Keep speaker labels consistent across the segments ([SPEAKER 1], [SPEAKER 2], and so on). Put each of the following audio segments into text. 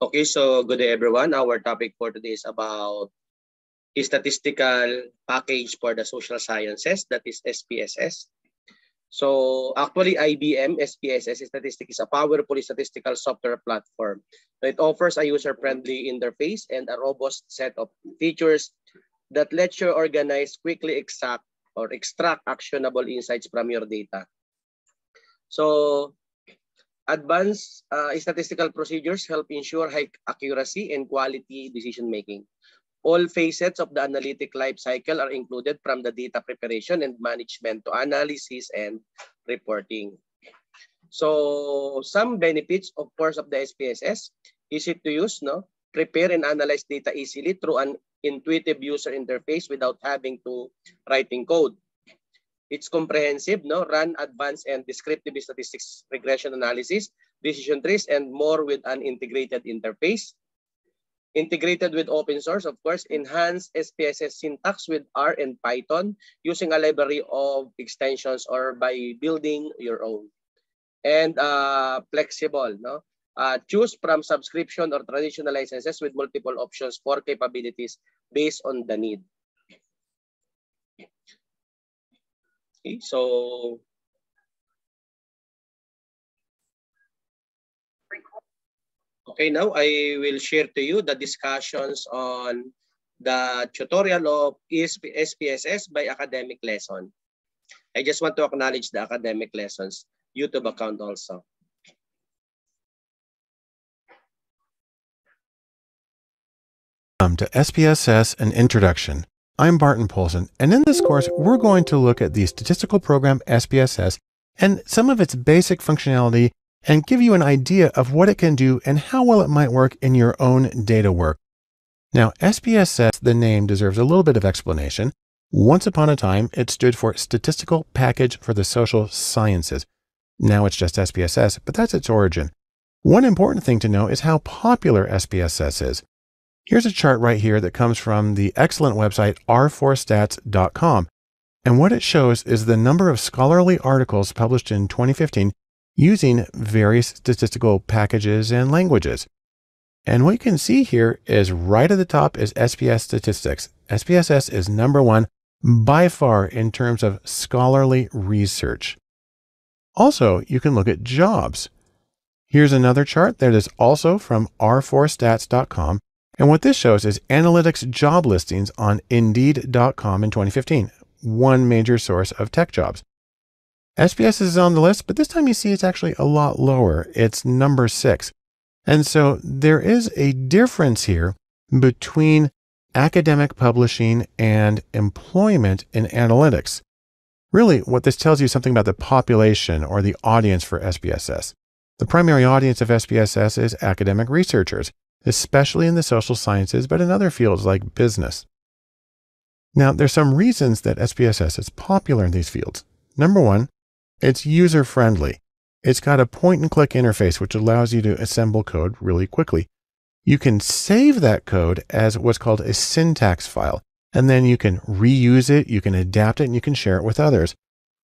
[SPEAKER 1] Okay, so good day everyone. Our topic for today is about a statistical package for the social sciences, that is SPSS. So actually IBM SPSS Statistics is a powerful statistical software platform. It offers a user-friendly interface and a robust set of features that lets you organize, quickly extract actionable insights from your data. So advanced statistical procedures help ensure high accuracy and quality decision making. All facets of the analytic life cycle are included, from the data preparation and management to analysis and reporting. So some benefits, of course, of the SPSS: easy to use, no? Prepare and analyze data easily through an intuitive user interface without having to writing code. It's comprehensive, no? Run advanced and descriptive statistics, regression analysis, decision trees, and more with an integrated interface. Integrated with open source, of course. Enhance SPSS syntax with R and Python using a library of extensions or by building your own. And flexible, no? Choose from subscription or traditional licenses with multiple options for capabilities based on the need. Okay, so now I will share to you the discussions on the tutorial of SPSS by academic lesson. I just want to acknowledge the academic lessons YouTube account also.
[SPEAKER 2] Welcome to SPSS, an introduction. I'm Barton Polson, and in this course, we're going to look at the statistical program SPSS and some of its basic functionality and give you an idea of what it can do and how well it might work in your own data work. Now, SPSS, the name, deserves a little bit of explanation. Once upon a time, it stood for Statistical Package for the Social Sciences. Now it's just SPSS, but that's its origin. One important thing to know is how popular SPSS is. Here's a chart right here that comes from the excellent website r4stats.com. And what it shows is the number of scholarly articles published in 2015 using various statistical packages and languages. And what you can see here is right at the top is SPS Statistics. SPSS is number one by far in terms of scholarly research. Also, you can look at jobs. Here's another chart that is also from r4stats.com. And what this shows is analytics job listings on Indeed.com in 2015, one major source of tech jobs. SPS is on the list, but this time you see it's actually a lot lower. It's number 6. And so there is a difference here between academic publishing and employment in analytics. Really, what this tells you is something about the population or the audience for SPSS. The primary audience of SPSS is academic researchers, especially in the social sciences, but in other fields like business. Now, there's some reasons that SPSS is popular in these fields. Number one, it's user-friendly. It's got a point-and-click interface, which allows you to assemble code really quickly. You can save that code as what's called a syntax file, and then you can reuse it, you can adapt it, and you can share it with others.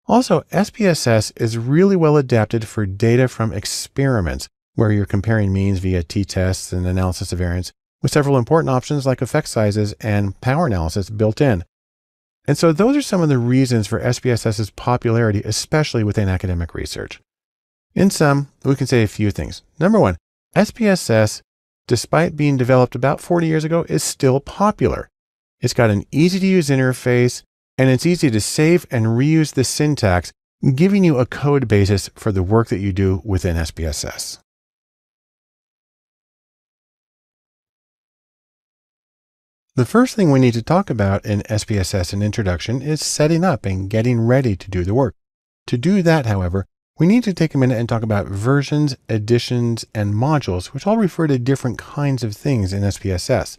[SPEAKER 2] Also, SPSS is really well adapted for data from experiments, where you're comparing means via t-tests and analysis of variance, with several important options like effect sizes and power analysis built in. And so those are some of the reasons for SPSS's popularity, especially within academic research. In sum, we can say a few things. Number one, SPSS, despite being developed about 40 years ago, is still popular. It's got an easy-to-use interface, and it's easy to save and reuse the syntax, giving you a code basis for the work that you do within SPSS. The first thing we need to talk about in SPSS in introduction is setting up and getting ready to do the work. To do that, however, we need to take a minute and talk about versions, editions, and modules, which all refer to different kinds of things in SPSS.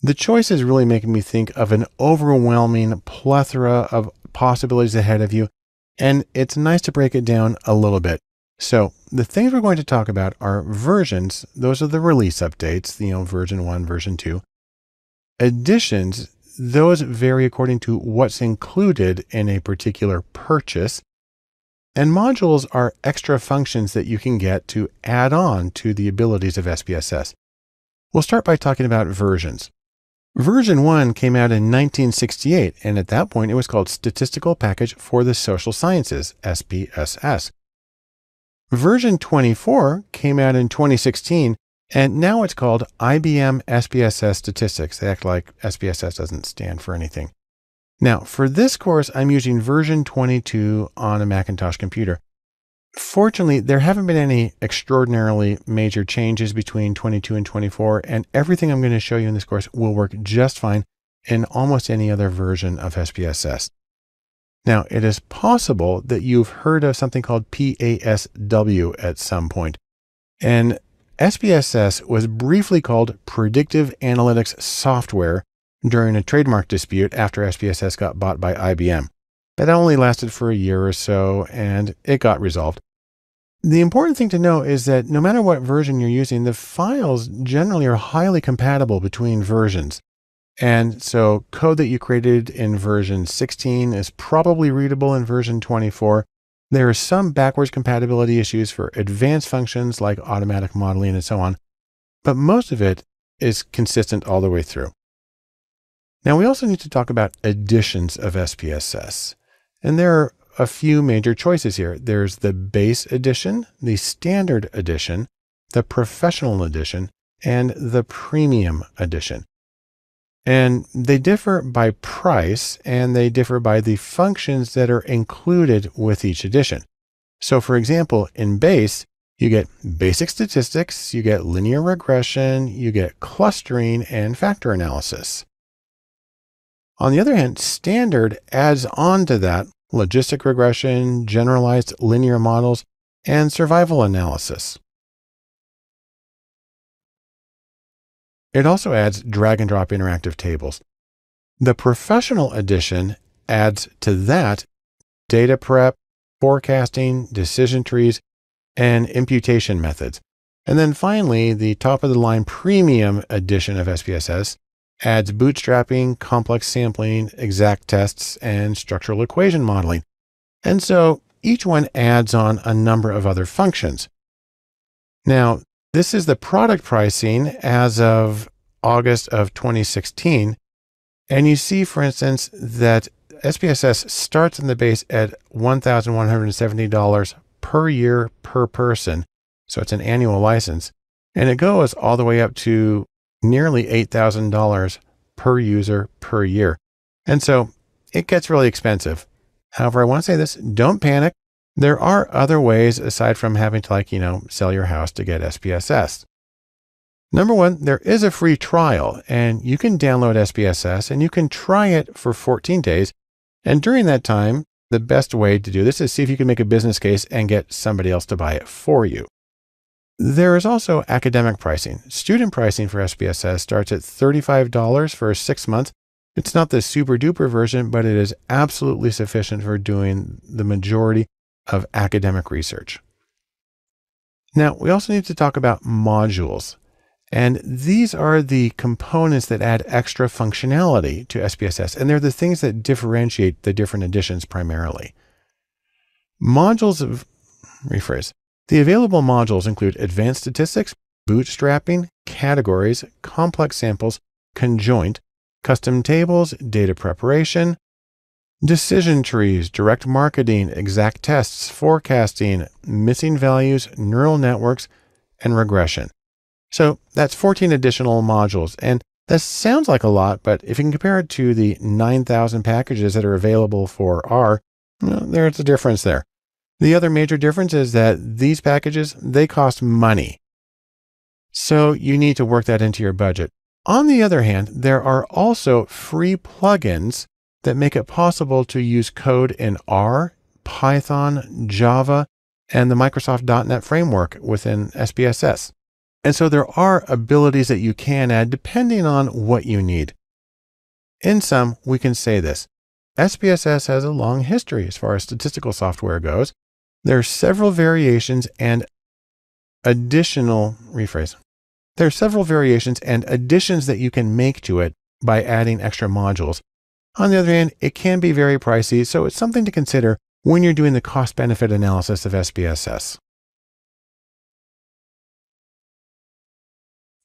[SPEAKER 2] The choice is really making me think of an overwhelming plethora of possibilities ahead of you, and it's nice to break it down a little bit. So the things we're going to talk about are versions. Those are the release updates, version 1, version 2. Editions, those vary according to what's included in a particular purchase. And modules are extra functions that you can get to add on to the abilities of SPSS. We'll start by talking about versions. Version 1 came out in 1968, and at that point it was called Statistical Package for the Social Sciences, SPSS. Version 24 came out in 2016, and now it's called IBM SPSS Statistics. They act like SPSS doesn't stand for anything. Now, for this course, I'm using version 22 on a Macintosh computer. Fortunately, there haven't been any extraordinarily major changes between 22 and 24, and everything I'm going to show you in this course will work just fine in almost any other version of SPSS. Now, it is possible that you've heard of something called PASW at some point, and SPSS was briefly called Predictive Analytics Software during a trademark dispute after SPSS got bought by IBM. That only lasted for a year or so, and it got resolved. The important thing to know is that no matter what version you're using, the files generally are highly compatible between versions. And so code that you created in version 16 is probably readable in version 24. There are some backwards compatibility issues for advanced functions like automatic modeling and so on, but most of it is consistent all the way through. Now, we also need to talk about editions of SPSS. And there are a few major choices here. There's the base edition, the standard edition, the professional edition, and the premium edition. And they differ by price, and they differ by the functions that are included with each edition. So for example, in base, you get basic statistics, you get linear regression, you get clustering and factor analysis. On the other hand, standard adds on to that logistic regression, generalized linear models, and survival analysis. It also adds drag and drop interactive tables. The professional edition adds to that data prep, forecasting, decision trees, and imputation methods. And then finally, the top of the line premium edition of SPSS adds bootstrapping, complex sampling, exact tests, and structural equation modeling. And so each one adds on a number of other functions. Now, this is the product pricing as of August of 2016. And you see, for instance, that SPSS starts in the base at $1,170 per year per person. So it's an annual license. And it goes all the way up to nearly $8,000 per user per year. And so it gets really expensive. However, I want to say this, don't panic. There are other ways aside from having to sell your house to get SPSS. Number one, there is a free trial, and you can download SPSS and you can try it for 14 days. And during that time, the best way to do this is see if you can make a business case and get somebody else to buy it for you. There is also academic pricing. Student pricing for SPSS starts at $35 for 6 months. It's not the super duper version, but it is absolutely sufficient for doing the majority of academic research. Now, we also need to talk about modules. And these are the components that add extra functionality to SPSS, and they're the things that differentiate the different editions primarily. The available modules include advanced statistics, bootstrapping, categories, complex samples, conjoint, custom tables, data preparation, decision trees, direct marketing, exact tests, forecasting, missing values, neural networks, and regression. So that's 14 additional modules. And that sounds like a lot, but if you can compare it to the 9,000 packages that are available for R, there's a difference there. The other major difference is that these packages, they cost money. So you need to work that into your budget. On the other hand, there are also free plugins that make it possible to use code in R, Python, Java, and the Microsoft .NET framework within SPSS. And so there are abilities that you can add depending on what you need. In sum, we can say this. SPSS has a long history as far as statistical software goes. There are several variations and additions that you can make to it by adding extra modules. On the other hand, it can be very pricey, so it's something to consider when you're doing the cost-benefit analysis of SPSS.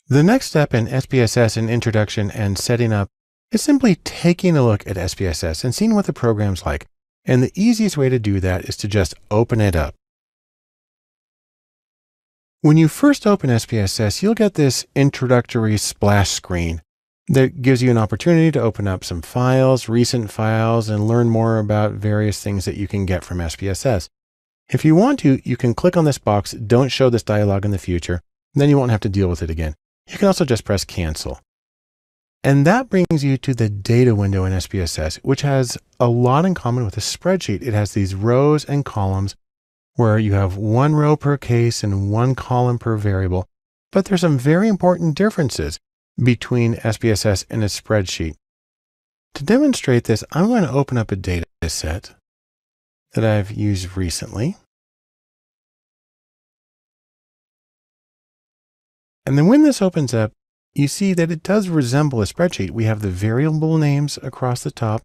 [SPEAKER 2] The next step in SPSS and introduction and setting up is simply taking a look at SPSS and seeing what the program's like. And the easiest way to do that is to just open it up. When you first open SPSS, you'll get this introductory splash screen that gives you an opportunity to open up some files, recent files, and learn more about various things that you can get from SPSS. If you want to, you can click on this box, don't show this dialog in the future, then you won't have to deal with it again. You can also just press cancel. And that brings you to the data window in SPSS, which has a lot in common with a spreadsheet. It has these rows and columns where you have one row per case and one column per variable. But there's some very important differences between SPSS and a spreadsheet. To demonstrate this, I'm going to open up a data set that I've used recently. And then when this opens up, you see that it does resemble a spreadsheet. We have the variable names across the top,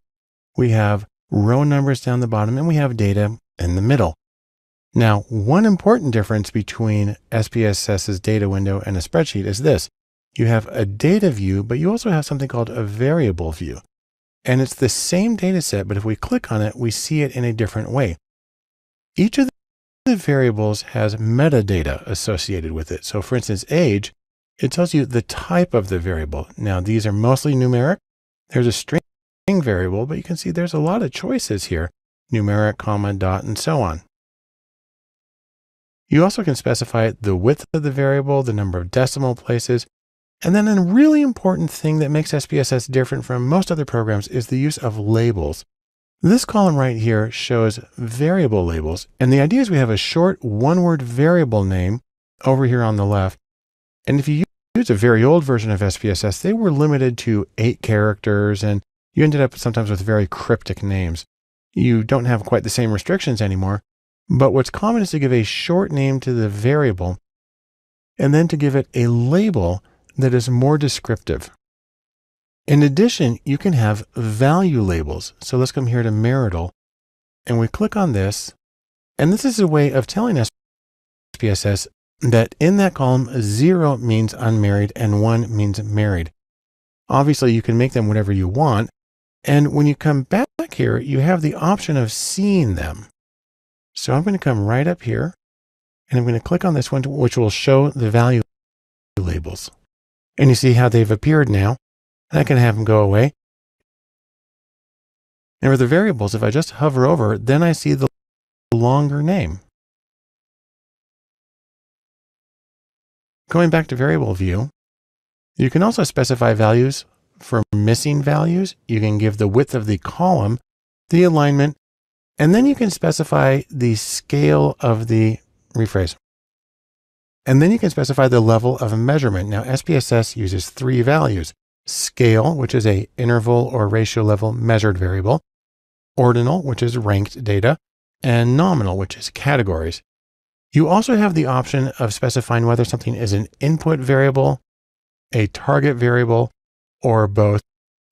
[SPEAKER 2] we have row numbers down the bottom, and we have data in the middle. Now, one important difference between SPSS's data window and a spreadsheet is this. You have a data view, but you also have something called a variable view. And it's the same data set, but if we click on it, we see it in a different way. Each of the variables has metadata associated with it. So for instance, age, it tells you the type of the variable. Now these are mostly numeric. There's a string variable, but you can see there's a lot of choices here. Numeric, comma, dot, and so on. You also can specify the width of the variable, the number of decimal places. And then a really important thing that makes SPSS different from most other programs is the use of labels. This column right here shows variable labels. And the idea is we have a short one-word variable name over here on the left. And if you use a very old version of SPSS, they were limited to 8 characters, and you ended up sometimes with very cryptic names. You don't have quite the same restrictions anymore. But what's common is to give a short name to the variable and then to give it a label that is more descriptive. In addition, you can have value labels. So let's come here to marital and we click on this. And this is a way of telling SPSS that in that column, 0 means unmarried and 1 means married. Obviously, you can make them whatever you want. And when you come back here, you have the option of seeing them. So I'm going to come right up here and I'm going to click on this one, which will show the value labels. And you see how they've appeared now. And I can have them go away. And for the variables, if I just hover over, then I see the longer name. Going back to variable view, you can also specify values for missing values. You can give the width of the column, the alignment, and then you can specify the scale of the rephrase. And then you can specify the level of measurement. Now, SPSS uses 3 values: scale, which is a interval or ratio level measured variable; ordinal, which is ranked data; and nominal, which is categories. You also have the option of specifying whether something is an input variable, a target variable, or both.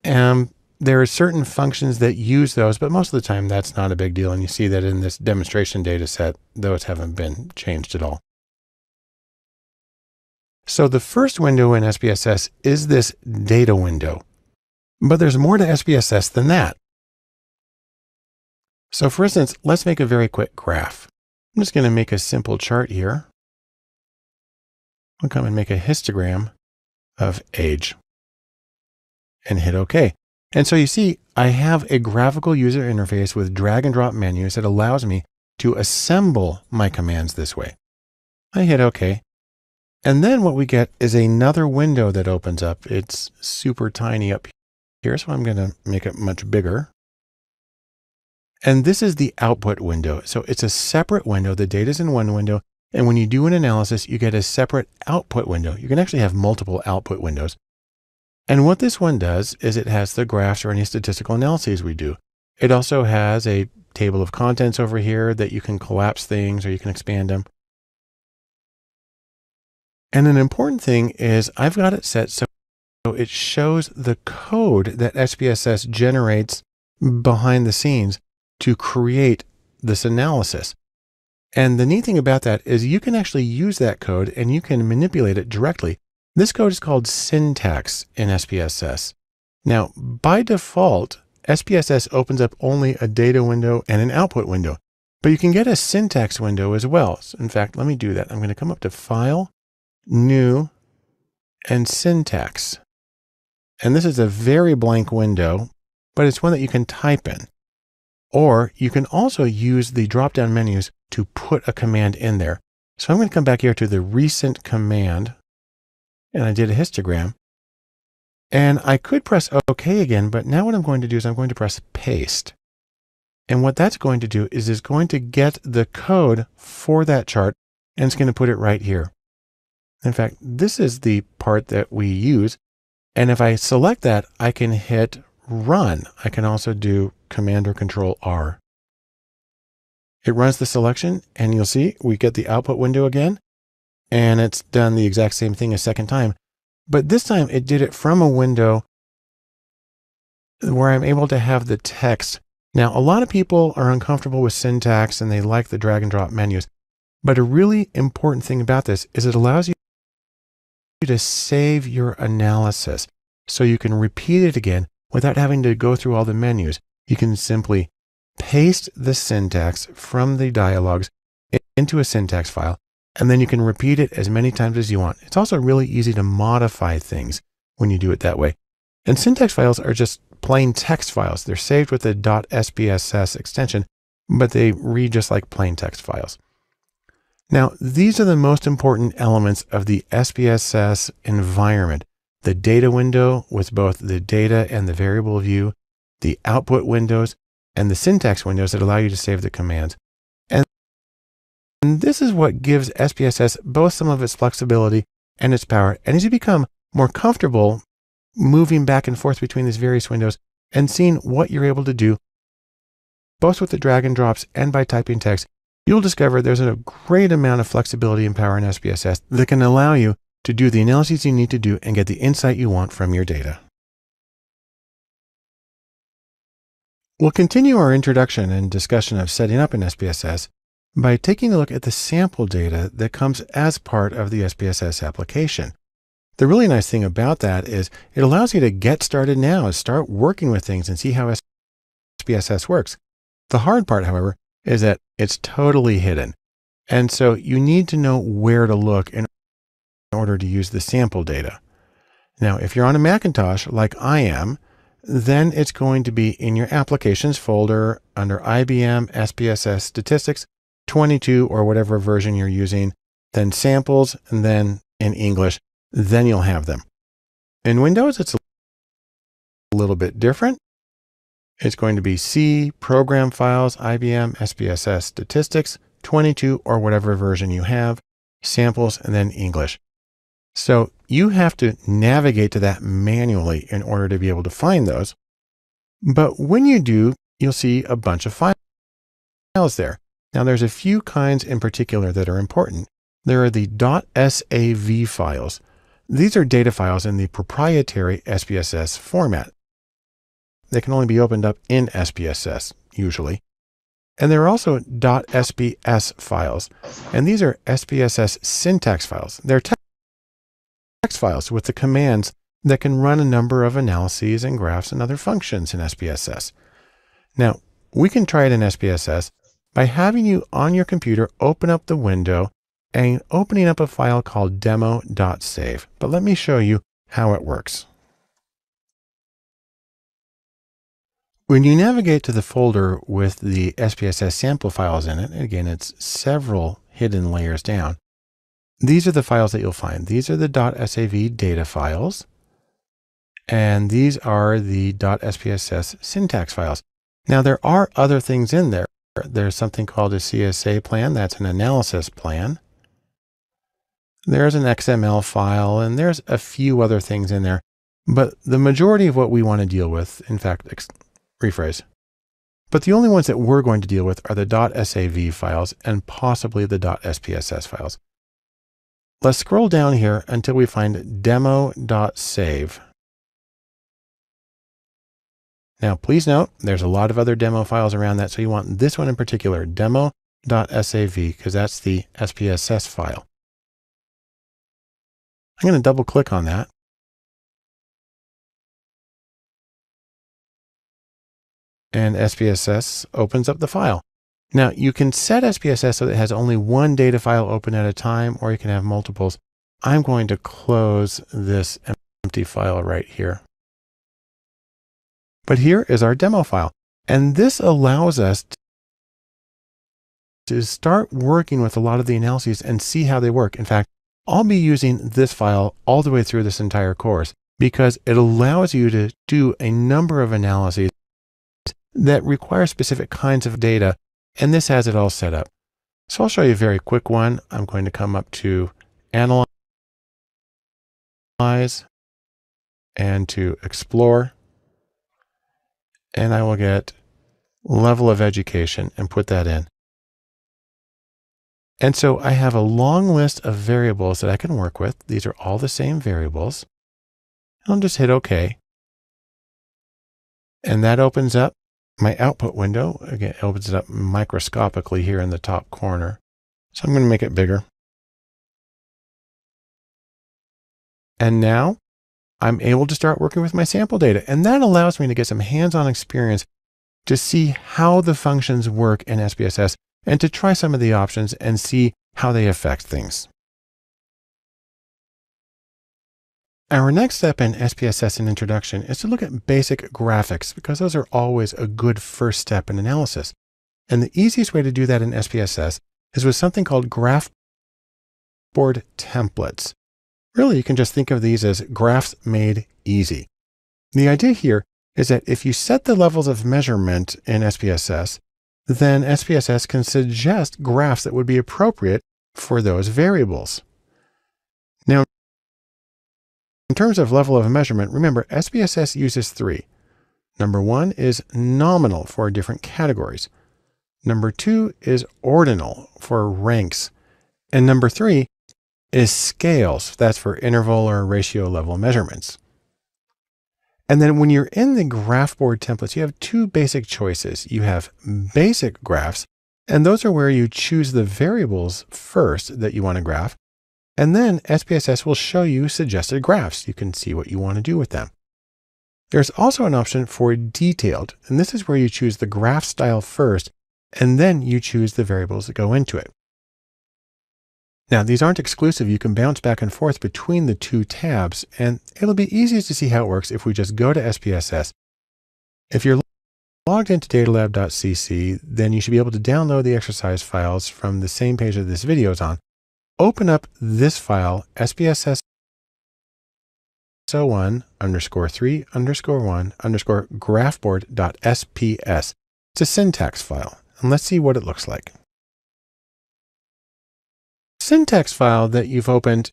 [SPEAKER 2] There are certain functions that use those, but most of the time that's not a big deal. And you see that in this demonstration data set, those haven't been changed at all. So the first window in SPSS is this data window, but there's more to SPSS than that. So for instance, let's make a very quick graph. I'm just going to make a simple chart here. I'll come and make a histogram of age and hit OK. And so you see, I have a graphical user interface with drag and drop menus that allows me to assemble my commands this way. I hit OK. And then what we get is another window that opens up. It's super tiny up here, so I'm going to make it much bigger. And this is the output window. So it's a separate window. The data is in one window. And when you do an analysis, you get a separate output window. You can actually have multiple output windows. And what this one does is it has the graphs or any statistical analyses we do. It also has a table of contents over here that you can collapse things or you can expand them. And an important thing is I've got it set so it shows the code that SPSS generates behind the scenes to create this analysis. And the neat thing about that is you can actually use that code and you can manipulate it directly. This code is called syntax in SPSS. Now, by default, SPSS opens up only a data window and an output window, but you can get a syntax window as well. So in fact, let me do that. I'm going to come up to File, New, and Syntax. And this is a very blank window, but it's one that you can type in. Or you can also use the drop-down menus to put a command in there. So I'm going to come back here to the recent command, and I did a histogram. And I could press OK again, but now what I'm going to do is I'm going to press paste. And what that's going to do is it's going to get the code for that chart, and it's going to put it right here. In fact, this is the part that we use. And if I select that, I can hit run. I can also do Command or Control R. It runs the selection, and you'll see we get the output window again, and it's done the exact same thing a second time. But this time it did it from a window where I'm able to have the text. Now, a lot of people are uncomfortable with syntax and they like the drag and drop menus. But a really important thing about this is it allows you to save your analysis so you can repeat it again without having to go through all the menus. You can simply paste the syntax from the dialogues into a syntax file, and then you can repeat it as many times as you want. It's also really easy to modify things when you do it that way. And syntax files are just plain text files. They're saved with the .spss extension, but they read just like plain text files. Now, these are the most important elements of the SPSS environment. The data window with both the data and the variable view, the output windows, and the syntax windows that allow you to save the commands. And this is what gives SPSS both some of its flexibility and its power. And as you become more comfortable moving back and forth between these various windows and seeing what you're able to do, both with the drag and drops and by typing text, you'll discover there's a great amount of flexibility and power in SPSS that can allow you to do the analyses you need to do and get the insight you want from your data. We'll continue our introduction and discussion of setting up an SPSS by taking a look at the sample data that comes as part of the SPSS application. The really nice thing about that is it allows you to get started now and start working with things and see how SPSS works. The hard part, however, is that it's totally hidden. And so you need to know where to look in order to use the sample data. Now, if you're on a Macintosh like I am, then it's going to be in your applications folder under IBM SPSS Statistics 22 or whatever version you're using, then samples, and then in English, then you'll have them. In Windows, it's a little bit different. It's going to be C, Program Files, IBM SPSS Statistics 22 or whatever version you have, samples, and then English. So you have to navigate to that manually in order to be able to find those. But when you do, you'll see a bunch of files there. Now there's a few kinds in particular that are important. There are the .sav files. These are data files in the proprietary SPSS format. They can only be opened up in SPSS, usually. And there are also .sps files. And these are SPSS syntax files. They're text files with the commands that can run a number of analyses and graphs and other functions in SPSS. Now, we can try it in SPSS by having you on your computer open up the window and opening up a file called demo.save. But let me show you how it works. When you navigate to the folder with the SPSS sample files in it, again, it's several hidden layers down. These are the files that you'll find. These are the .sav data files, and these are the .spss syntax files. Now, there are other things in there. There's something called a CSA plan. That's an analysis plan. There's an XML file, and there's a few other things in there. But the majority of what we want to deal with, in fact, rephrase. But the only ones that we're going to deal with are the .sav files and possibly the .spss files. Let's scroll down here until we find demo.save. Now, please note, there's a lot of other demo files around that. So you want this one in particular, demo.sav, because that's the SPSS file. I'm going to double click on that. And SPSS opens up the file. Now, you can set SPSS so that it has only one data file open at a time, or you can have multiples. I'm going to close this empty file right here. But here is our demo file. And this allows us to start working with a lot of the analyses and see how they work. In fact, I'll be using this file all the way through this entire course because it allows you to do a number of analyses that require specific kinds of data. And this has it all set up. So I'll show you a very quick one. I'm going to come up to Analyze and to Explore. And I will get level of education and put that in. And so I have a long list of variables that I can work with. These are all the same variables. I'll just hit OK. And that opens up my output window. Again, it opens it up microscopically here in the top corner. So I'm going to make it bigger. And now I'm able to start working with my sample data. And that allows me to get some hands-on experience to see how the functions work in SPSS and to try some of the options and see how they affect things. Our next step in SPSS and Introduction is to look at basic graphics because those are always a good first step in analysis. And the easiest way to do that in SPSS is with something called graph board templates. Really, you can just think of these as graphs made easy. The idea here is that if you set the levels of measurement in SPSS, then SPSS can suggest graphs that would be appropriate for those variables. Now, in terms of level of measurement, remember SPSS uses three. Number one is nominal for different categories. Number two is ordinal for ranks. And number three is scales. That's for interval or ratio level measurements. And then when you're in the graph board templates, you have two basic choices. You have basic graphs, and those are where you choose the variables first that you want to graph. And then SPSS will show you suggested graphs. You can see what you want to do with them. There's also an option for detailed, and this is where you choose the graph style first, and then you choose the variables that go into it. Now, these aren't exclusive. You can bounce back and forth between the two tabs, and it'll be easiest to see how it works if we just go to SPSS. If you're logged into datalab.cc, then you should be able to download the exercise files from the same page that this video is on. Open up this file, SPSS01_3_1_graphboard.sps. It's a syntax file, and let's see what it looks like. Syntax file that you've opened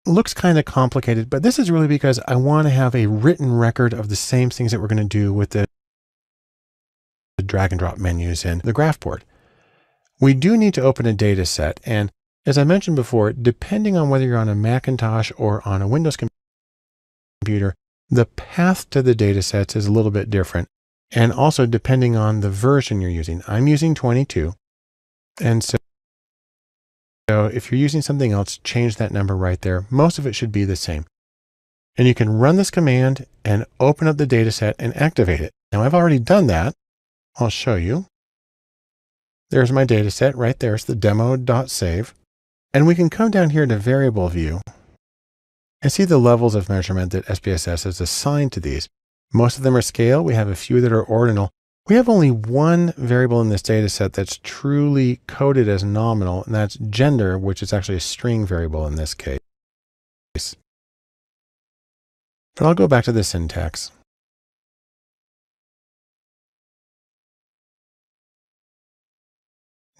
[SPEAKER 2] looks kind of complicated, but this is really because I want to have a written record of the same things that we're going to do with the drag and drop menus in the graph board. We do need to open a data set, and as I mentioned before, depending on whether you're on a Macintosh or on a Windows computer, the path to the data sets is a little bit different, and also depending on the version you're using. I'm using 22, and so if you're using something else, change that number right there. Most of it should be the same. And you can run this command and open up the data set and activate it. Now I've already done that. I'll show you. There's my data set right there. It's the demo.save. And we can come down here to variable view and see the levels of measurement that SPSS has assigned to these. Most of them are scale. We have a few that are ordinal. We have only one variable in this data set that's truly coded as nominal, and that's gender, which is actually a string variable in this case. But I'll go back to the syntax.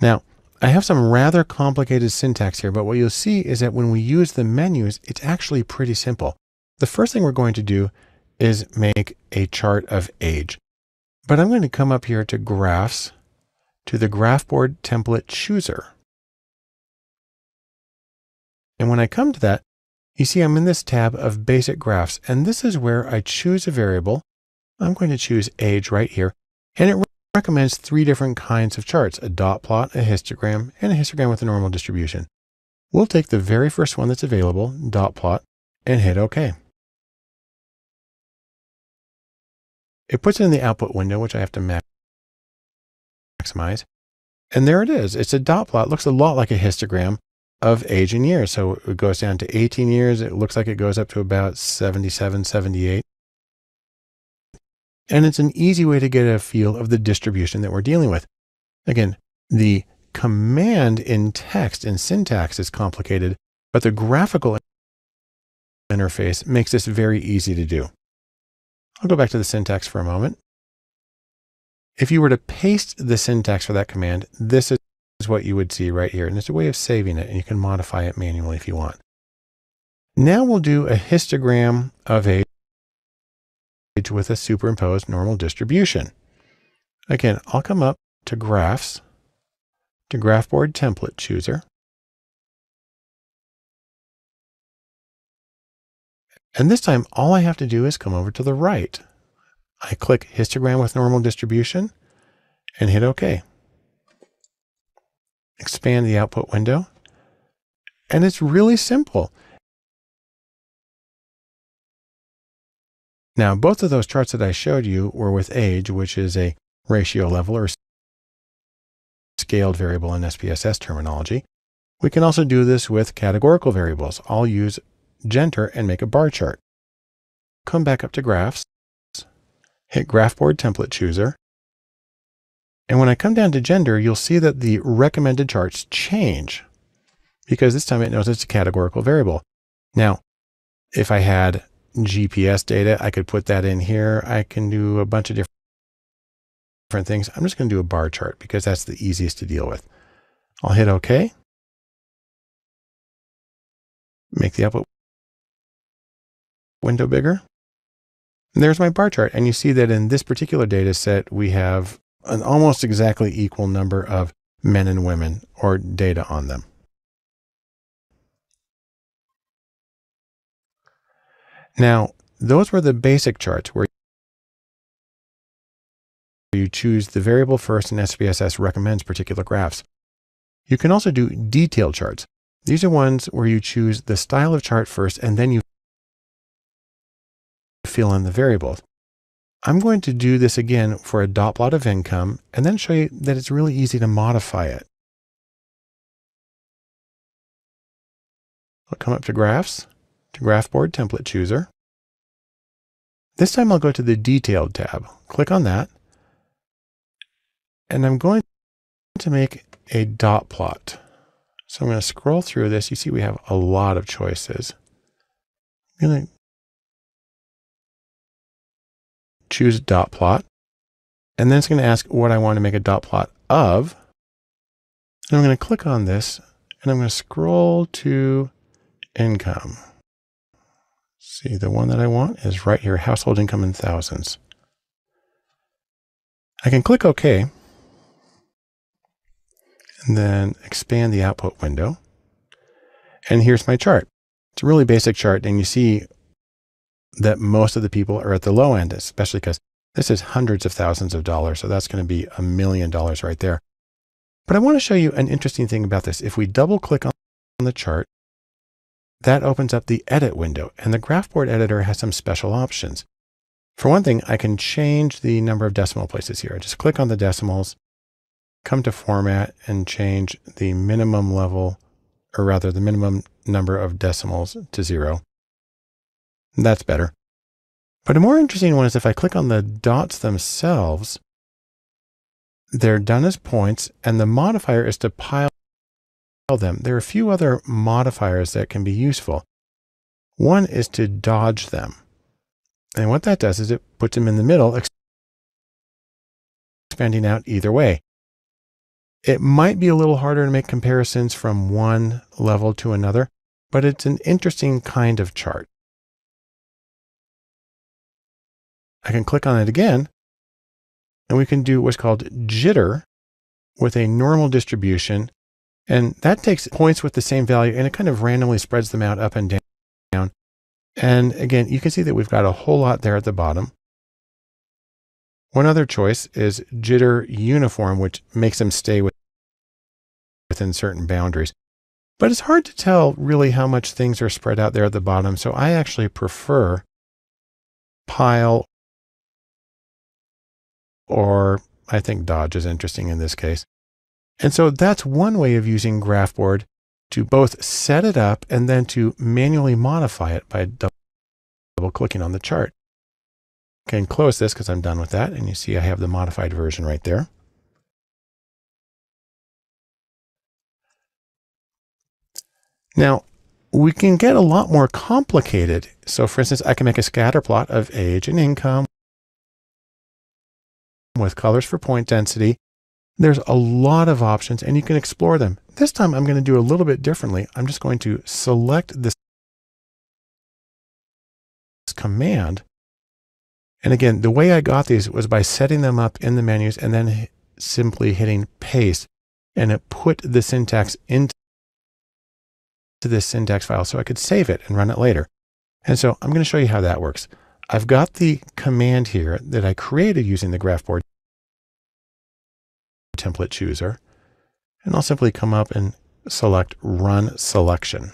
[SPEAKER 2] Now, I have some rather complicated syntax here, but what you'll see is that when we use the menus, it's actually pretty simple. The first thing we're going to do is make a chart of age. But I'm going to come up here to Graphs, to the Graphboard Template Chooser. And when I come to that, you see I'm in this tab of Basic Graphs, and this is where I choose a variable, I'm going to choose age right here. And it recommends 3 different kinds of charts: a dot plot, a histogram, and a histogram with a normal distribution. We'll take the very first one that's available, dot plot, and hit OK. It puts it in the output window, which I have to maximize. And there it is. It's a dot plot. It looks a lot like a histogram of age and years. So it goes down to 18 years. It looks like it goes up to about 77, 78. And it's an easy way to get a feel of the distribution that we're dealing with. Again, the command in text and syntax is complicated, but the graphical interface makes this very easy to do. I'll go back to the syntax for a moment. If you were to paste the syntax for that command, this is what you would see right here. And it's a way of saving it, and you can modify it manually if you want. Now we'll do a histogram of age with a superimposed normal distribution. Again, I'll come up to Graphs, to Graphboard Template Chooser. And this time, all I have to do is come over to the right. I click Histogram with Normal Distribution and hit OK. Expand the output window. And it's really simple. Now, both of those charts that I showed you were with age, which is a ratio level or scaled variable in SPSS terminology. We can also do this with categorical variables. I'll use gender and make a bar chart. Come back up to Graphs, hit Graphboard Template Chooser. And when I come down to gender, you'll see that the recommended charts change because this time it knows it's a categorical variable. Now, if I had GPS data, I could put that in here. I can do a bunch of different things. I'm just going to do a bar chart because that's the easiest to deal with. I'll hit OK. Make the output window bigger. And there's my bar chart. And you see that in this particular data set, we have an almost exactly equal number of men and women or data on them. Now, those were the basic charts where you choose the variable first and SPSS recommends particular graphs. You can also do detailed charts. These are ones where you choose the style of chart first and then you fill in the variables. I'm going to do this again for a dot plot of income and then show you that it's really easy to modify it. I'll come up to Graphs, to Graphboard Template Chooser. This time I'll go to the Detailed tab. Click on that. And I'm going to make a dot plot. So I'm going to scroll through this. You see we have a lot of choices. I'm going to choose dot plot. And then it's going to ask what I want to make a dot plot of. And I'm going to click on this and I'm going to scroll to income. See, the one that I want is right here, household income in thousands. I can click OK. And then expand the output window. And here's my chart. It's a really basic chart. And you see that most of the people are at the low end, especially because this is hundreds of thousands of dollars. So that's going to be $1 million right there. But I want to show you an interesting thing about this. If we double click on the chart, that opens up the edit window. And the Graphboard editor has some special options. For one thing, I can change the number of decimal places here. I just click on the decimals, come to format and change the minimum level, or rather the minimum number of decimals to 0. That's better. But a more interesting one is if I click on the dots themselves, they're done as points and the modifier is to pile them. There are a few other modifiers that can be useful. One is to dodge them. And what that does is it puts them in the middle, expanding out either way. It might be a little harder to make comparisons from one level to another, but it's an interesting kind of chart. I can click on it again, and we can do what's called jitter with a normal distribution. And that takes points with the same value, and it kind of randomly spreads them out up and down. And again, you can see that we've got a whole lot there at the bottom. One other choice is jitter uniform, which makes them stay within certain boundaries. But it's hard to tell really how much things are spread out there at the bottom, so I actually prefer pile, or I think dodge is interesting in this case. And so that's one way of using Graphboard to both set it up and then to manually modify it by double clicking on the chart. I can close this because I'm done with that. And you see I have the modified version right there. Now, we can get a lot more complicated. So for instance, I can make a scatter plot of age and income with colors for point density. There's a lot of options and you can explore them. This time I'm going to do a little bit differently. I'm just going to select this command. And again, the way I got these was by setting them up in the menus and then simply hitting paste, and it put the syntax into this syntax file so I could save it and run it later. And so I'm going to show you how that works. I've got the command here that I created using the Graphboard template chooser, and I'll simply come up and select Run Selection.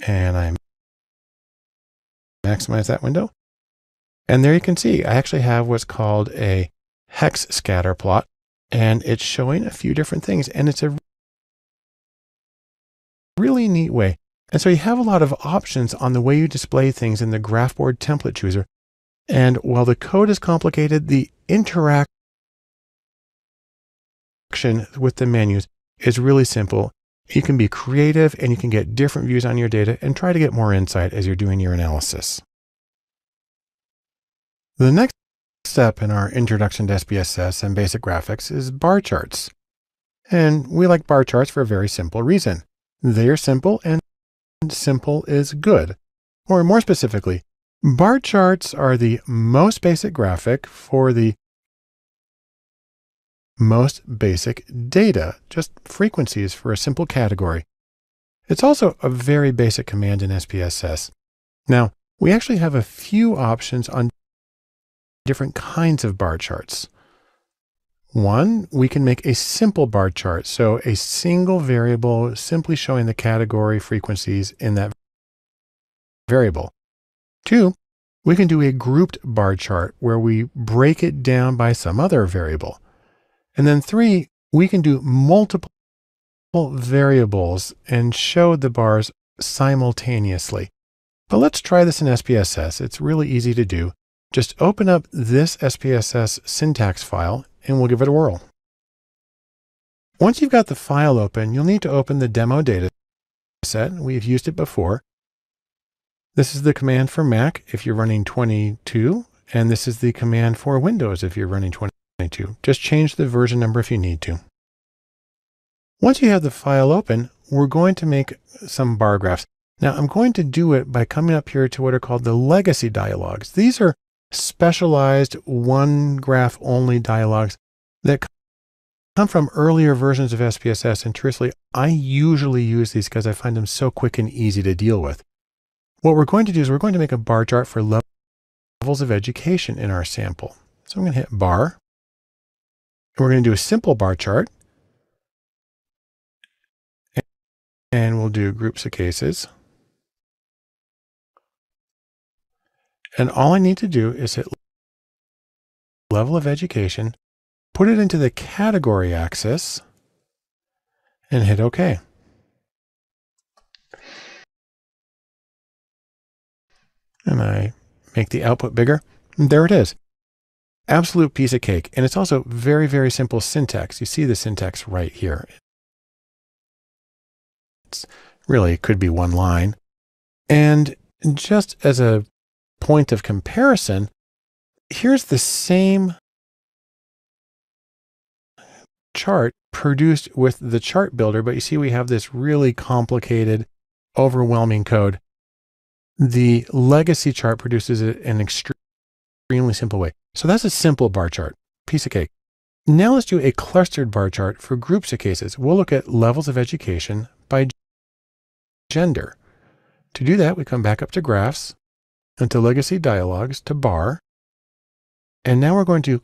[SPEAKER 2] And I maximize that window. And there you can see I actually have what's called a hex scatter plot, and it's showing a few different things, and it's a really neat way. And so you have a lot of options on the way you display things in the Graphboard template chooser. And while the code is complicated, the interaction with the menus is really simple. You can be creative and you can get different views on your data and try to get more insight as you're doing your analysis. The next step in our introduction to SPSS and basic graphics is bar charts. And we like bar charts for a very simple reason. They are simple, and simple is good. Or more specifically, bar charts are the most basic graphic for the most basic data, just frequencies for a simple category. It's also a very basic command in SPSS. Now, we actually have a few options on different kinds of bar charts. One, we can make a simple bar chart, so a single variable simply showing the category frequencies in that variable. Two, we can do a grouped bar chart where we break it down by some other variable. And then three, we can do multiple variables and show the bars simultaneously. But let's try this in SPSS. It's really easy to do. Just open up this SPSS syntax file and we'll give it a whirl. Once you've got the file open, you'll need to open the demo data set. We've used it before. This is the command for Mac if you're running 22, and this is the command for Windows if you're running 22. Just change the version number if you need to. Once you have the file open, we're going to make some bar graphs. Now I'm going to do it by coming up here to what are called the legacy dialogues. These are specialized one graph only dialogues that come from earlier versions of SPSS, and truthfully, I usually use these because I find them so quick and easy to deal with. What we're going to do is we're going to make a bar chart for levels of education in our sample. So I'm going to hit bar, and we're going to do a simple bar chart, and we'll do groups of cases. And all I need to do is hit level of education, put it into the category axis, and hit OK. And I make the output bigger. And there it is. Absolute piece of cake. And it's also very, very simple syntax. You see the syntax right here. It's really, it could be one line. And just as a point of comparison, here's the same chart produced with the chart builder, but you see we have this really complicated, overwhelming code. The legacy chart produces it in an extremely simple way. So that's a simple bar chart, piece of cake. Now let's do a clustered bar chart for groups of cases. We'll look at levels of education by gender. To do that, we come back up to graphs, and to legacy dialogues, to bar, And now we're going to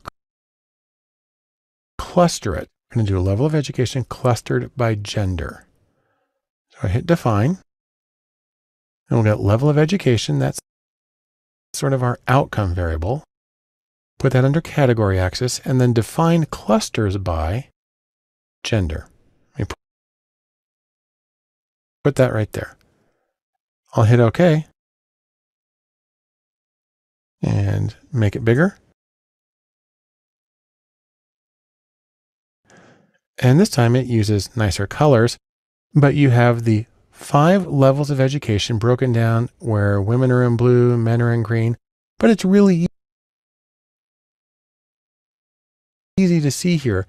[SPEAKER 2] cluster it. We're going to do a level of education clustered by gender. So I hit define, and we'll get level of education. That's sort of our outcome variable. Put that under category axis, and then define clusters by gender. Let me put that right there. I'll hit OK and make it bigger. And this time it uses nicer colors, but you have the 5 levels of education broken down where women are in blue, men are in green, but it's really easy to see here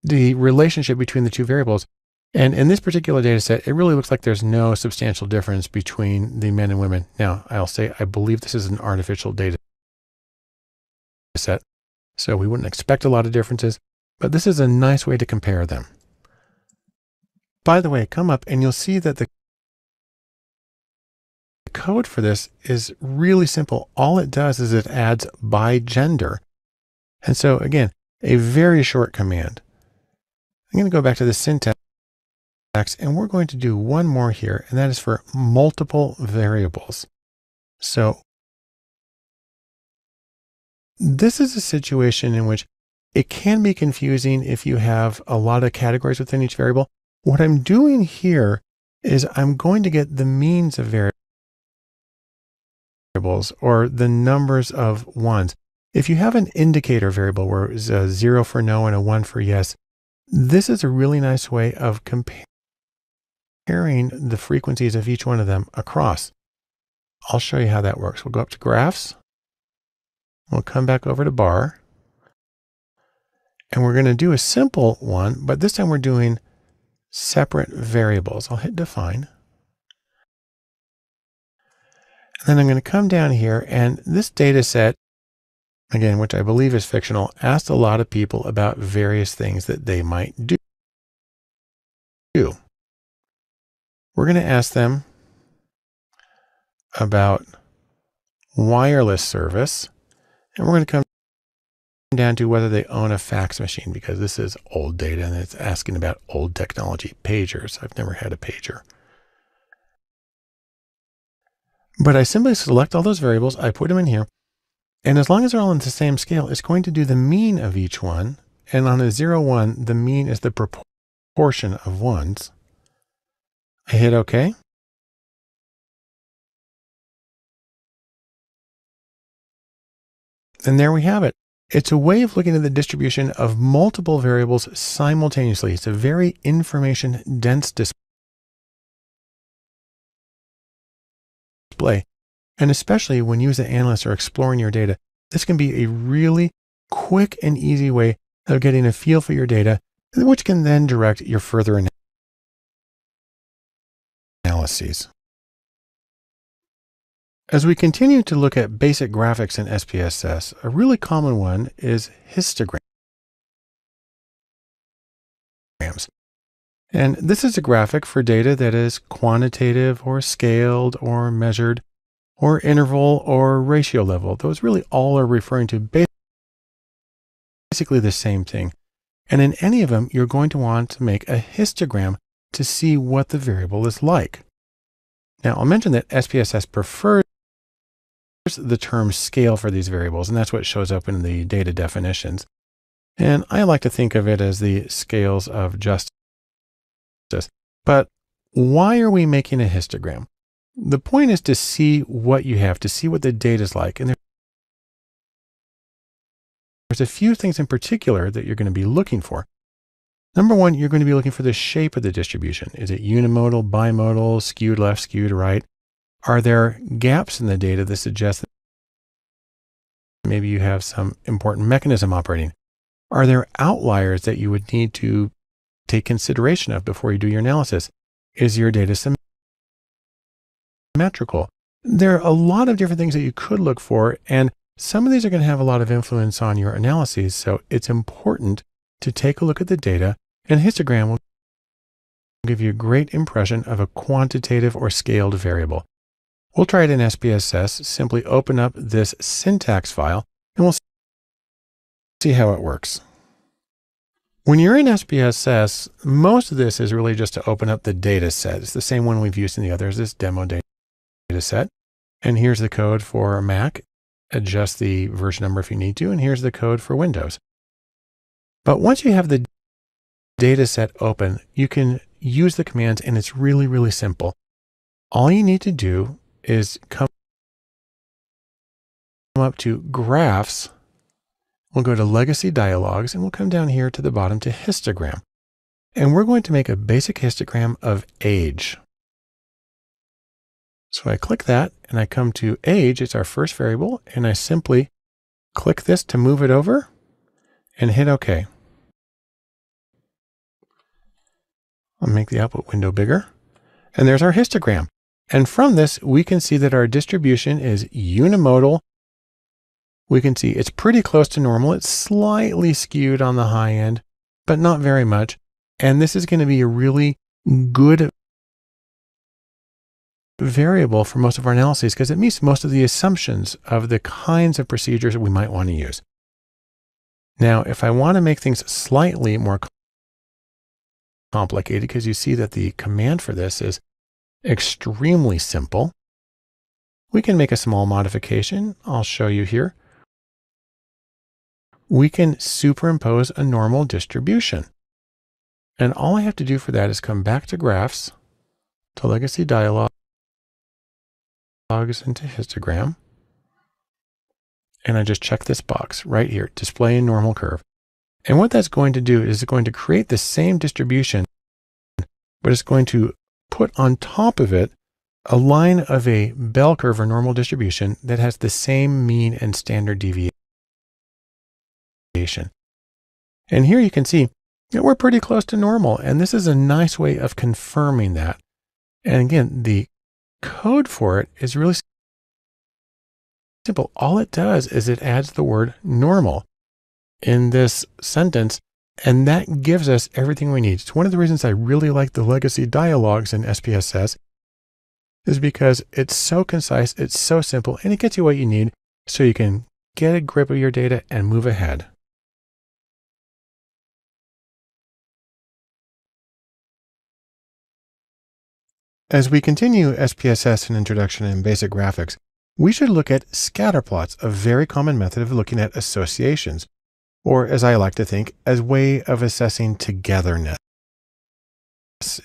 [SPEAKER 2] the relationship between the two variables. And in this particular data set, it really looks like there's no substantial difference between the men and women. Now, I'll say I believe this is an artificial data set, so we wouldn't expect a lot of differences, but this is a nice way to compare them. By the way, come up and you'll see that the code for this is really simple. All it does is it adds by gender. And so again, a very short command. I'm going to go back to the syntax, and we're going to do one more here, and that is for multiple variables. So this is a situation in which it can be confusing if you have a lot of categories within each variable. What I'm doing here is I'm going to get the means of variables, or the numbers of ones. If you have an indicator variable where it's a 0 for no and a 1 for yes, this is a really nice way of comparing the frequencies of each one of them across. I'll show you how that works. We'll go up to graphs. We'll come back over to bar. And we're going to do a simple one, but this time we're doing separate variables. I'll hit define. And then I'm going to come down here, and this data set, again, which I believe is fictional, asked a lot of people about various things that they might do. We're going to ask them about wireless service, and we're going to come down to whether they own a fax machine, because this is old data and it's asking about old technology. Pagers. I've never had a pager. But I simply select all those variables, I put them in here, and as long as they're all on the same scale, it's going to do the mean of each one. And on a 0, 1, the mean is the proportion of ones. I hit OK. And there we have it. It's a way of looking at the distribution of multiple variables simultaneously. It's a very information-dense display. And especially when you as an analyst are exploring your data, this can be a really quick and easy way of getting a feel for your data, which can then direct your further analyses. As we continue to look at basic graphics in SPSS, a really common one is histograms. And this is a graphic for data that is quantitative or scaled or measured or interval or ratio level. Those really all are referring to basically the same thing. And in any of them, you're going to want to make a histogram to see what the variable is like. Now, I'll mention that SPSS prefers the term scale for these variables, and that's what shows up in the data definitions. And I like to think of it as the scales of justice. But why are we making a histogram? The point is to see what you have, to see what the data is like. And there's a few things in particular that you're going to be looking for. Number one, you're going to be looking for the shape of the distribution. Is it unimodal, bimodal, skewed left, skewed right? Are there gaps in the data that suggest that maybe you have some important mechanism operating? Are there outliers that you would need to take consideration of before you do your analysis? Is your data symmetrical? There are a lot of different things that you could look for, and some of these are going to have a lot of influence on your analyses. So it's important to take a look at the data, and histogram will give you a great impression of a quantitative or scaled variable. We'll try it in SPSS. Simply open up this syntax file, and we'll see how it works. When you're in SPSS, most of this is really just to open up the data set. It's the same one we've used in the others, this demo data set. And here's the code for Mac. Adjust the version number if you need to. And here's the code for Windows. But once you have the data set open, you can use the commands, and it's really, really simple. All you need to do is come up to Graphs. We'll go to Legacy Dialogues, and we'll come down here to the bottom to Histogram. And we're going to make a basic histogram of age. So I click that, and I come to age. It's our first variable, and I simply click this to move it over and hit OK. I'll make the output window bigger. And there's our histogram. And from this, we can see that our distribution is unimodal. We can see it's pretty close to normal. It's slightly skewed on the high end, but not very much. And this is going to be a really good variable for most of our analyses because it meets most of the assumptions of the kinds of procedures that we might want to use. Now, if I want to make things slightly more complicated, because you see that the command for this is extremely simple, we can make a small modification. I'll show you here. We can superimpose a normal distribution. And all I have to do for that is come back to Graphs, to Legacy Dialogues, into Histogram. And I just check this box right here, Display in Normal Curve. And what that's going to do is it's going to create the same distribution, but it's going to put on top of it a line of a bell curve or normal distribution that has the same mean and standard deviation. And here you can see that we're pretty close to normal. And this is a nice way of confirming that. And again, the code for it is really simple. All it does is it adds the word normal in this sentence, and that gives us everything we need. It's one of the reasons I really like the Legacy Dialogues in SPSS is because it's so concise, it's so simple, and it gets you what you need so you can get a grip of your data and move ahead. As we continue SPSS and Introduction and Basic Graphics, we should look at scatter plots, a very common method of looking at associations, or as I like to think, as a way of assessing togetherness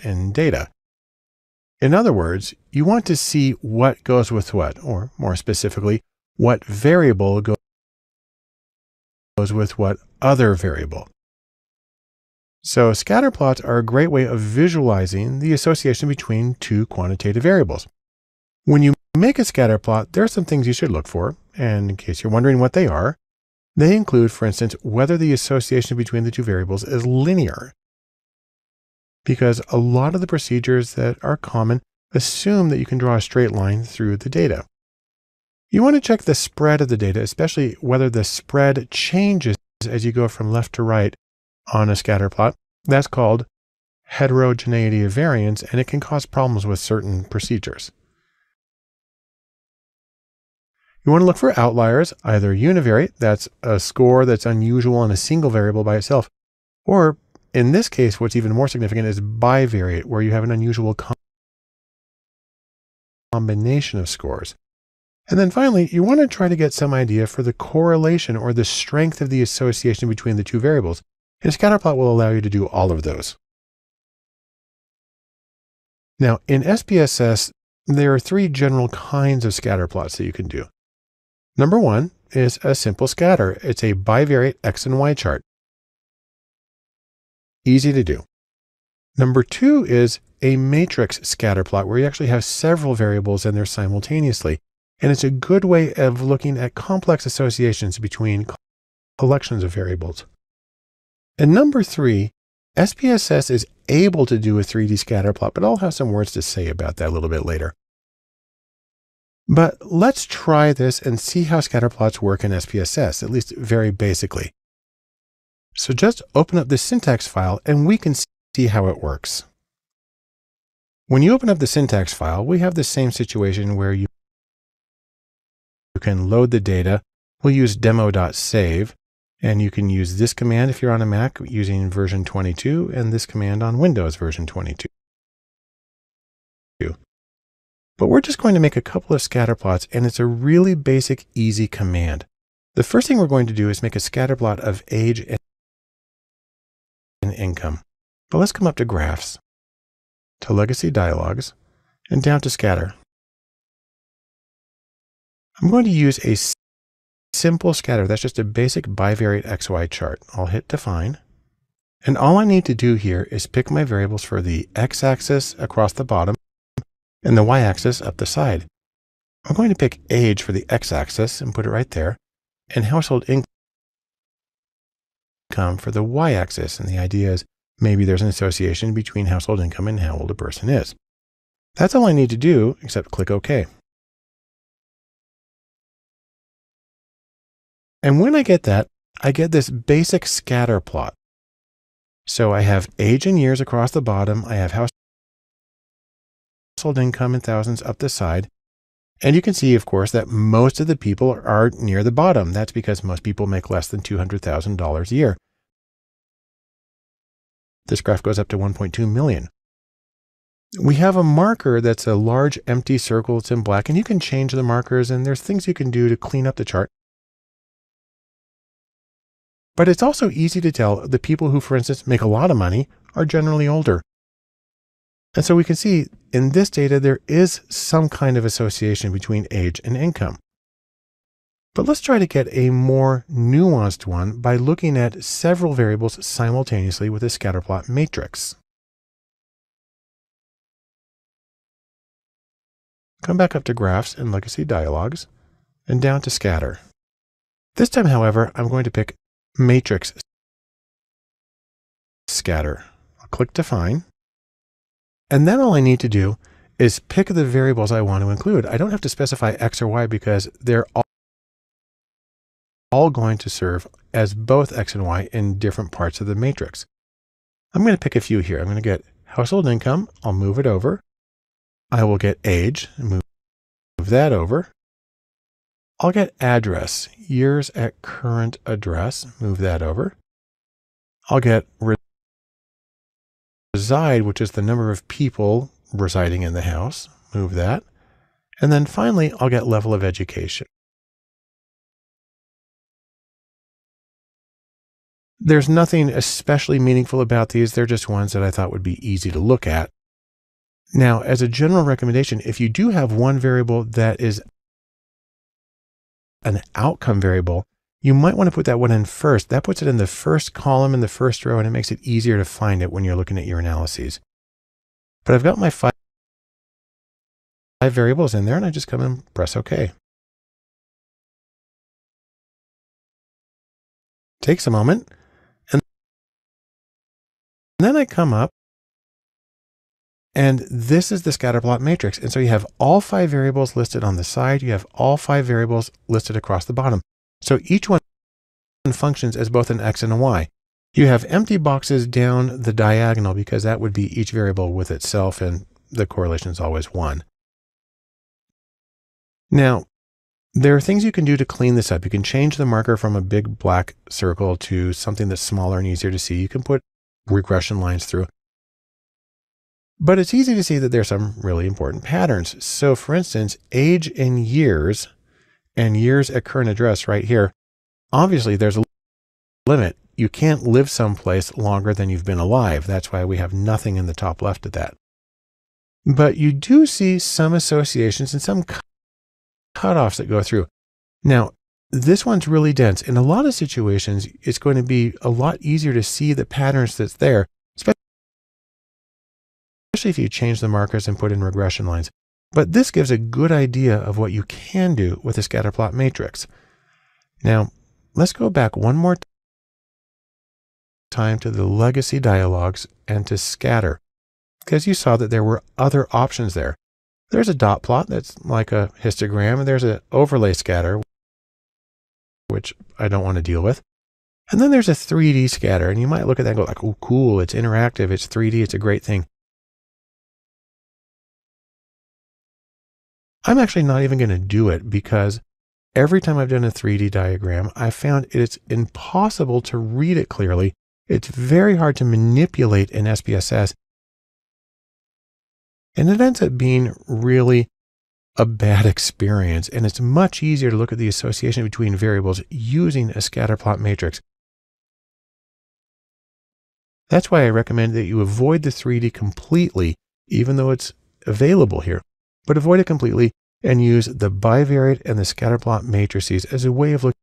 [SPEAKER 2] in data. In other words, you want to see what goes with what, or more specifically, what variable goes with what other variable. So scatter plots are a great way of visualizing the association between two quantitative variables. When you make a scatter plot, there are some things you should look for, and in case you're wondering what they are, they include, for instance, whether the association between the two variables is linear. Because a lot of the procedures that are common assume that you can draw a straight line through the data. You want to check the spread of the data, especially whether the spread changes as you go from left to right on a scatter plot. That's called heterogeneity of variance, and it can cause problems with certain procedures. You want to look for outliers, either univariate, that's a score that's unusual on a single variable by itself, or in this case, what's even more significant is bivariate, where you have an unusual combination of scores. And then finally, you want to try to get some idea for the correlation or the strength of the association between the two variables. And a scatter plot will allow you to do all of those. Now, in SPSS, there are three general kinds of scatter plots that you can do. Number one is a simple scatter. It's a bivariate X and Y chart. Easy to do. Number two is a matrix scatter plot where you actually have several variables in there simultaneously. And it's a good way of looking at complex associations between collections of variables. And number three, SPSS is able to do a 3D scatter plot, but I'll have some words to say about that a little bit later. But let's try this and see how scatter plots work in SPSS, at least very basically. So just open up the syntax file and we can see how it works. When you open up the syntax file, we have the same situation where you can load the data. We'll use demo.save. And you can use this command if you're on a Mac using version 22 and this command on Windows version 22. But we're just going to make a couple of scatter plots, and it's a really basic, easy command. The first thing we're going to do is make a scatter plot of age and income. But let's come up to Graphs, to Legacy Dialogs, and down to Scatter. I'm going to use a simple scatter. That's just a basic bivariate XY chart. I'll hit Define. And all I need to do here is pick my variables for the x-axis across the bottom and the y-axis up the side. I'm going to pick age for the x-axis and put it right there, and household income for the y-axis. And the idea is maybe there's an association between household income and how old a person is. That's all I need to do, except click OK. And when I get that, I get this basic scatter plot. So I have age and years across the bottom. I have household income in thousands up the side. And you can see, of course, that most of the people are near the bottom. That's because most people make less than $200,000 a year. This graph goes up to 1.2 million. We have a marker that's a large empty circle. It's in black, and you can change the markers, and there's things you can do to clean up the chart. But it's also easy to tell the people who, for instance, make a lot of money are generally older. And so we can see in this data, there is some kind of association between age and income. But let's try to get a more nuanced one by looking at several variables simultaneously with a scatterplot matrix. Come back up to Graphs and Legacy Dialogs and down to Scatter. This time, however, I'm going to pick Matrix Scatter. I'll click Define. And then all I need to do is pick the variables I want to include. I don't have to specify X or Y because they're all going to serve as both X and Y in different parts of the matrix. I'm going to pick a few here. I'm going to get household income. I'll move it over. I will get age and move that over. I'll get address, years at current address, move that over. I'll get reside, which is the number of people residing in the house, move that. And then finally, I'll get level of education. There's nothing especially meaningful about these. They're just ones that I thought would be easy to look at. Now, as a general recommendation, if you do have one variable that is an outcome variable, you might want to put that one in first. That puts it in the first column in the first row, and it makes it easier to find it when you're looking at your analyses. But I've got my five variables in there, and I just come and press OK. Takes a moment, and then I come up, and this is the scatterplot matrix. And so you have all 5 variables listed on the side. You have all 5 variables listed across the bottom. So each one functions as both an X and a Y. You have empty boxes down the diagonal because that would be each variable with itself, and the correlation is always 1. Now, there are things you can do to clean this up. You can change the marker from a big black circle to something that's smaller and easier to see. You can put regression lines through. But it's easy to see that there's some really important patterns. So for instance, age in years and years at current address right here, obviously there's a limit. You can't live someplace longer than you've been alive. That's why we have nothing in the top left of that. But you do see some associations and some cutoffs that go through. Now, this one's really dense. In a lot of situations, it's going to be a lot easier to see the patterns that's there, especially if you change the markers and put in regression lines. But this gives a good idea of what you can do with a scatterplot matrix. Now, let's go back one more time to the legacy dialogues and to scatter, because you saw that there were other options there. There's a dot plot that's like a histogram, and there's an overlay scatter, which I don't want to deal with. And then there's a 3D scatter, and you might look at that and go like, oh, cool, it's interactive, it's 3D, it's a great thing. I'm actually not even going to do it because every time I've done a 3D diagram, I found it's impossible to read it clearly. It's very hard to manipulate in SPSS. And it ends up being really a bad experience. And it's much easier to look at the association between variables using a scatter plot matrix. That's why I recommend that you avoid the 3D completely, even though it's available here, but avoid it completely and use the bivariate and the scatter plot matrices as a way of looking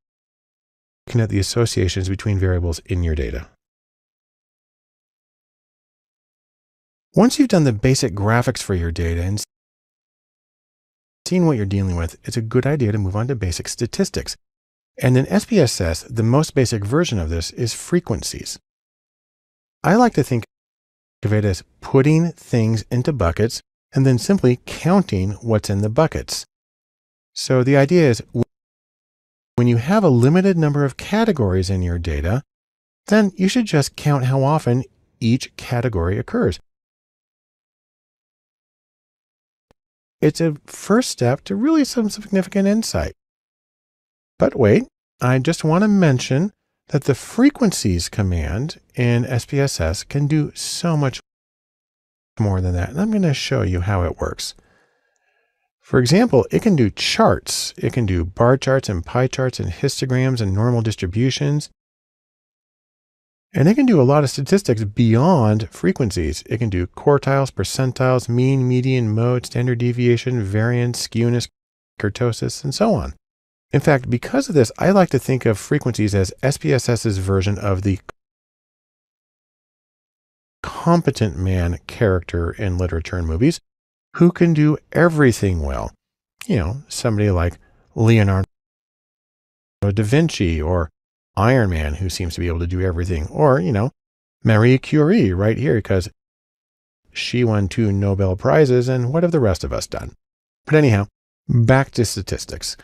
[SPEAKER 2] at the associations between variables in your data. Once you've done the basic graphics for your data and seen what you're dealing with, it's a good idea to move on to basic statistics. And in SPSS, the most basic version of this is frequencies. I like to think of it as putting things into buckets and then simply counting what's in the buckets. So the idea is when you have a limited number of categories in your data, then you should just count how often each category occurs. It's a first step to really some significant insight. But wait, I just want to mention that the frequencies command in SPSS can do so much more than that. And I'm going to show you how it works. For example, it can do charts. It can do bar charts and pie charts and histograms and normal distributions. And it can do a lot of statistics beyond frequencies. It can do quartiles, percentiles, mean, median, mode, standard deviation, variance, skewness, kurtosis, and so on. In fact, because of this, I like to think of frequencies as SPSS's version of the competent man character in literature and movies who can do everything well. You know, somebody like Leonardo da Vinci or Iron Man, who seems to be able to do everything. Or, you know, Marie Curie right here, because she won 2 Nobel Prizes, and what have the rest of us done? But anyhow, back to statistics.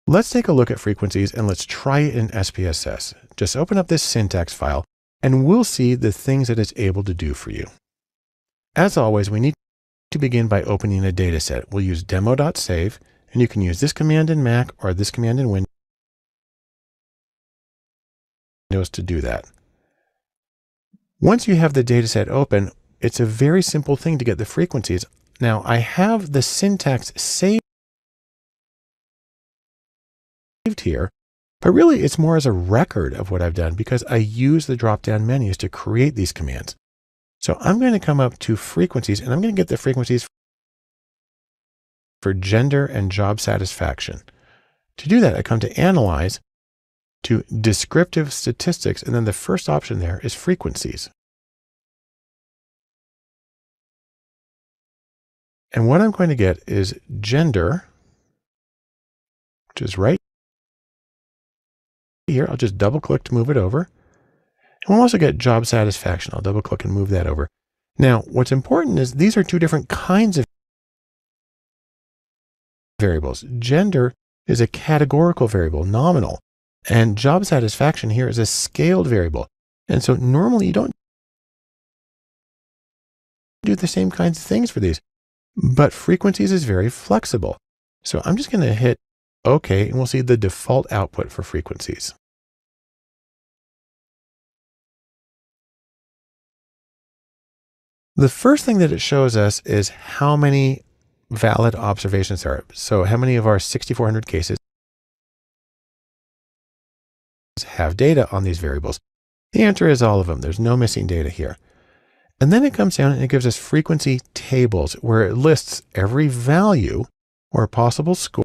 [SPEAKER 2] Let's take a look at frequencies and let's try it in SPSS. Just open up this syntax file and we'll see the things that it's able to do for you. As always, we need to begin by opening a data set. We'll use demo.save, and you can use this command in Mac or this command in Windows to do that. Once you have the data set open, it's a very simple thing to get the frequencies. Now, I have the syntax saved here, but really it's more as a record of what I've done because I use the drop-down menus to create these commands. So I'm going to come up to frequencies and I'm going to get the frequencies for gender and job satisfaction. To do that, I come to Analyze, to Descriptive Statistics, and then the first option there is Frequencies. And what I'm going to get is gender, which is right here. I'll just double click to move it over. And we'll also get job satisfaction. I'll double click and move that over. Now, what's important is these are 2 different kinds of variables. Gender is a categorical variable, nominal, and job satisfaction here is a scaled variable. And so normally you don't do the same kinds of things for these, but frequencies is very flexible. So I'm just going to hit OK, and we'll see the default output for frequencies. The first thing that it shows us is how many valid observations there are. So how many of our 6,400 cases have data on these variables? The answer is all of them. There's no missing data here. And then it comes down and it gives us frequency tables where it lists every value or possible score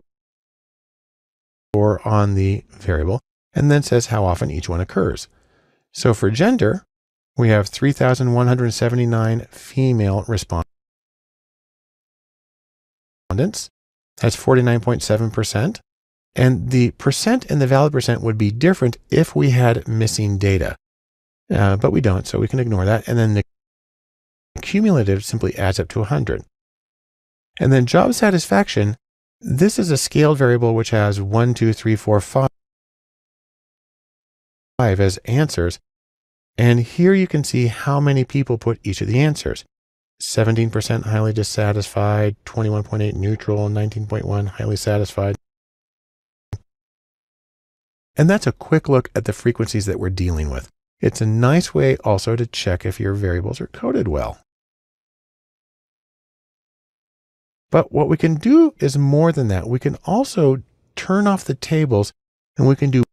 [SPEAKER 2] on the variable and then says how often each one occurs. So for gender, we have 3,179 female respondents. That's 49.7%. And the percent and the valid percent would be different if we had missing data. But we don't, so we can ignore that. And then the cumulative simply adds up to 100. And then job satisfaction, this is a scaled variable which has 1, 2, 3, 4, 5 as answers. And here you can see how many people put each of the answers. 17% highly dissatisfied, 21.8 neutral, 19.1 highly satisfied. And that's a quick look at the frequencies that we're dealing with. It's a nice way also to check if your variables are coded well. But what we can do is more than that. We can also turn off the tables and we can do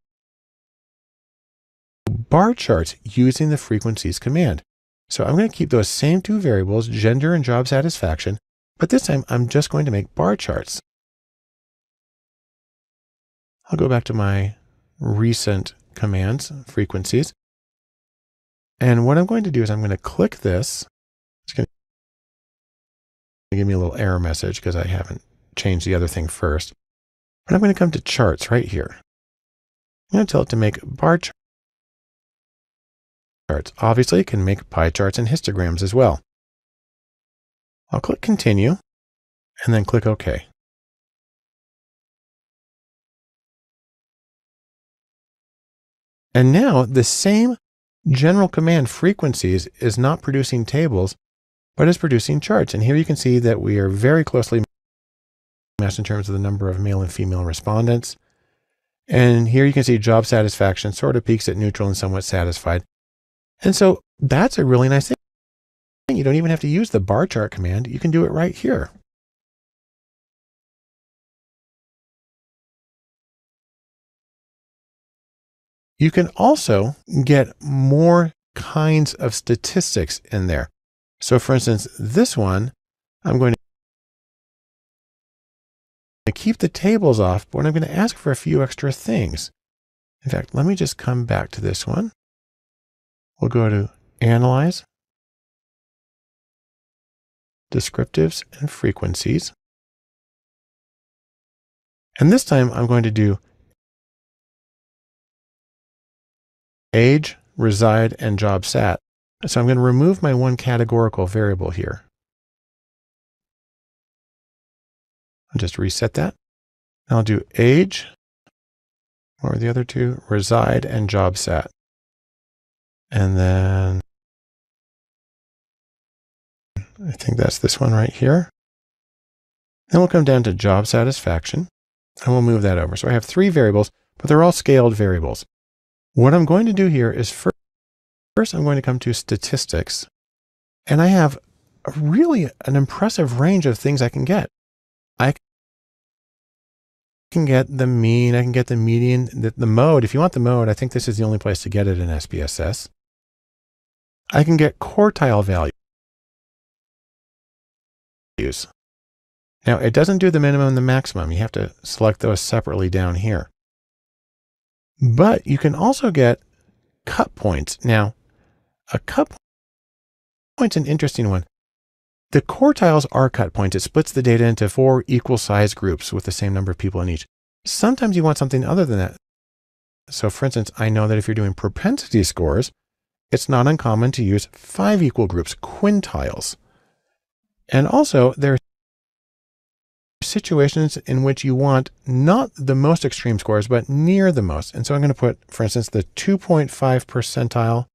[SPEAKER 2] bar charts using the frequencies command. So I'm going to keep those same two variables, gender and job satisfaction, but this time I'm just going to make bar charts. I'll go back to my recent commands, frequencies. And what I'm going to do is I'm going to click this. It's going to give me a little error message because I haven't changed the other thing first. But I'm going to come to charts right here. I'm going to tell it to make bar charts. Obviously, it can make pie charts and histograms as well. I'll click continue and then click OK. And now the same general command frequencies is not producing tables, but is producing charts. And here you can see that we are very closely matched in terms of the number of male and female respondents. And here you can see job satisfaction sort of peaks at neutral and somewhat satisfied. And so that's a really nice thing. You don't even have to use the bar chart command. You can do it right here. You can also get more kinds of statistics in there. So for instance, this one, I'm going to keep the tables off, but I'm going to ask for a few extra things. In fact, let me just come back to this one. We'll go to Analyze, Descriptives and Frequencies. And this time I'm going to do age, reside, and job sat. So I'm going to remove my one categorical variable here. I'll just reset that. I'll do age, what were the other two? Reside and job sat. And then I think that's this one right here. Then we'll come down to job satisfaction and we'll move that over. So I have three variables, but they're all scaled variables. What I'm going to do here is first I'm going to come to statistics, and I have really an impressive range of things I can get. I can get the mean, I can get the median, the mode. If you want the mode, I think this is the only place to get it in SPSS. I can get quartile values. Now, it doesn't do the minimum and the maximum. You have to select those separately down here. But you can also get cut points. Now, a cut point's an interesting one. The quartiles are cut points. It splits the data into 4 equal size groups with the same number of people in each. Sometimes you want something other than that. So for instance, I know that if you're doing propensity scores, it's not uncommon to use 5 equal groups, quintiles. And also there are situations in which you want not the most extreme scores, but near the most. And so I'm going to put, for instance, the 2.5 percentile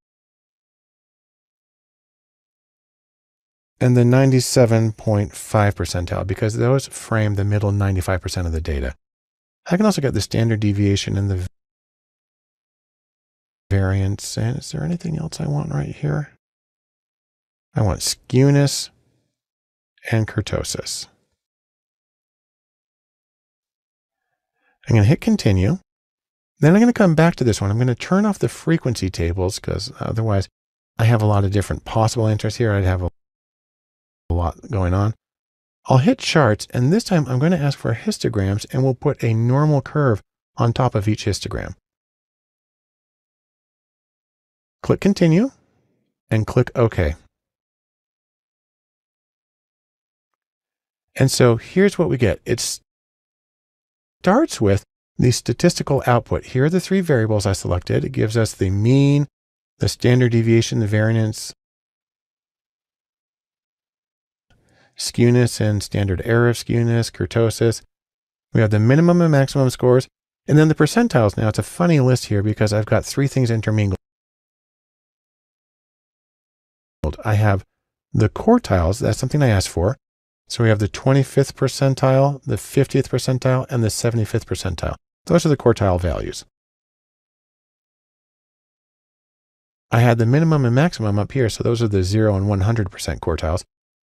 [SPEAKER 2] and the 97.5 percentile, because those frame the middle 95% of the data. I can also get the standard deviation and the variance. And is there anything else I want right here? I want skewness and kurtosis. I'm going to hit continue. Then I'm going to come back to this one. I'm going to turn off the frequency tables because otherwise I have a lot of different possible answers here. I'd have a lot going on. I'll hit charts, and this time I'm going to ask for histograms, and we'll put a normal curve on top of each histogram. Click continue and click OK. And so here's what we get. It starts with the statistical output. Here are the 3 variables I selected. It gives us the mean, the standard deviation, the variance, skewness and standard error of skewness, kurtosis. We have the minimum and maximum scores, and then the percentiles. Now it's a funny list here because I've got 3 things intermingled. I have the quartiles. That's something I asked for. So we have the 25th percentile, the 50th percentile, and the 75th percentile. Those are the quartile values. I had the minimum and maximum up here, so those are the 0 and 100% quartiles.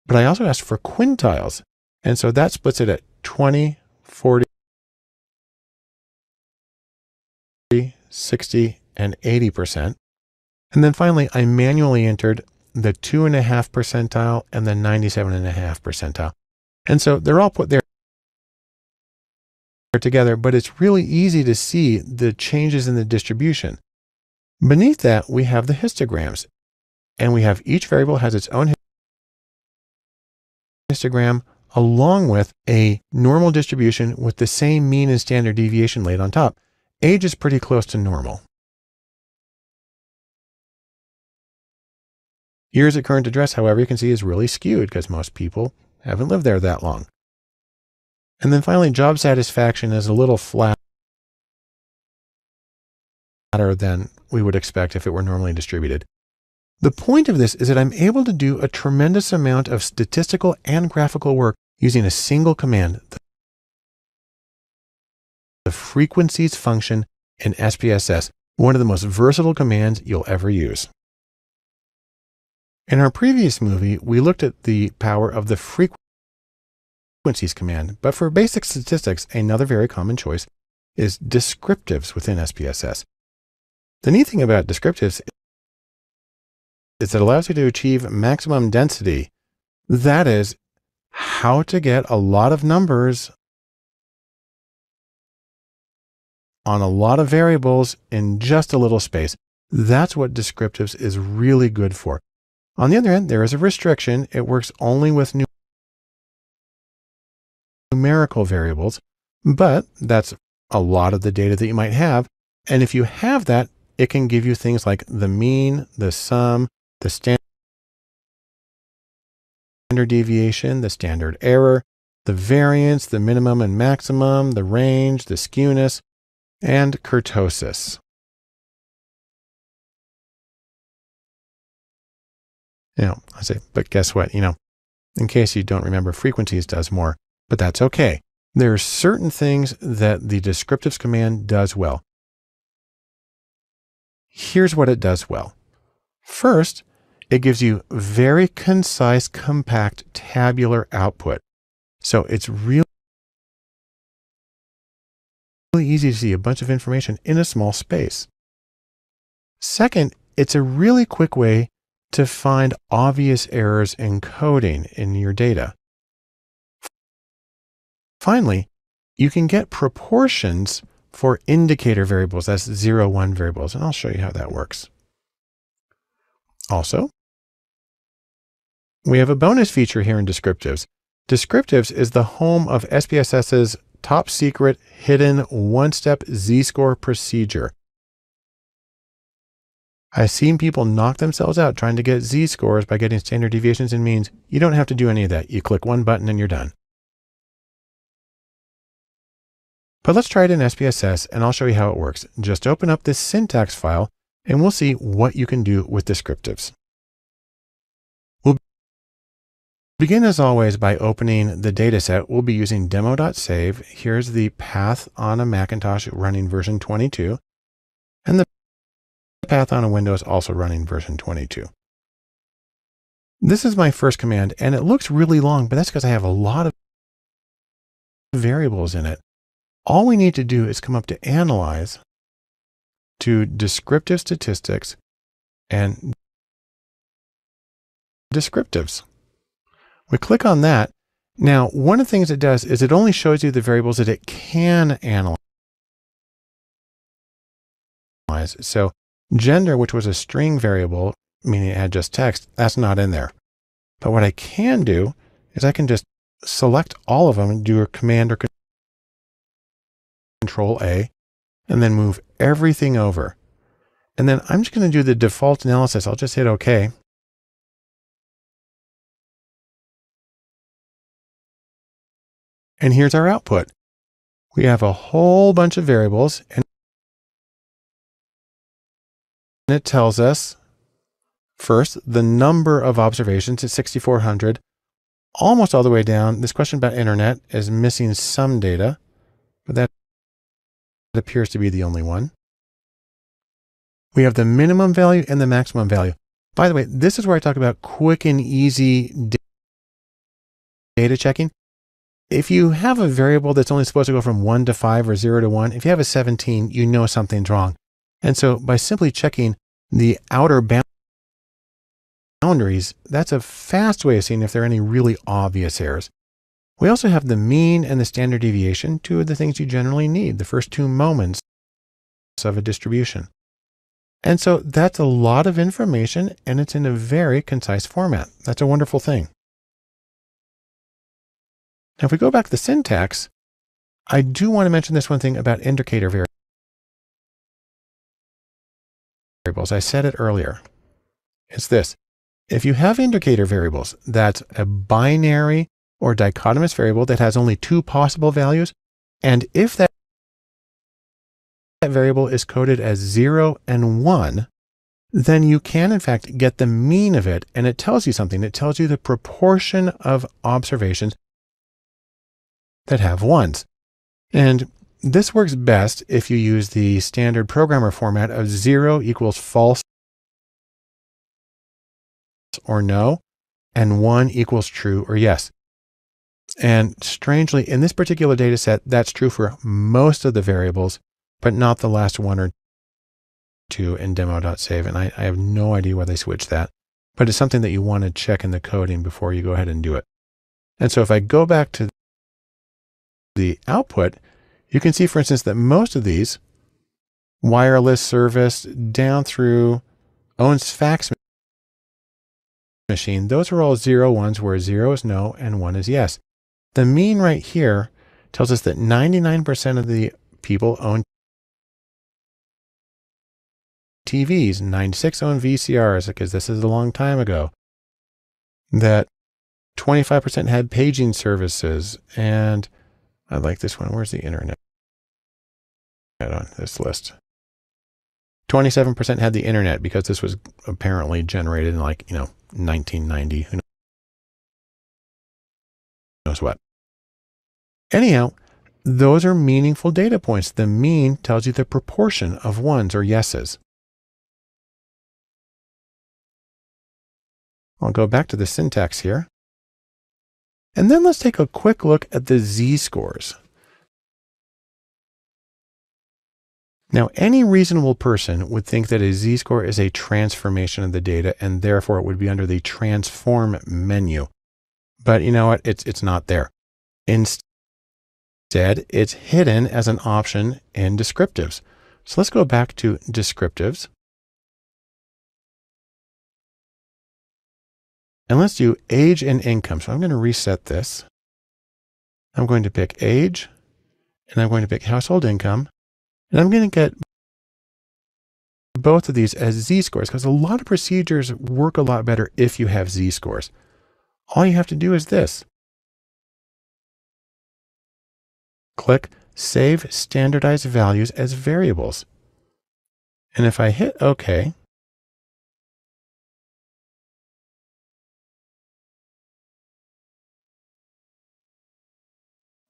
[SPEAKER 2] But I also asked for quintiles, and so that splits it at 20, 40, 60, and 80%. And then finally, I manually entered the 2.5 percentile and the 97.5 percentile. And so they're all put there together, but it's really easy to see the changes in the distribution. Beneath that, we have the histograms, and we have each variable has its own histogram along with a normal distribution with the same mean and standard deviation laid on top. Age is pretty close to normal. Years at current address, however, you can see is really skewed because most people haven't lived there that long. And then finally, job satisfaction is a little flatter than we would expect if it were normally distributed. The point of this is that I'm able to do a tremendous amount of statistical and graphical work using a single command, the frequencies function in SPSS, one of the most versatile commands you'll ever use. In our previous movie, we looked at the power of the frequencies command, but for basic statistics, another very common choice is descriptives within SPSS. The neat thing about descriptives is it allows you to achieve maximum density. That is, how to get a lot of numbers on a lot of variables in just a little space. That's what descriptives is really good for. On the other hand, there is a restriction. It works only with numerical variables, but that's a lot of the data that you might have. And if you have that, it can give you things like the mean, the sum, the standard deviation, the standard error, the variance, the minimum and maximum, the range, the skewness, and kurtosis. I say, but guess what? In case you don't remember, frequencies does more, but that's okay. There are certain things that the descriptives command does well. Here's what it does well. First, it gives you very concise, compact, tabular output. So it's really easy to see a bunch of information in a small space. Second, it's a really quick way to find obvious errors in coding in your data. Finally, you can get proportions for indicator variables, that's 0, 1 variables, and I'll show you how that works. Also, we have a bonus feature here in descriptives. Descriptives is the home of SPSS's top secret hidden one-step z-score procedure. I've seen people knock themselves out trying to get z-scores by getting standard deviations and means. You don't have to do any of that. You click one button and you're done. But let's try it in SPSS and I'll show you how it works. Just open up this syntax file and we'll see what you can do with descriptives. We'll begin as always by opening the dataset. We'll be using demo.save. Here's the path on a Macintosh running version 22, and the path on a Windows also running version 22. This is my first command and it looks really long, but that's because I have a lot of variables in it. All we need to do is come up to Analyze, to Descriptive Statistics, and Descriptives. We click on that. Now, one of the things it does is it only shows you the variables that it can analyze. So gender, which was a string variable, meaning it had just text, that's not in there. But what I can do is I can just select all of them and do a Command or Control A, and then move everything over. And then I'm just going to do the default analysis. I'll just hit OK. And here's our output. We have a whole bunch of variables, and it tells us First, the number of observations is 6,400, almost all the way down. This question about internet is missing some data, but that appears to be the only one. We have the minimum value and the maximum value. By the way, this is where I talk about quick and easy data checking. If you have a variable that's only supposed to go from 1 to 5 or 0 to 1, if you have a 17, you know something's wrong. And so by simply checking the outer boundaries, that's a fast way of seeing if there are any really obvious errors. We also have the mean and the standard deviation, two of the things you generally need, the first two moments of a distribution. And so that's a lot of information, and it's in a very concise format. That's a wonderful thing. Now, if we go back to the syntax, I do want to mention this one thing about indicator variables. I said it earlier. It's this. If you have indicator variables, that's a binary or dichotomous variable that has only two possible values, and if that variable is coded as 0 and 1, then you can in fact get the mean of it, and it tells you something. It tells you the proportion of observations that have ones. And this works best if you use the standard programmer format of 0 equals false or no, and 1 equals true or yes. And strangely, in this particular data set, that's true for most of the variables, but not the last one or two in demo.save. And I have no idea why they switched that, but it's something that you want to check in the coding before you go ahead and do it. And so if I go back to the output, you can see, for instance, that most of these, wireless service down through owns fax machine, those are all 0 ones, where 0 is no and 1 is yes. The mean right here tells us that 99% of the people own TVs, 96 own VCRs, because this is a long time ago, that 25% had paging services, and I like this one. Where's the internet on this list? 27% had the internet, because this was apparently generated in 1990. Who knows what? Anyhow, those are meaningful data points. The mean tells you the proportion of ones or yeses. I'll go back to the syntax here. And then let's take a quick look at the z-scores. Now, any reasonable person would think that a z-score is a transformation of the data, and therefore it would be under the transform menu. But you know what? It's not there. Instead, it's hidden as an option in descriptives. So let's go back to descriptives. And let's do age and income. So I'm going to reset this. I'm going to pick age, and I'm going to pick household income. And I'm going to get both of these as z-scores, because a lot of procedures work a lot better if you have z-scores. All you have to do is this. Click Save Standardized Values as Variables. And if I hit OK,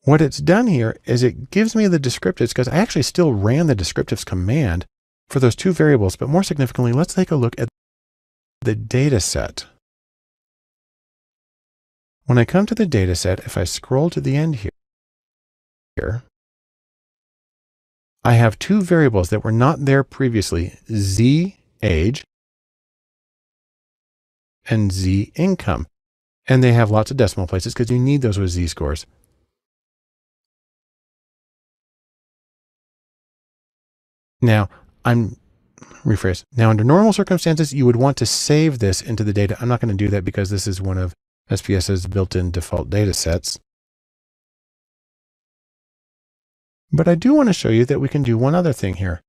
[SPEAKER 2] what it's done here is it gives me the descriptives, because I actually still ran the descriptives command for those two variables. But more significantly, let's take a look at the data set. When I come to the data set, if I scroll to the end here, I have two variables that were not there previously, z age and z income. And they have lots of decimal places because you need those with z-scores. Now, rephrase. Now, under normal circumstances, you would want to save this into the data. I'm not going to do that because this is one of SPSS's built-in default data sets. But I do want to show you that we can do one other thing here.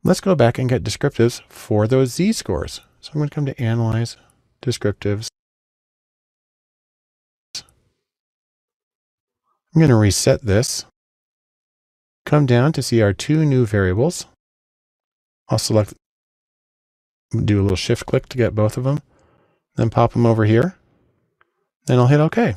[SPEAKER 2] Let's go back and get descriptives for those z-scores. So I'm going to come to Analyze, Descriptives. I'm going to reset this. Come down to see our two new variables. I'll select do a little shift click to get both of them, then pop them over here, then I'll hit OK.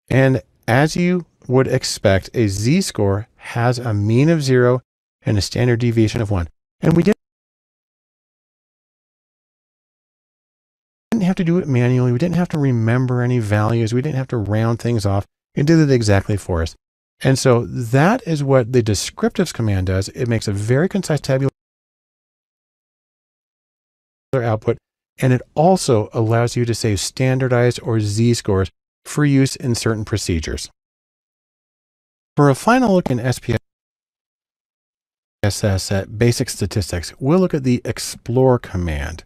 [SPEAKER 2] And as you would expect, a z-score has a mean of 0 and a standard deviation of 1. And we didn't have to do it manually. We didn't have to remember any values. We didn't have to round things off. It did it exactly for us. And so that is what the descriptives command does. It makes a very concise tabular output, and it also allows you to save standardized or z-scores for use in certain procedures. For a final look in SPSS at basic statistics, we'll look at the explore command.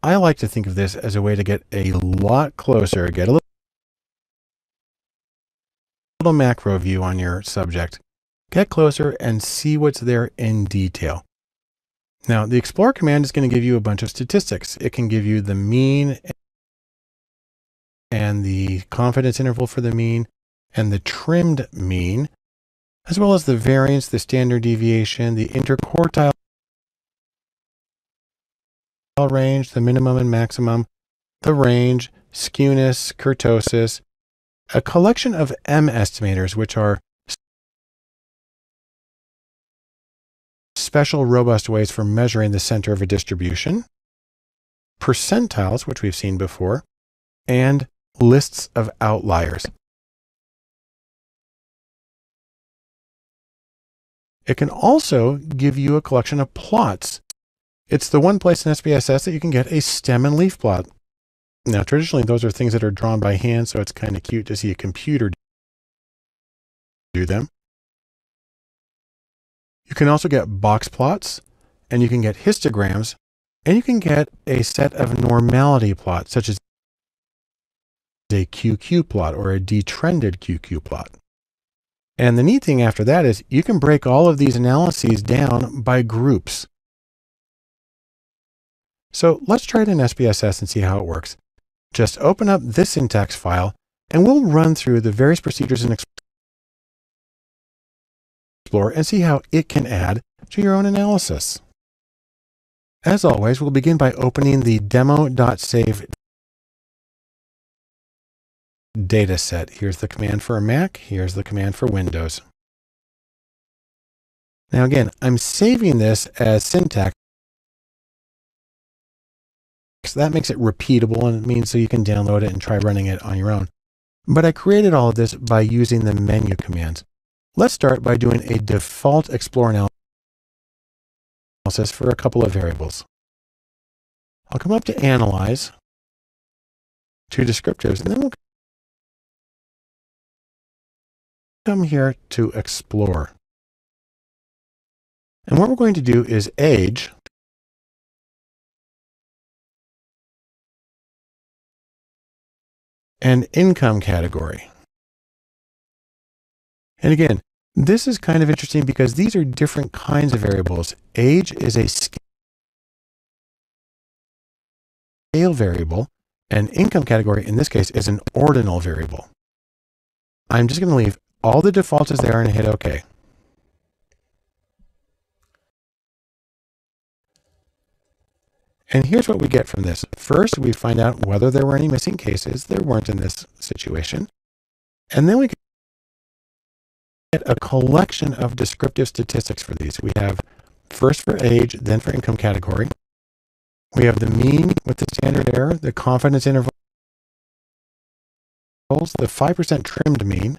[SPEAKER 2] I like to think of this as a way to get a lot closer, get a little macro view on your subject, get closer and see what's there in detail. Now, the explore command is going to give you a bunch of statistics. It can give you the mean and the confidence interval for the mean and the trimmed mean, as well as the variance, the standard deviation, the interquartile range, the minimum and maximum, the range, skewness, kurtosis, a collection of M estimators, which are special robust ways for measuring the center of a distribution, percentiles, which we've seen before, and lists of outliers. It can also give you a collection of plots. It's the one place in SPSS that you can get a stem and leaf plot. Now, traditionally, those are things that are drawn by hand, so it's kind of cute to see a computer do them. You can also get box plots, and you can get histograms, and you can get a set of normality plots, such as a QQ plot or a detrended QQ plot. And the neat thing after that is you can break all of these analyses down by groups. So let's try it in SPSS and see how it works. Just open up this syntax file, and we'll run through the various procedures in Explore and see how it can add to your own analysis. As always, we'll begin by opening the demo.save data set. Here's the command for a Mac. Here's the command for Windows. Now again, I'm saving this as syntax. That makes it repeatable, and it means so you can download it and try running it on your own. But I created all of this by using the menu commands. Let's start by doing a default Explore analysis for a couple of variables. I'll come up to Analyze, to Descriptives, and then we'll come here to Explore. And what we're going to do is age and income category. And again, this is kind of interesting because these are different kinds of variables. Age is a scale variable, and income category in this case is an ordinal variable. I'm just going to leave all the defaults as they are and hit OK. And here's what we get from this. First, we find out whether there were any missing cases. There weren't in this situation. And then we get a collection of descriptive statistics for these. We have first for age, then for income category. We have the mean with the standard error, the confidence intervals, the 5% trimmed mean,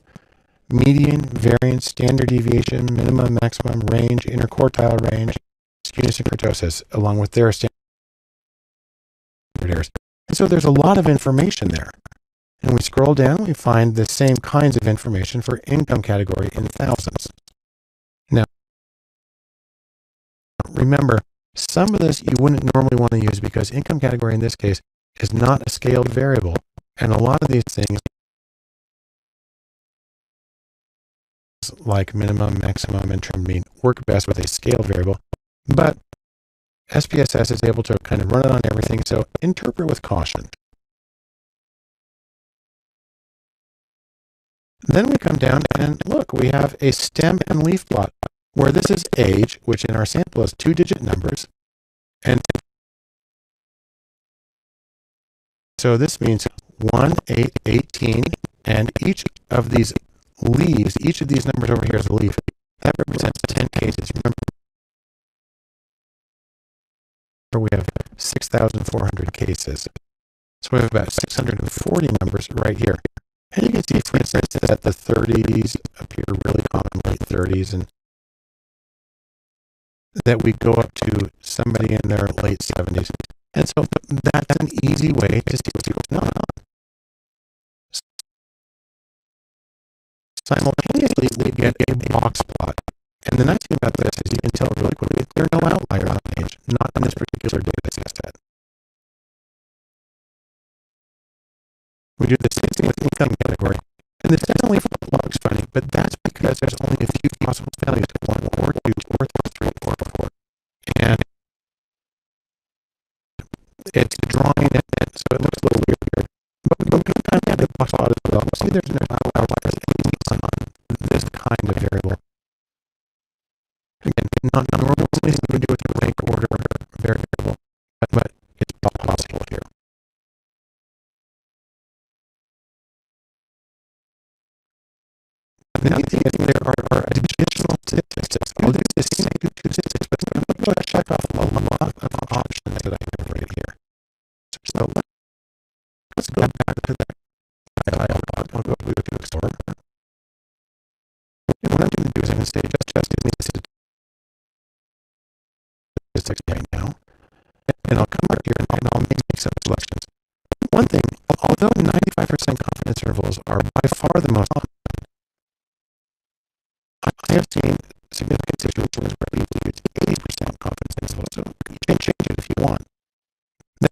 [SPEAKER 2] median, variance, standard deviation, minimum, maximum, range, interquartile range, skewness, and kurtosis, along with their standard errors. And so there's a lot of information there. And we scroll down, we find the same kinds of information for income category in thousands. Now, remember, some of this you wouldn't normally want to use because income category in this case is not a scaled variable. And a lot of these things, like minimum, maximum, and trimmed mean, work best with a scaled variable. But SPSS is able to kind of run it on everything, so interpret with caution. Then we come down and look, we have a stem and leaf plot. where this is age, which in our sample is 2-digit numbers. And so this means 1, 8, 18, and each of these leaves, each of these numbers over here is a leaf. That represents 10 cases. Remember, we have 6,400 cases. So we have about 640 numbers right here. And you can see, for instance, that the 30s appear really common, late 30s, and that we go up to somebody in their late 70s. And so that's an easy way to see what's going on. Simultaneously, we get a box plot. And the nice thing about this is you can tell really quickly there are no outliers on the page, not on this particular data set. We do the same thing with income category. And this definitely looks funny, but that's because there's only a few possible values, 1 or 2 or 3 or 4. And it's drawing it, so it looks a little weird here. But we can kind of get the box plot as well. See, there's no outliers on this kind of variable. Again, not normally something we do with the rank order variable, but it's possible here. The neat thing is there are additional statistics. I'll do the same statistics, but I'm going to check off a lot of options that I have right here. So let's go back to that dialog. I'll go to Explorer. And what I'm going to do is I'm going to say just give me the statistics right now. And I'll come up here and I'll make some selections. One thing, although 95% confidence intervals are by far the most common, I have seen significant situations where people use 80% confidence intervals, so you can change it if you want. Then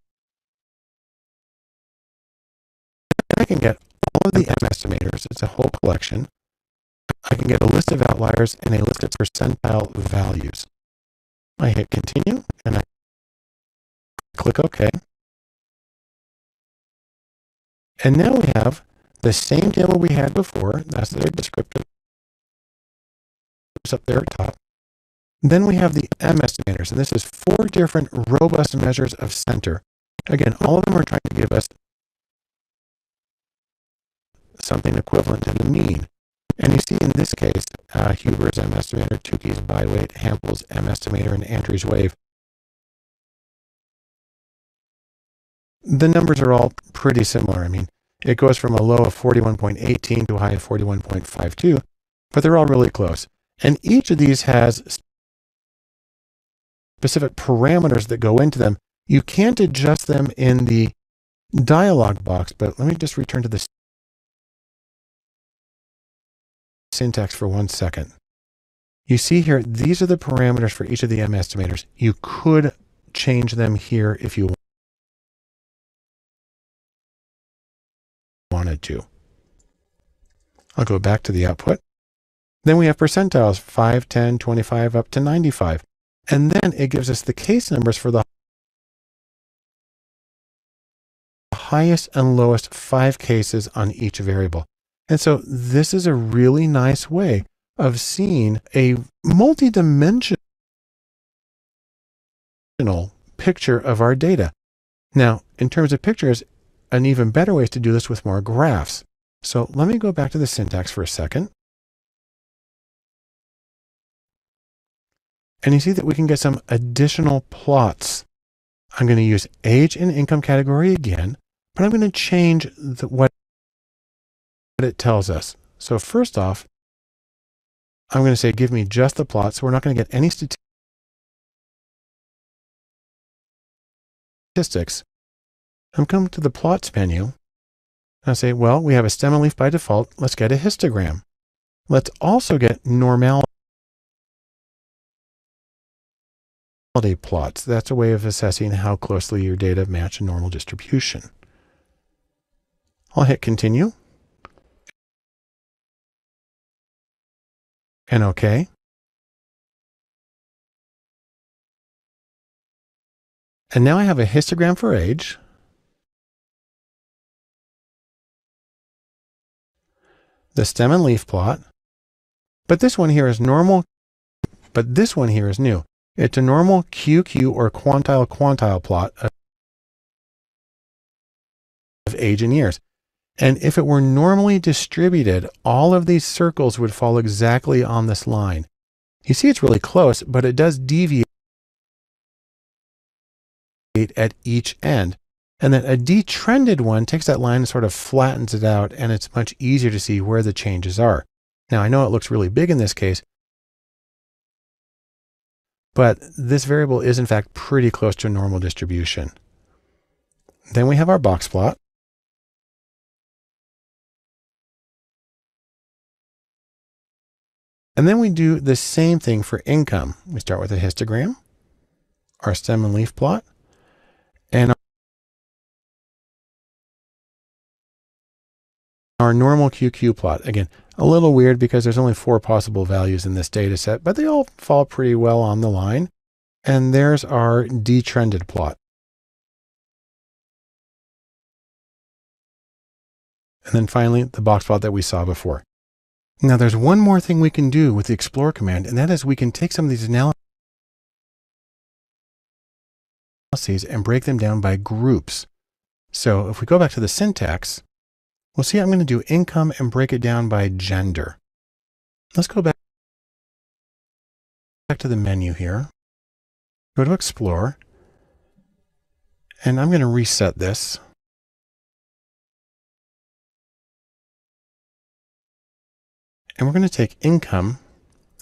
[SPEAKER 2] I can get all of the M estimators. It's a whole collection. I can get a list of outliers and a list of percentile values. I hit continue and I click OK. And now we have the same table we had before. That's their descriptive up there at top. Then we have the M estimators, and this is 4 different robust measures of center. Again, all of them are trying to give us something equivalent to the mean. And you see in this case, Huber's M estimator, Tukey's byweight, Hampel's M estimator, and Andrews wave. The numbers are all pretty similar. I mean, it goes from a low of 41.18 to a high of 41.52, but they're all really close. And each of these has specific parameters that go into them. You can't adjust them in the dialog box, but let me just return to the syntax for 1 second. You see here, these are the parameters for each of the M estimators. You could change them here if you wanted to. I'll go back to the output. Then we have percentiles, 5, 10, 25, up to 95. And then it gives us the case numbers for the highest and lowest 5 cases on each variable. And so this is a really nice way of seeing a multidimensional picture of our data. Now, in terms of pictures, an even better way is to do this with more graphs. So let me go back to the syntax for a second. And you see that we can get some additional plots. I'm going to use age and income category again, but I'm going to change what it tells us. So first off, I'm going to say, give me just the plot. So we're not going to get any statistics. I'm coming to the plots menu. And I say, well, we have a stem and leaf by default. Let's get a histogram. Let's also get normality plots. That's a way of assessing how closely your data match a normal distribution. I'll hit continue. And OK. And now I have a histogram for age. The stem and leaf plot. But this one here is normal but this one here is new. It's a normal QQ or quantile plot of age in years. And if it were normally distributed, all of these circles would fall exactly on this line. You see it's really close, but it does deviate at each end. And then a detrended one takes that line and sort of flattens it out, and it's much easier to see where the changes are. Now, I know it looks really big in this case, but this variable is in fact pretty close to a normal distribution. Then we have our box plot. And then we do the same thing for income. We start with a histogram, our stem and leaf plot, and our normal QQ plot. Again, a little weird because there's only 4 possible values in this data set, but they all fall pretty well on the line. And there's our detrended plot. And then finally, the box plot that we saw before. Now there's one more thing we can do with the explore command, and that is we can take some of these analyses and break them down by groups. So if we go back to the syntax, we'll see I'm going to do income and break it down by gender. Let's go back to the menu here. Go to explore, and I'm going to reset this. And we're going to take income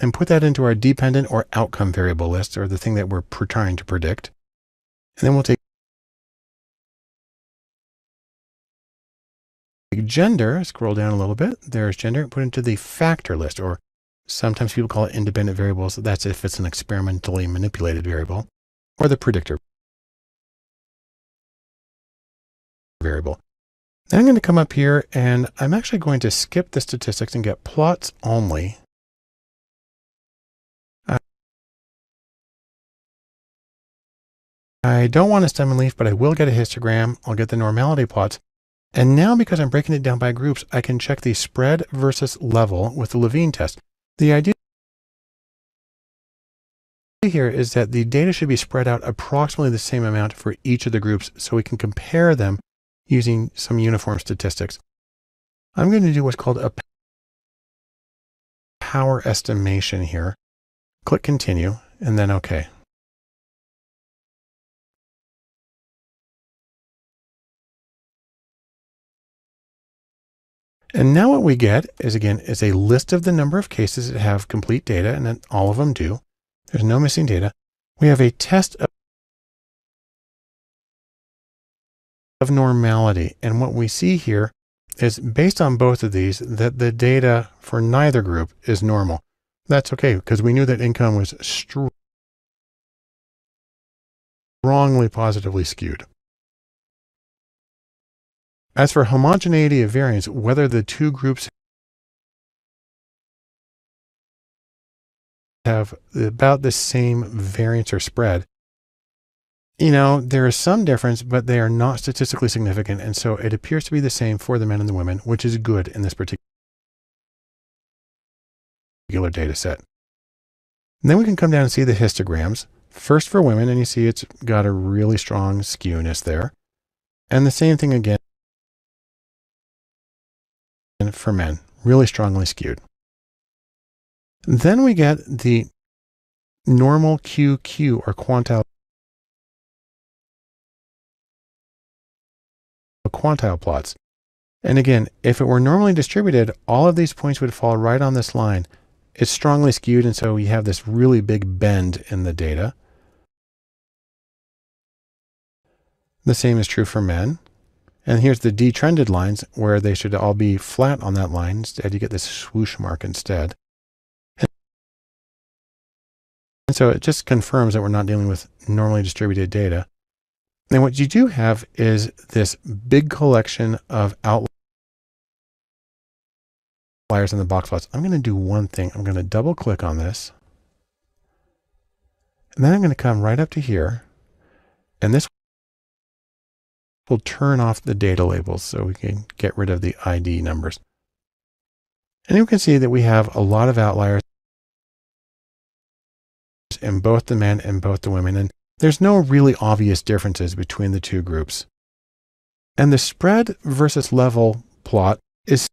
[SPEAKER 2] and put that into our dependent or outcome variable list, or the thing that we're trying to predict. And then we'll take gender, scroll down a little bit. There's gender, put into the factor list, or sometimes people call it independent variables. That's if it's an experimentally manipulated variable, or the predictor variable. Then I'm going to come up here, and I'm actually going to skip the statistics and get plots only. I don't want a stem and leaf, but I will get a histogram. I'll get the normality plots. And now, because I'm breaking it down by groups, I can check the spread versus level with the Levene test. The idea here is that the data should be spread out approximately the same amount for each of the groups, so we can compare them using some uniform statistics. I'm going to do what's called a power estimation here. Click continue, and then OK. And now what we get is, again, is a list of the number of cases that have complete data, and then all of them do. There's no missing data. We have a test of normality. And what we see here is, based on both of these, that the data for neither group is normal. That's okay, because we knew that income was strongly positively skewed. As for homogeneity of variance, whether the two groups have about the same variance or spread, you know, there is some difference, but they are not statistically significant. And so it appears to be the same for the men and the women, which is good in this particular data set. And then we can come down and see the histograms. First for women, and you see it's got a really strong skewness there. And the same thing again for men, really strongly skewed. Then we get the normal QQ or quantile plots. And again, if it were normally distributed, all of these points would fall right on this line. It's strongly skewed, and so you have this really big bend in the data. The same is true for men. And here's the detrended lines where they should all be flat on that line. Instead, you get this swoosh mark instead. And so it just confirms that we're not dealing with normally distributed data. And what you do have is this big collection of outliers in the box plots. I'm going to do one thing. I'm going to double click on this. And then I'm going to come right up to here. And this will turn off the data labels so we can get rid of the ID numbers. And you can see that we have a lot of outliers words in both the men and both the women, and there's no really obvious differences between the two groups. And the spread versus level plot is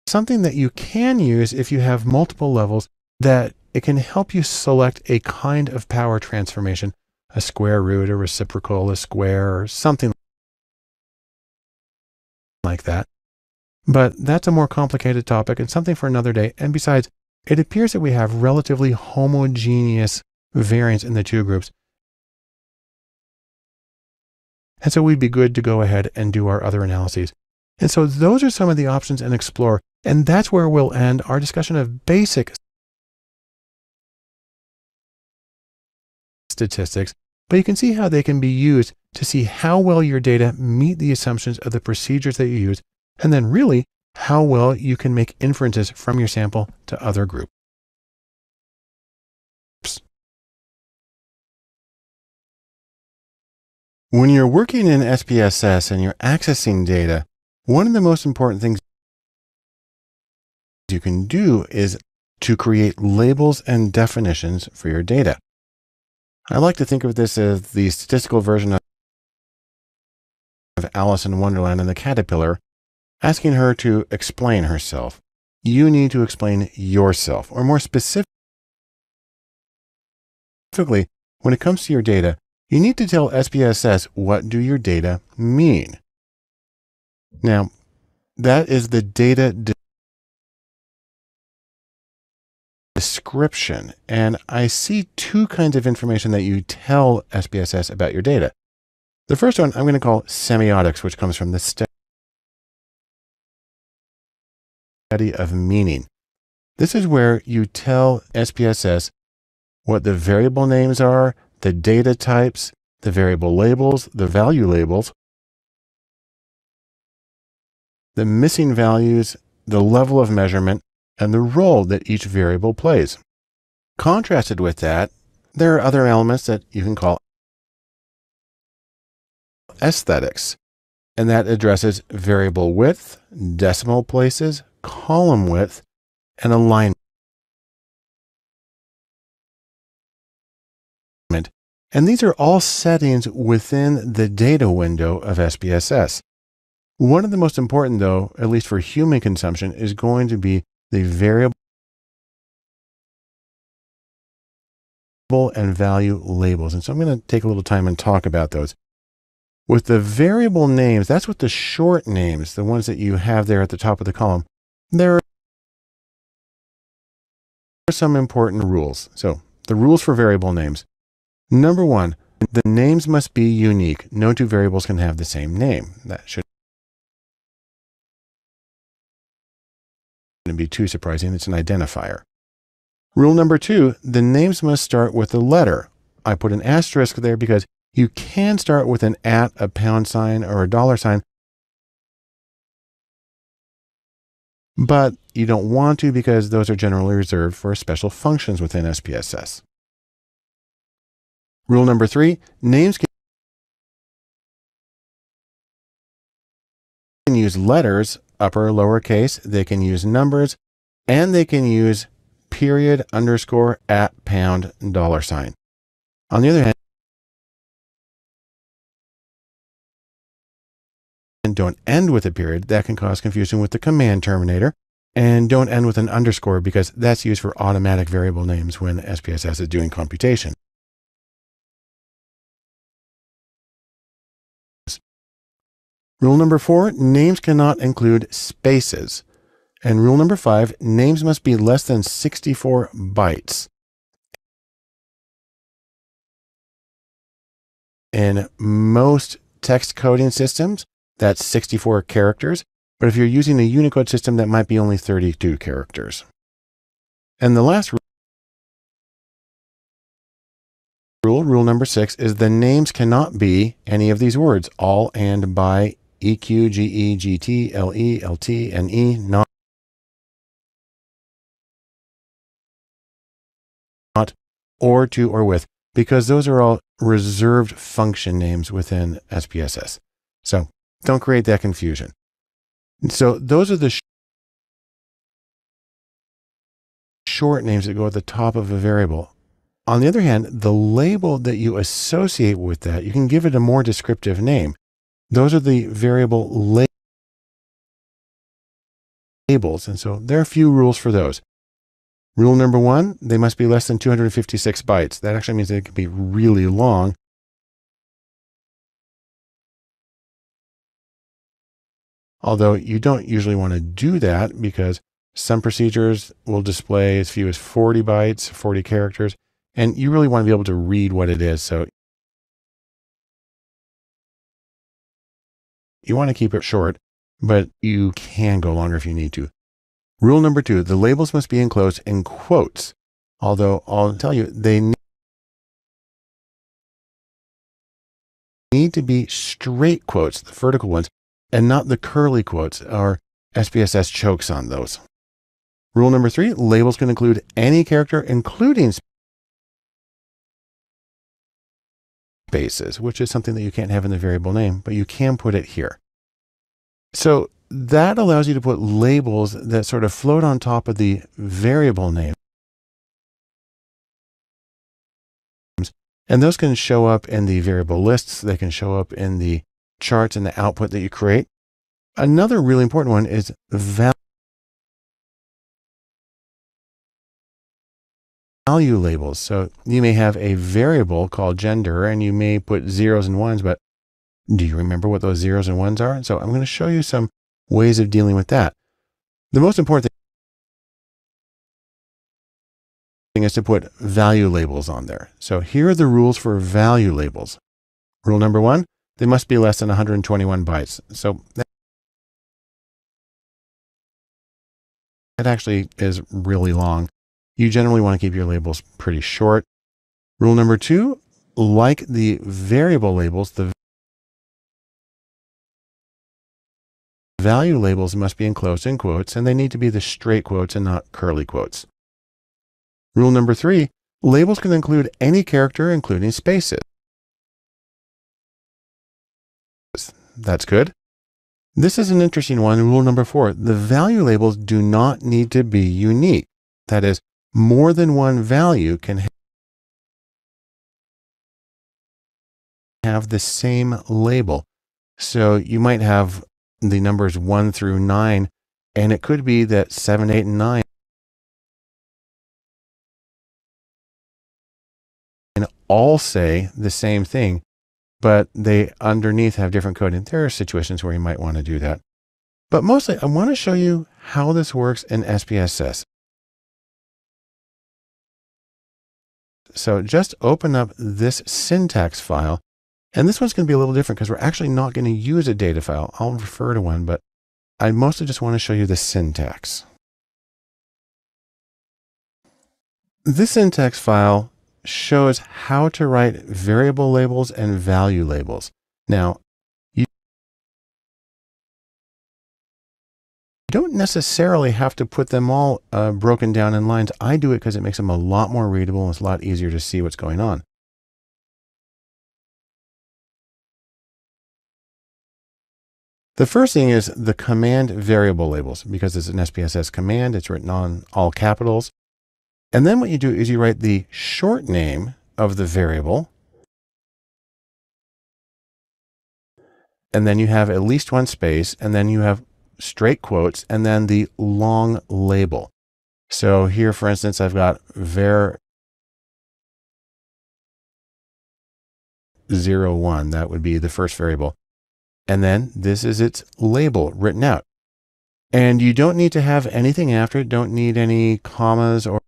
[SPEAKER 2] something that you can use if you have multiple levels, that it can help you select a kind of power transformation, a square root, a reciprocal, a square, or something like that. But that's a more complicated topic and something for another day. And besides, it appears that we have relatively homogeneous variance in the two groups. And so we'd be good to go ahead and do our other analyses. And so those are some of the options in Explore. And that's where we'll end our discussion of basic statistics. But you can see how they can be used to see how well your data meet the assumptions of the procedures that you use, and then really how well you can make inferences from your sample to other groups. When you're working in SPSS and you're accessing data, one of the most important things you can do is to create labels and definitions for your data. I like to think of this as the statistical version of Alice in Wonderland and the caterpillar, asking her to explain herself. You need to explain yourself, or more specifically, when it comes to your data, you need to tell SPSS what do your data mean. Now, that is the data description, and I see two kinds of information that you tell SPSS about your data. The first one I'm going to call semiotics, which comes from the study of meaning. This is where you tell SPSS what the variable names are, the data types, the variable labels, the value labels, the missing values, the level of measurement, and the role that each variable plays. Contrasted with that, there are other elements that you can call aesthetics, and that addresses variable width, decimal places, column width, and alignment. And these are all settings within the data window of SPSS. One of the most important, though, at least for human consumption, is going to be the variable and value labels. And so I'm going to take a little time and talk about those. With the variable names, that's what the short names, the ones that you have there at the top of the column, there are some important rules. So the rules for variable names. Number one, the names must be unique. No two variables can have the same name. That shouldn't be too surprising. It's an identifier. Rule number two, the names must start with a letter. I put an asterisk there because you can start with an @ a pound sign, or a dollar sign, but you don't want to because those are generally reserved for special functions within SPSS. Rule number three, names can use letters, upper, lowercase, they can use numbers, and they can use period, underscore, @ pound, dollar sign. On the other hand, don't end with a period. That can cause confusion with the command terminator. And don't end with an underscore because that's used for automatic variable names when SPSS is doing computation. Rule number four, names cannot include spaces. And rule number five, names must be less than 64 bytes. In most text coding systems, that's 64 characters. But if you're using a Unicode system, that might be only 32 characters. And the last rule number 6, is the names cannot be any of these words: all, and, by, EQ, GE, GT, LE, LT, and E, not, or, to, or with, because those are all reserved function names within SPSS. So don't create that confusion. So those are the short names that go at the top of a variable. On the other hand, the label that you associate with that, you can give it a more descriptive name. Those are the variable labels. And so there are a few rules for those. Rule number 1, they must be less than 256 bytes. That actually means they can be really long. Although you don't usually want to do that because some procedures will display as few as 40 bytes, 40 characters, and you really want to be able to read what it is. So you want to keep it short, but you can go longer if you need to. Rule number 2, the labels must be enclosed in quotes. Although I'll tell you, they need to be straight quotes, the vertical ones, and not the curly quotes, or SPSS chokes on those. Rule number 3, labels can include any character, including spaces, which is something that you can't have in the variable name, but you can put it here. So that allows you to put labels that sort of float on top of the variable names. And those can show up in the variable lists. They can show up in the charts and the output that you create. Another really important one is value labels. So you may have a variable called gender and you may put zeros and ones, but do you remember what those zeros and ones are? So I'm going to show you some ways of dealing with that. The most important thing is to put value labels on there. So here are the rules for value labels. Rule number 1, they must be less than 121 bytes. So that actually is really long. You generally want to keep your labels pretty short. Rule number 2, like the variable labels, the value labels must be enclosed in quotes, and they need to be the straight quotes and not curly quotes. Rule number 3, labels can include any character, including spaces. That's good. This is an interesting one. Rule number 4, the value labels do not need to be unique. That is, more than one value can have the same label. So you might have the numbers 1 through 9, and it could be that 7, 8, and 9 all say the same thing, but they underneath have different coding. There are situations where you might want to do that. But mostly, I want to show you how this works in SPSS. So just open up this syntax file. And this one's going to be a little different because we're actually not going to use a data file. I'll refer to one, but I mostly just want to show you the syntax. This syntax file shows how to write variable labels and value labels. Now, you don't necessarily have to put them all broken down in lines. I do it because it makes them a lot more readable and it's a lot easier to see what's going on. The first thing is the command variable labels. Because it's an SPSS command, it's written on all capitals. And then what you do is you write the short name of the variable. And then you have at least one space, and then you have straight quotes, and then the long label. So here, for instance, I've got var01. That would be the first variable. And then this is its label written out. And you don't need to have anything after it. Don't need any commas or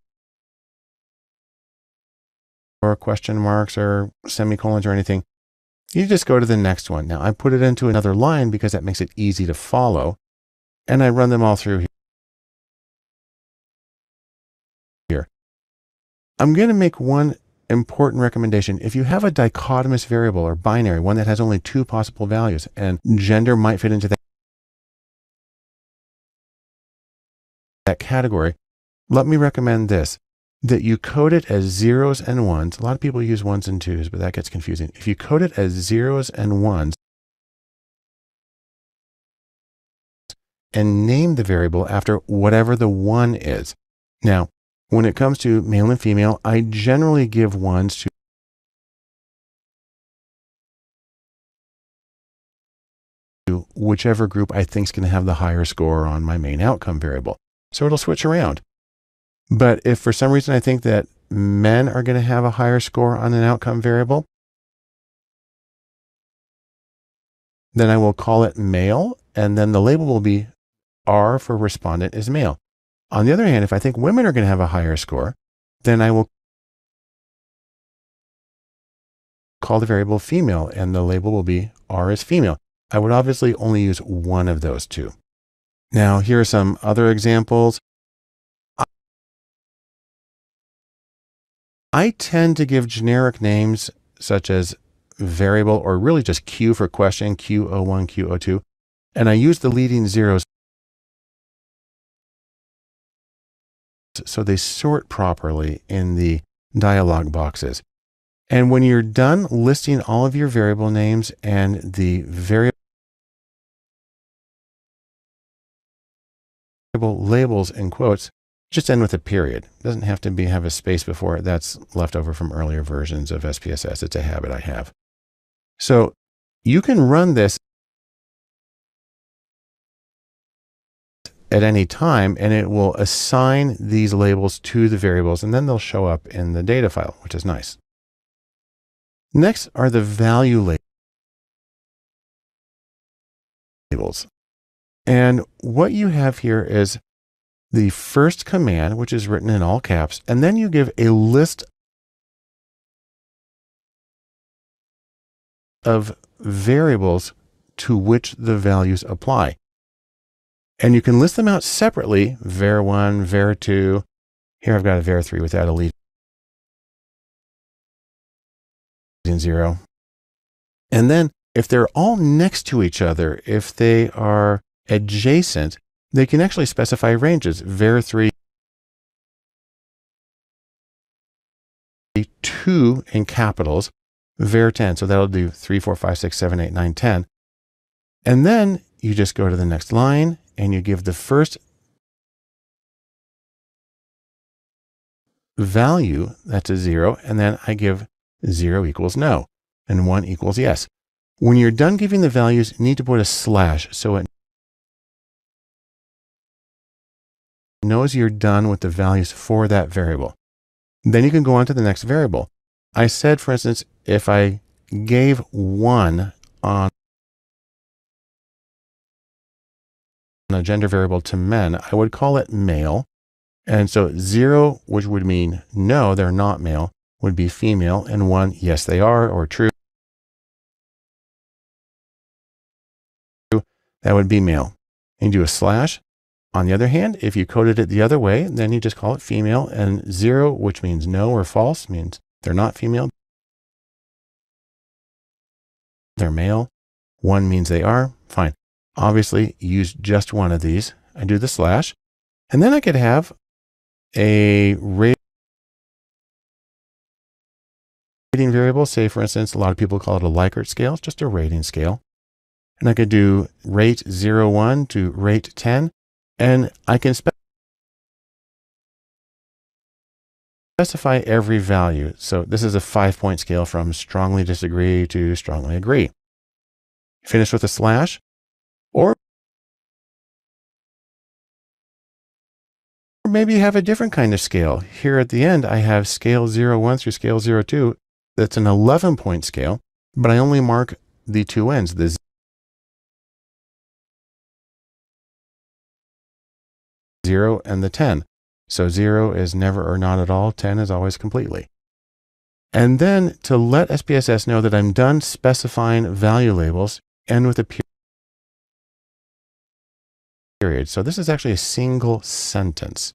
[SPEAKER 2] question marks or semicolons or anything. You just go to the next one. Now I put it into another line because that makes it easy to follow. And I run them all through here. I'm going to make one important recommendation. If you have a dichotomous variable or binary, one that has only 2 possible values, and gender might fit into that category, let me recommend this, that you code it as zeros and ones. A lot of people use ones and twos, but that gets confusing. If you code it as zeros and ones and name the variable after whatever the one is. Now, when it comes to male and female, I generally give ones to whichever group I think is going to have the higher score on my main outcome variable. So it'll switch around. But if for some reason I think that men are going to have a higher score on an outcome variable, then I will call it male, and then the label will be R for respondent is male. On the other hand, if I think women are going to have a higher score, then I will call the variable female, and the label will be R is female. I would obviously only use one of those two. Now, here are some other examples. I tend to give generic names such as variable, or really just Q for question, Q01, Q02, and I use the leading zeros so they sort properly in the dialog boxes. And when you're done listing all of your variable names and the variable labels in quotes, just end with a period. It doesn't have to have a space before it. That's left over from earlier versions of SPSS. It's a habit I have. So you can run this at any time, and it will assign these labels to the variables, and then they'll show up in the data file, which is nice. Next are the value labels. And what you have here is the first command, which is written in all caps, and then you give a list of variables to which the values apply. And you can list them out separately, var1, var2. Here I've got a var3 without a leading zero. And then if they're all next to each other, if they are adjacent, they can actually specify ranges. var3, 2 in capitals, var10. So that'll do 3, 4, 5, 6, 7, 8, 9, 10. And then you just go to the next line and you give the first value, that's a 0, and then I give 0 equals no, and 1 equals yes. When you're done giving the values, you need to put a slash so it knows you're done with the values for that variable. Then you can go on to the next variable. I said, for instance, if I gave 1 on a gender variable to men, I would call it male. And so 0, which would mean no, they're not male, would be female, and 1, yes, they are, or true, that would be male. And you do a slash. On the other hand, if you coded it the other way, then you just call it female, and 0, which means no or false, means they're not female, they're male. 1 means they are, fine. Obviously, use just one of these. I do the slash, and then I could have a rating variable. Say, for instance, a lot of people call it a Likert scale. It's just a rating scale. And I could do rate 01 to rate 10, and I can specify every value. So this is a 5-point scale from strongly disagree to strongly agree. Finish with a slash, or maybe you have a different kind of scale. Here at the end, I have scale 01 through scale 02. That's an 11-point scale, but I only mark the two ends, the 0 and the 10. So 0 is never or not at all, 10 is always completely. And then to let SPSS know that I'm done specifying value labels, end with a period. So this is actually a single sentence.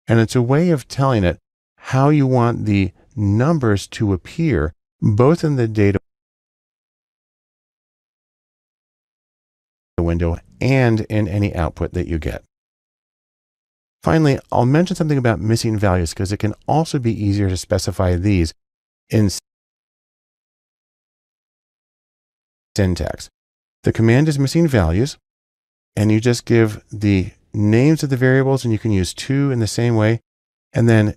[SPEAKER 2] And it's a way of telling it how you want the numbers to appear both in the data window and in any output that you get. Finally, I'll mention something about missing values because it can also be easier to specify these in syntax. The command is missing values, and you just give the names of the variables, and you can use 2 in the same way. And then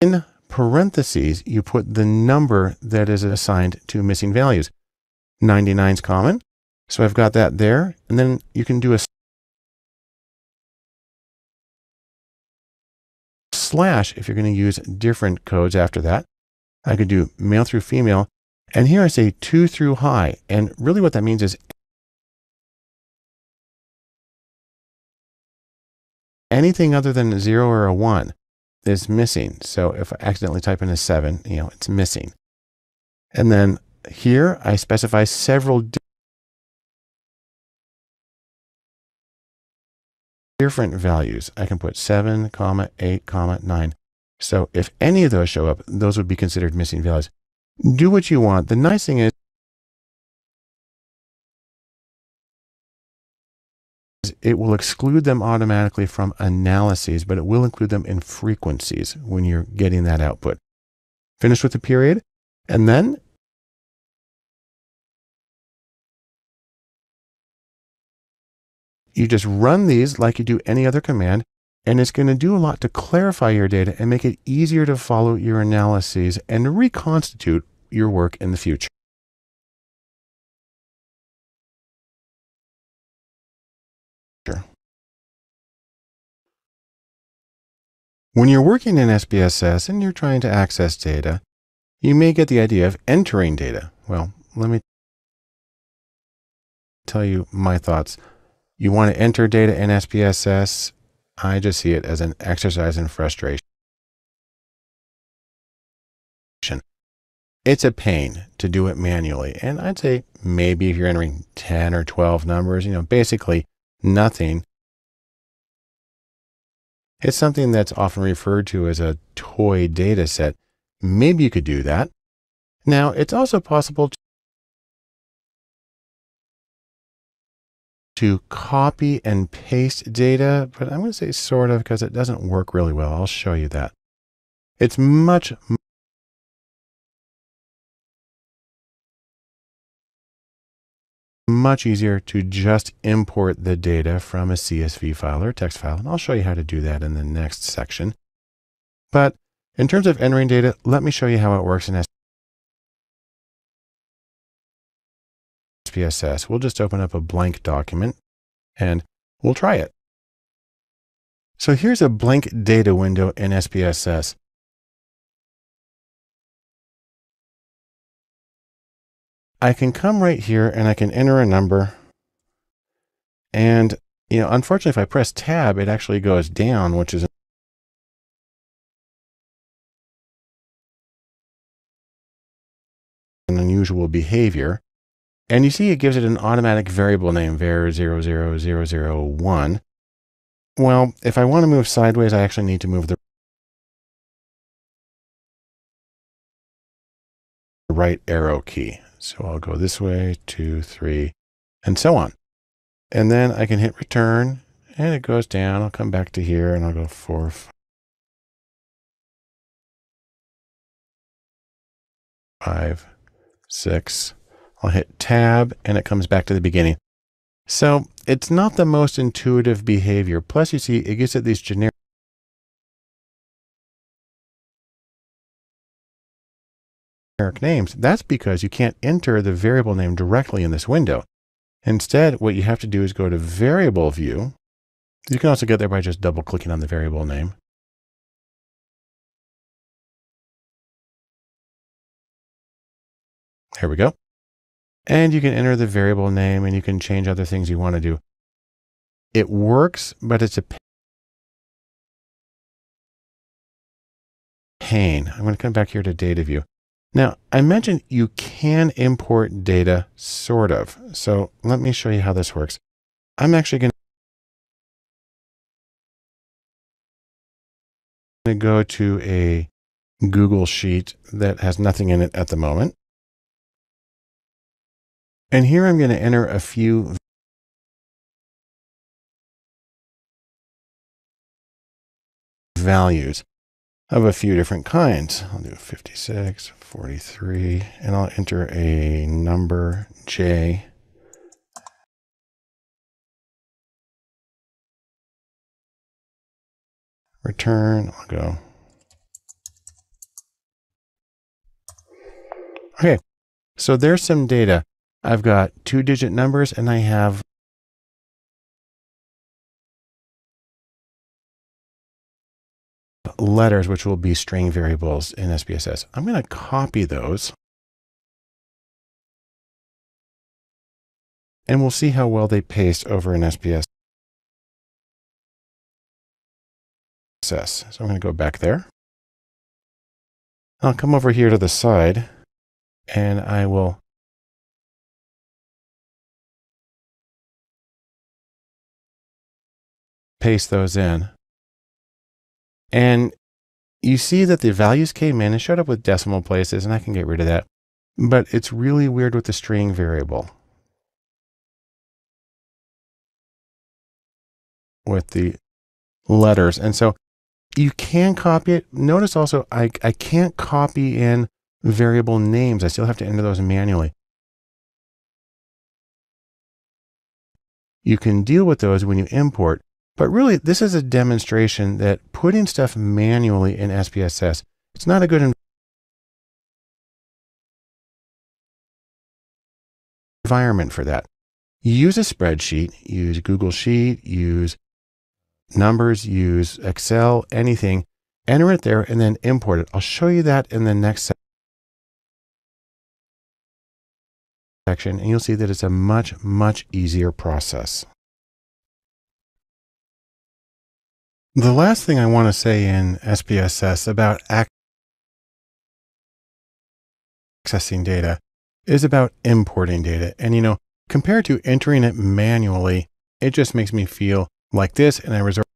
[SPEAKER 2] in parentheses, you put the number that is assigned to missing values. 99 is common, so I've got that there. And then you can do a slash if you're going to use different codes after that. I could do male through female, and here I say 2 through high, and really what that means is anything other than a 0 or a 1 is missing. So if I accidentally type in a 7, it's missing. And then here I specify several different values. I can put 7, 8, 9. So if any of those show up, those would be considered missing values. Do what you want. The nice thing is it will exclude them automatically from analyses, but it will include them in frequencies when you're getting that output. Finish with the period, and then you just run these like you do any other command, and it's going to do a lot to clarify your data and make it easier to follow your analyses and reconstitute your work in the future. When you're working in SPSS and you're trying to access data, you may get the idea of entering data. Well, let me tell you my thoughts. You want to enter data in SPSS, I just see it as an exercise in frustration. It's a pain to do it manually. And I'd say maybe if you're entering 10 or 12 numbers, basically nothing. It's something that's often referred to as a toy data set. Maybe you could do that. Now, it's also possible to copy and paste data, but I'm going to say sort of because it doesn't work really well. I'll show you that. It's much easier to just import the data from a CSV file or text file, and I'll show you how to do that in the next section. But in terms of entering data, let me show you how it works in SPSS. We'll just open up a blank document and we'll try it. So here's a blank data window in SPSS. I can come right here and I can enter a number. And, unfortunately, if I press tab, it actually goes down, which is an unusual behavior. And you see it gives it an automatic variable name, var00001. Well, if I want to move sideways, I actually need to move the right arrow key. So I'll go this way, 2, 3, and so on. And then I can hit return and it goes down. I'll come back to here and I'll go 4, 5, 6. I'll hit tab and it comes back to the beginning. So it's not the most intuitive behavior. Plus you see it gives it these generic names. That's because you can't enter the variable name directly in this window. Instead, what you have to do is go to variable view. You can also get there by just double clicking on the variable name. Here we go. And you can enter the variable name and you can change other things you want to do. It works, but it's a pain. I'm going to come back here to data view. Now, I mentioned you can import data, sort of. So let me show you how this works. I'm actually going to go to a Google Sheet that has nothing in it at the moment. And here I'm going to enter a few values of a few different kinds. I'll do 56, 43, and I'll enter a number J. return, I'll go. Okay, so there's some data. I've got 2-digit numbers and I have letters, which will be string variables in SPSS. I'm going to copy those and we'll see how well they paste over in SPSS. So I'm going to go back there. I'll come over here to the side and I will paste those in. And you see that the values came in and showed up with decimal places, and I can get rid of that. But it's really weird with the string variable. With the letters. And so you can copy it. Notice also, I can't copy in variable names. I still have to enter those manually. You can deal with those when you import. But really, this is a demonstration that putting stuff manually in SPSS, it's not a good environment for that. Use a spreadsheet, use Google Sheet, use numbers, use Excel, anything, enter it there and then import it. I'll show you that in the next section, and you'll see that it's a much, much easier process. The last thing I want to say in SPSS about accessing data is about importing data. And you know, compared to entering it manually, it just makes me feel like this, and I resort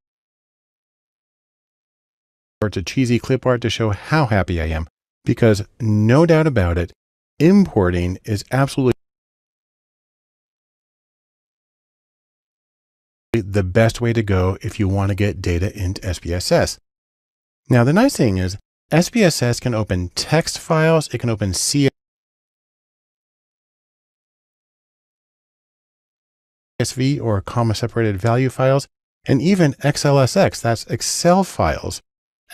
[SPEAKER 2] to cheesy clip art to show how happy I am, because no doubt about it, importing is absolutely the best way to go if you want to get data into SPSS. Now, the nice thing is SPSS can open text files, it can open CSV or comma separated value files, and even XLSX, that's Excel files,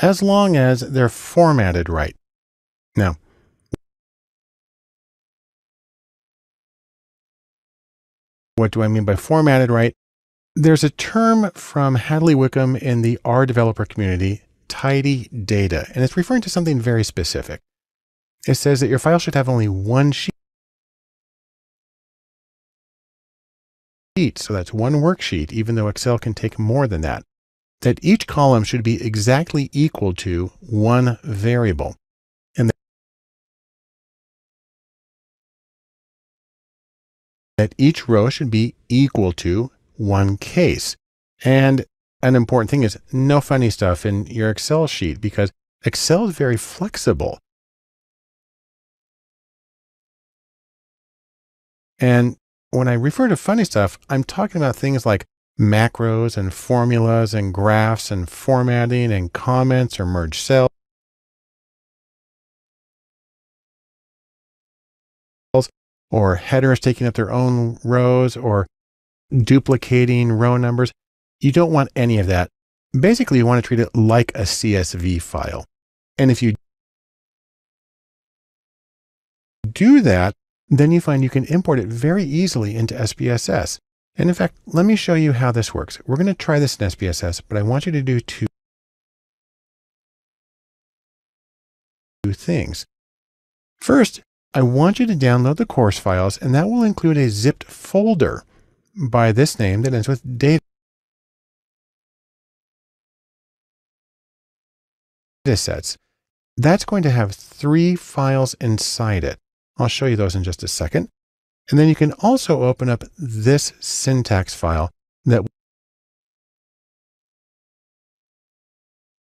[SPEAKER 2] as long as they're formatted right. Now, what do I mean by formatted right? There's a term from Hadley Wickham in the R developer community, tidy data, and it's referring to something very specific. It says that your file should have only one sheet. So that's one worksheet, even though Excel can take more than that. That each column should be exactly equal to one variable. And that each row should be equal to one case. And an important thing is no funny stuff in your Excel sheet, because Excel is very flexible. And when I refer to funny stuff, I'm talking about things like macros and formulas and graphs and formatting and comments or merge cells or headers taking up their own rows or duplicating row numbers. You don't want any of that. Basically, you want to treat it like a CSV file. And if you do that, then you find you can import it very easily into SPSS. And in fact, let me show you how this works. We're going to try this in SPSS, but I want you to do two things. First, I want you to download the course files, and that will include a zipped folder by this name that ends with data sets. That's going to have 3 files inside it. I'll show you those in just a second. And then you can also open up this syntax file that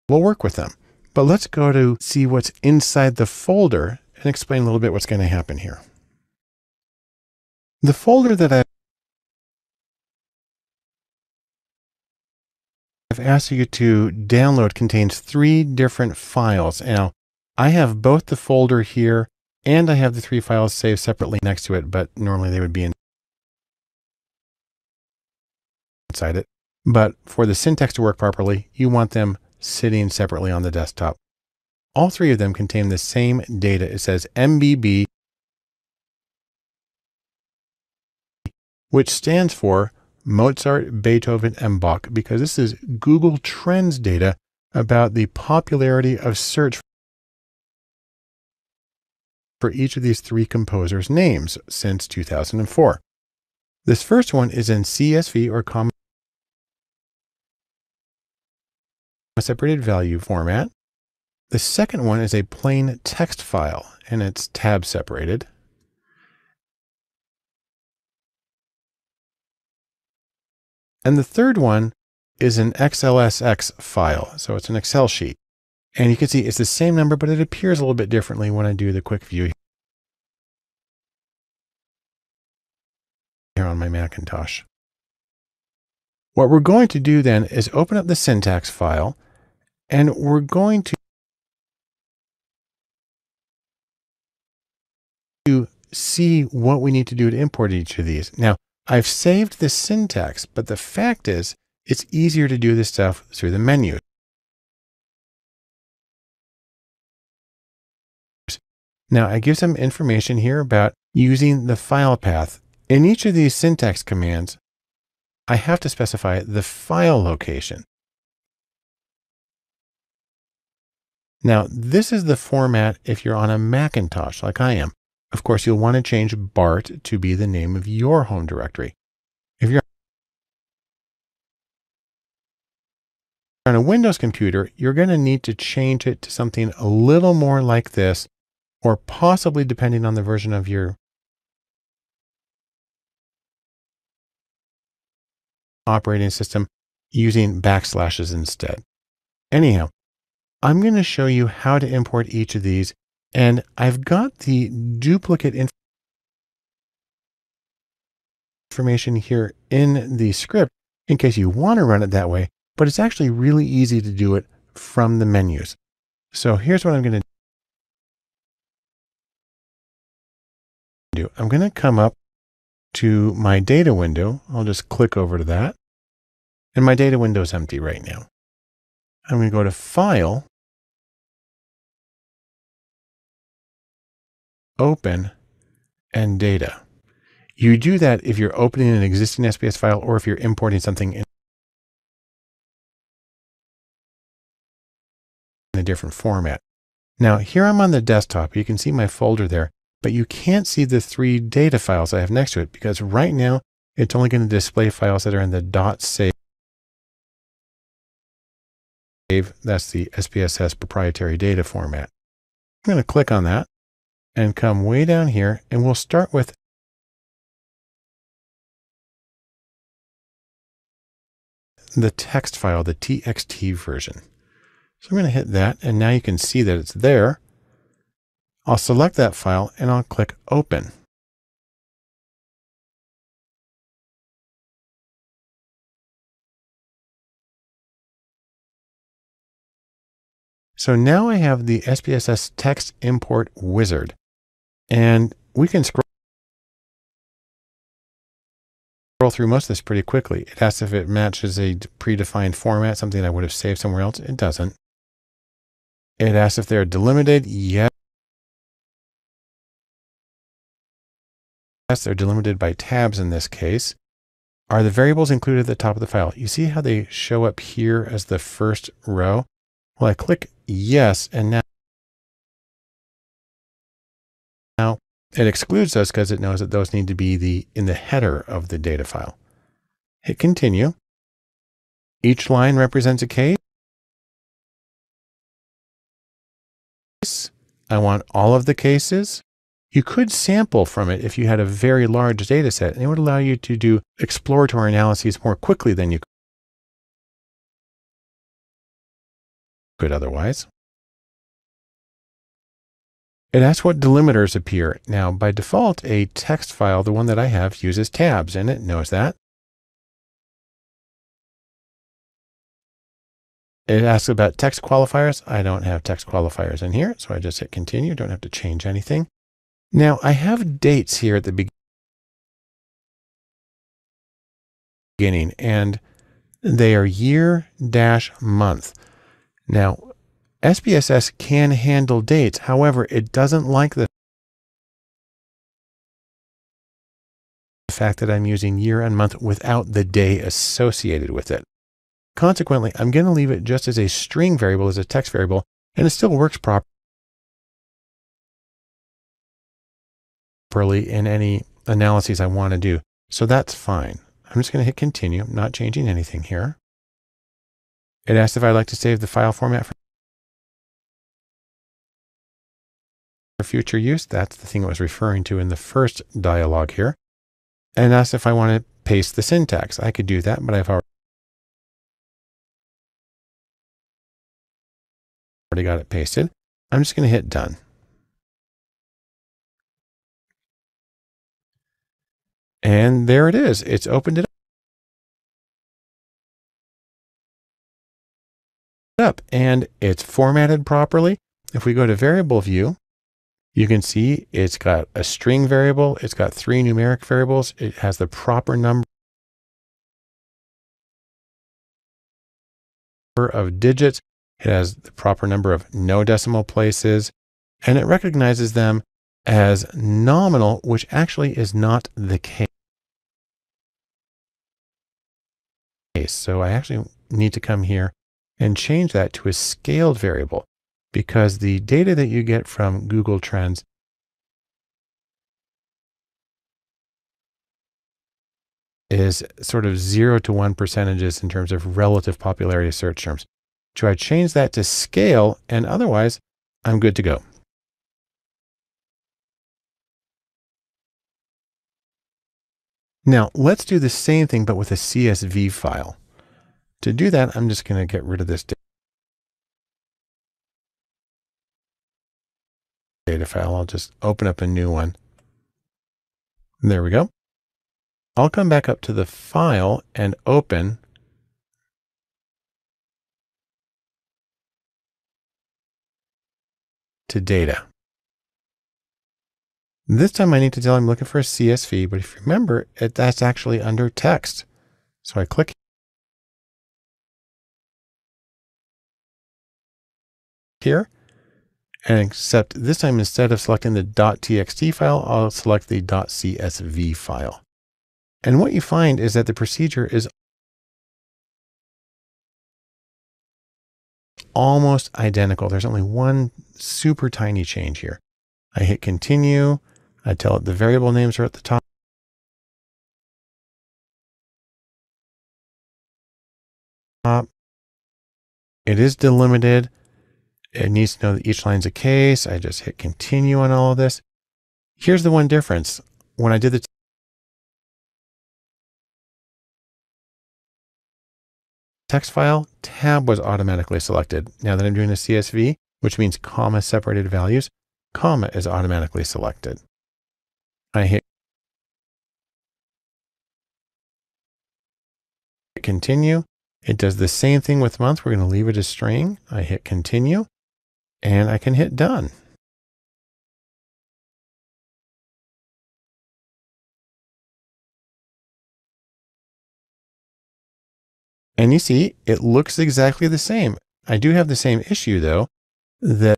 [SPEAKER 2] will work with them. But let's go to see what's inside the folder and explain a little bit what's going to happen here. The folder that I've asked you to download contains 3 different files. Now, I have both the folder here and I have the 3 files saved separately next to it, but normally they would be inside it. But for the syntax to work properly, you want them sitting separately on the desktop. All three of them contain the same data. It says MBB, which stands for Mozart, Beethoven, and Bach, because this is Google Trends data about the popularity of search for each of these three composers' names since 2004. This first one is in CSV, or comma separated value format. The second one is a plain text file, and it's tab separated. And the third one is an XLSX file, so it's an Excel sheet. And you can see it's the same number, but it appears a little bit differently when I do the quick view here on my Macintosh. What we're going to do then is open up the syntax file, and we're going to see what we need to do to import each of these. Now, I've saved the syntax, but the fact is it's easier to do this stuff through the menu. Now, I give some information here about using the file path. In each of these syntax commands, I have to specify the file location. Now, this is the format if you're on a Macintosh like I am. Of course, you'll want to change Bart to be the name of your home directory. If you're on a Windows computer, you're going to need to change it to something a little more like this, or possibly, depending on the version of your operating system, using backslashes instead. Anyhow, I'm going to show you how to import each of these, and I've got the duplicate information here in the script in case you want to run it that way, but it's actually really easy to do it from the menus. So here's what I'm going to do. I'm going to come up to my data window. I'll just click over to that. And my data window is empty right now. I'm going to go to File, Open, and Data. You do that if you're opening an existing SPS file or if you're importing something in a different format. Now, here I'm on the desktop. You can see my folder there, but you can't see the three data files I have next to it because right now it's only going to display files that are in the .save. That's the SPSS proprietary data format. I'm going to click on that and come way down here, and we'll start with the text file, the TXT version. So I'm going to hit that, and now you can see that it's there. I'll select that file and I'll click Open. So now I have the SPSS text import wizard, and we can scroll through most of this pretty quickly. It asks if it matches a predefined format, something I would have saved somewhere else. It doesn't. It asks if they're delimited. Yes, they're delimited by tabs in this case. Are the variables included at the top of the file? You see how they show up here as the first row? Well, I click yes, and now it excludes those because it knows that those need to be in the header of the data file. Hit continue. Each line represents a case. I want all of the cases. You could sample from it if you had a very large data set, and it would allow you to do exploratory analyses more quickly than you could otherwise. It asks what delimiters appear. Now, by default, a text file, the one that I have, uses tabs, and it knows that. It asks about text qualifiers. I don't have text qualifiers in here, so I just hit continue. Don't have to change anything. Now, I have dates here at the beginning, and they are year-month. Now, SPSS can handle dates. However, it doesn't like the fact that I'm using year and month without the day associated with it. Consequently, I'm going to leave it just as a string variable, as a text variable, and it still works properly in any analyses I want to do. So that's fine. I'm just going to hit continue. I'm not changing anything here. It asks if I'd like to save the file format for future use. That's the thing it was referring to in the first dialog here. And asks if I want to paste the syntax. I could do that, but I've already got it pasted. I'm just going to hit done. And there it is. It's opened it up and it's formatted properly. If we go to variable view, you can see it's got a string variable. It's got 3 numeric variables. It has the proper number of digits. It has the proper number of no decimal places, and it recognizes them as nominal, which actually is not the case. So I actually need to come here and change that to a scaled variable, because the data that you get from Google Trends is sort of 0 to 1 percentages in terms of relative popularity of search terms. So I change that to scale, and otherwise I'm good to go. Now let's do the same thing, but with a CSV file. To do that, I'm just going to get rid of this data file. I'll just open up a new one. There we go. I'll come back up to the file and open to data. This time I need to tell I'm looking for a CSV, but if you remember, that's actually under text. So I click here, and except this time, instead of selecting the .txt file, I'll select the .csv file. And what you find is that the procedure is almost identical. There's only one super tiny change here. I hit continue. I tell it the variable names are at the top. It is delimited. It needs to know that each line's a case. I just hit continue on all of this. Here's the one difference. When I did the text file, tab was automatically selected. Now that I'm doing a CSV, which means comma separated values, comma is automatically selected. I hit continue. It does the same thing with month. We're going to leave it as string. I hit continue, and I can hit done. And you see, it looks exactly the same. I do have the same issue though, that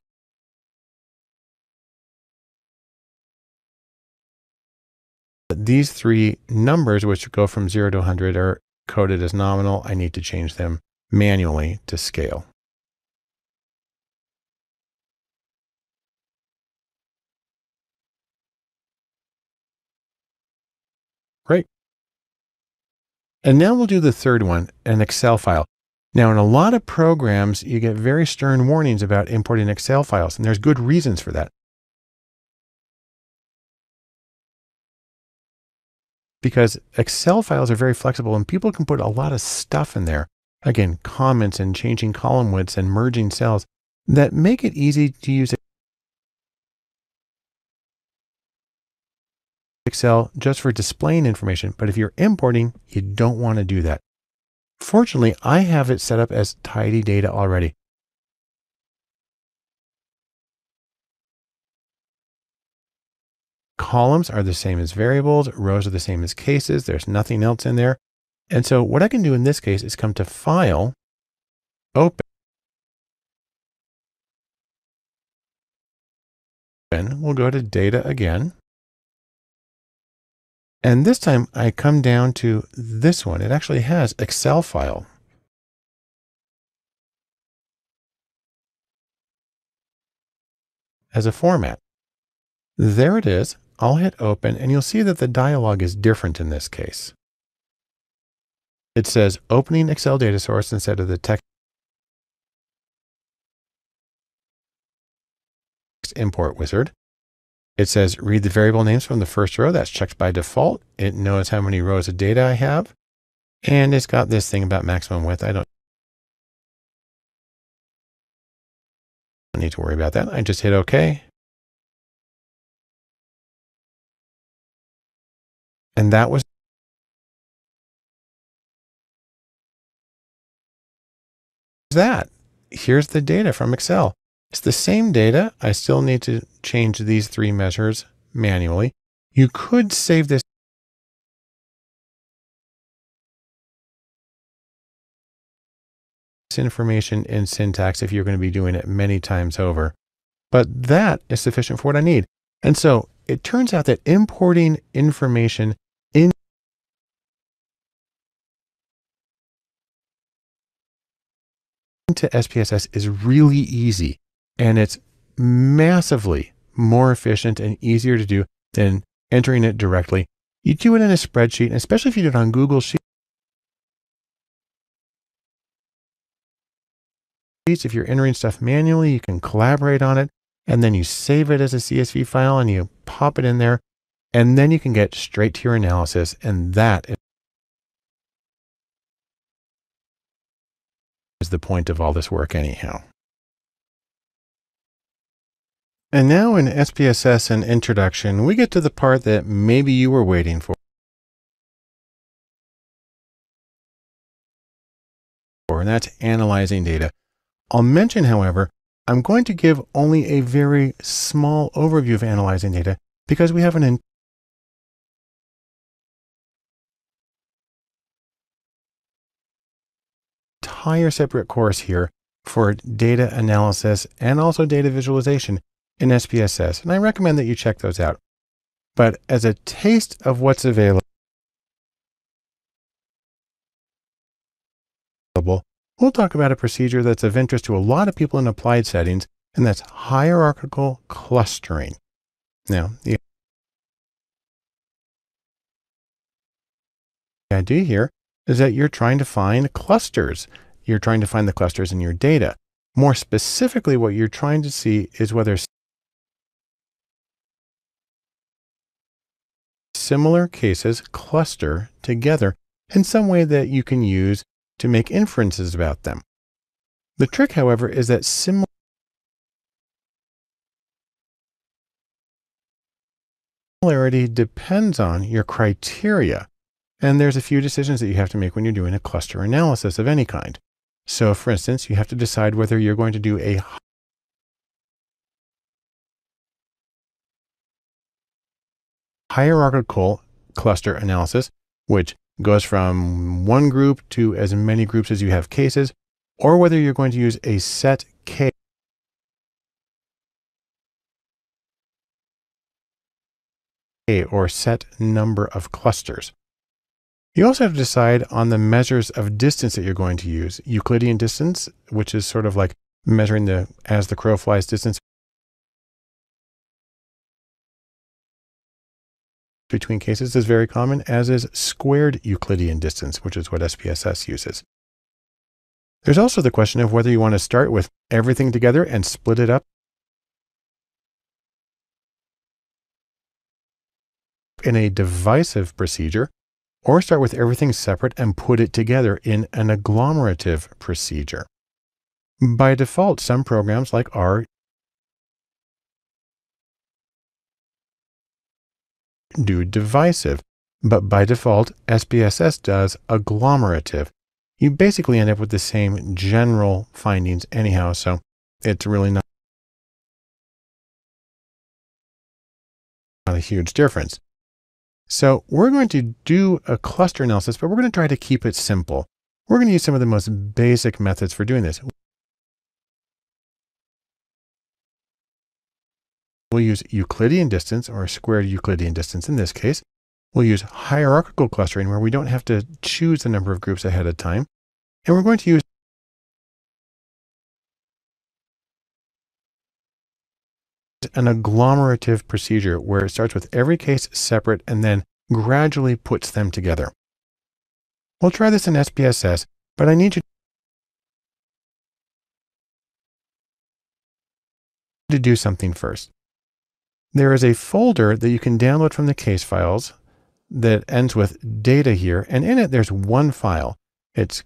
[SPEAKER 2] these 3 numbers, which go from 0 to 100, are coded as nominal. I need to change them manually to scale. Great. And now we'll do the third one, an Excel file. Now, in a lot of programs, you get very stern warnings about importing Excel files, and there's good reasons for that. Because Excel files are very flexible and people can put a lot of stuff in there. Again, comments and changing column widths and merging cells that make it easy to use Excel just for displaying information. But if you're importing, you don't want to do that. Fortunately, I have it set up as tidy data already. Columns are the same as variables. Rows are the same as cases. There's nothing else in there. And so what I can do in this case is come to File, Open, Then we'll go to data again. And this time I come down to this one. It actually has Excel file. As a format. There it is. I'll hit open and you'll see that the dialog is different in this case. It says opening Excel data source instead of the text import wizard. It says read the variable names from the first row. That's checked by default. It knows how many rows of data I have. And it's got this thing about maximum width. I don't need to worry about that. I just hit OK. And that was that. Here's the data from Excel. It's the same data. I still need to change these three measures manually. You could save this information in syntax if you're going to be doing it many times over, but that is sufficient for what I need. And so it turns out that importing information into SPSS is really easy, and it's massively more efficient and easier to do than entering it directly. You do it in a spreadsheet, and especially if you do it on Google Sheets. If you're entering stuff manually, you can collaborate on it, and then you save it as a CSV file and you pop it in there, and then you can get straight to your analysis. And that is the point of all this work anyhow. And now in SPSS and Introduction, we get to the part that maybe you were waiting for. And that's analyzing data. I'll mention, however, I'm going to give only a very small overview of analyzing data because we have an entire separate course here for data analysis and also data visualization in SPSS. And I recommend that you check those out. But as a taste of what's available, we'll talk about a procedure that's of interest to a lot of people in applied settings, and that's hierarchical clustering. Now, the idea here is that you're trying to find clusters. You're trying to find the clusters in your data. More specifically, what you're trying to see is whether similar cases cluster together in some way that you can use to make inferences about them. The trick, however, is that similarity depends on your criteria. And there's a few decisions that you have to make when you're doing a cluster analysis of any kind. So for instance, you have to decide whether you're going to do a hierarchical cluster analysis, which goes from one group to as many groups as you have cases, or whether you're going to use a set K or set number of clusters. You also have to decide on the measures of distance that you're going to use. Euclidean distance, which is sort of like measuring the as the crow flies distance between cases, is very common, as is squared Euclidean distance, which is what SPSS uses. There's also the question of whether you want to start with everything together and split it up in a divisive procedure, or start with everything separate and put it together in an agglomerative procedure. By default, some programs like R do divisive, but by default, SPSS does agglomerative. You basically end up with the same general findings anyhow, so it's really not a huge difference. So we're going to do a cluster analysis, but we're going to try to keep it simple. We're going to use some of the most basic methods for doing this. We'll we'll use Euclidean distance, or squared Euclidean distance in this case. We'll use hierarchical clustering, where we don't have to choose the number of groups ahead of time. And we're going to use an agglomerative procedure, where it starts with every case separate and then gradually puts them together. We'll try this in SPSS, but I need you to do something first. There is a folder that you can download from the case files that ends with data here, and in it there's one file. It's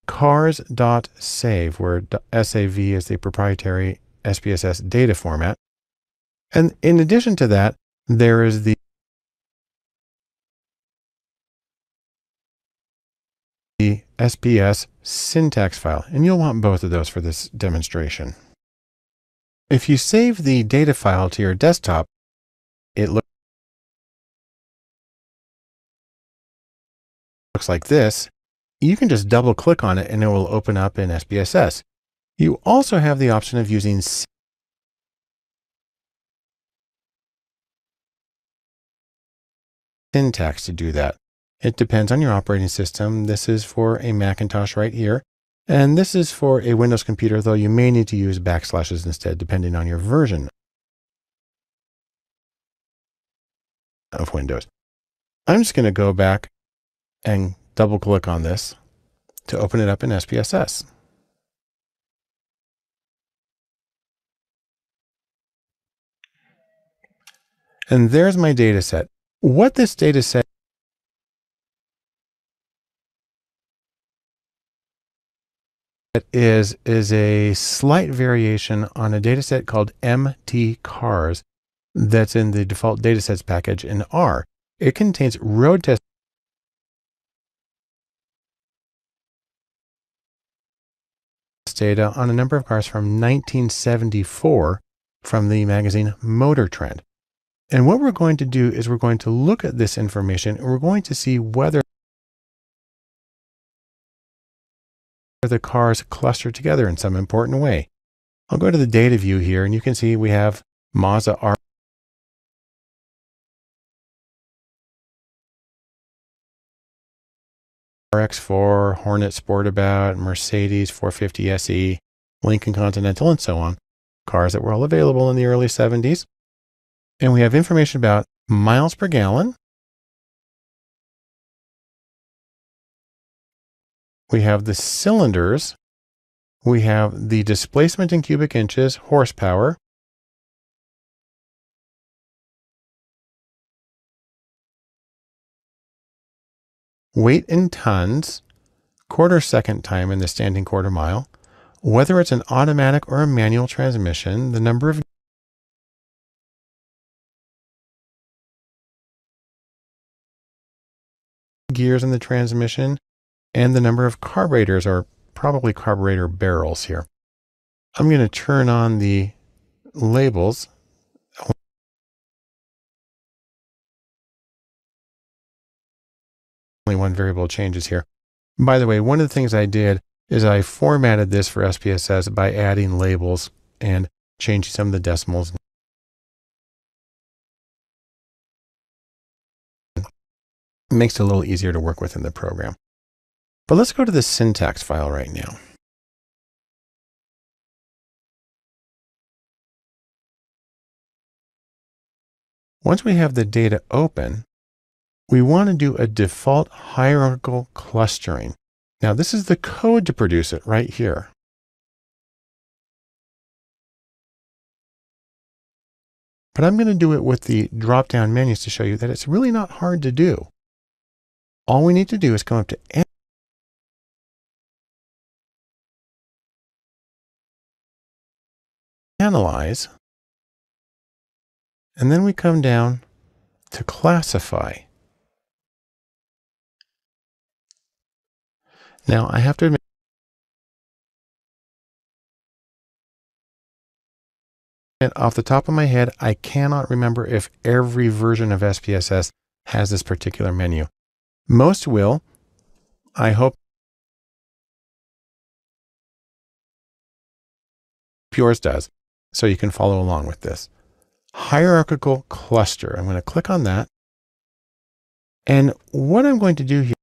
[SPEAKER 2] cars.save, where SAV is the proprietary SPSS data format. And in addition to that, there is the SPS syntax file, and you'll want both of those for this demonstration. If you save the data file to your desktop, it looks like this. You can just double click on it and it will open up in SPSS. You also have the option of using syntax to do that. It depends on your operating system. This is for a Macintosh right here, and this is for a Windows computer, though you may need to use backslashes instead, depending on your version of Windows. I'm just going to go back and double click on this to open it up in SPSS. And there's my data set. What this data set is a slight variation on a data set called MT-CARS that's in the default datasets package in R. It contains road test data on a number of cars from 1974 from the magazine Motor Trend. And what we're going to do is we're going to look at this information and we're going to see whether the cars cluster together in some important way. I'll go to the data view here, and you can see we have Mazda RX-4, Hornet Sportabout, Mercedes 450 SE, Lincoln Continental, and so on. Cars that were all available in the early 70s. And we have information about miles per gallon. We have the cylinders. We have the displacement in cubic inches, horsepower. Weight in tons, quarter second time in the standing quarter mile, whether it's an automatic or a manual transmission, the number of gears in the transmission, and the number of carburetors, or probably carburetor barrels here. I'm going to turn on the labels. Only one variable changes here. By the way, one of the things I did is I formatted this for SPSS by adding labels and changing some of the decimals. It makes it a little easier to work with in the program. But let's go to the syntax file right now. Once we have the data open, we want to do a default hierarchical clustering. Now, this is the code to produce it right here. But I'm going to do it with the drop-down menus to show you that it's really not hard to do. All we need to do is come up to Analyze, and then we come down to Classify. Now, I have to admit, off the top of my head, I cannot remember if every version of SPSS has this particular menu. Most will. I hope hope yours does, so you can follow along with this. Hierarchical cluster. I'm going to click on that. And what I'm going to do here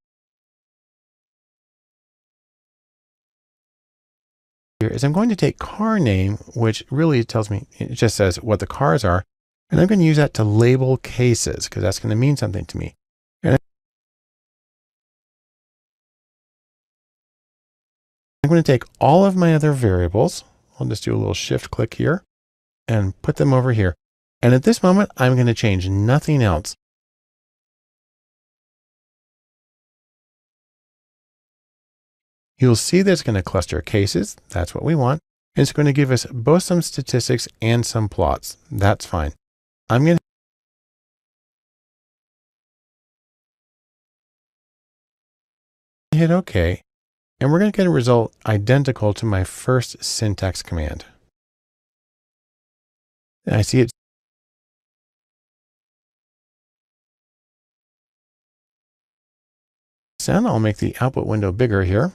[SPEAKER 2] is I'm going to take car name, which really tells me, it just says what the cars are. And I'm going to use that to label cases because that's going to mean something to me. And I'm going to take all of my other variables. I'll just do a little shift click here and put them over here. And at this moment, I'm going to change nothing else. You'll see that it's going to cluster cases. That's what we want. And it's going to give us both some statistics and some plots. That's fine. I'm going to hit OK. And we're going to get a result identical to my first syntax command. And I see it. And I'll make the output window bigger here.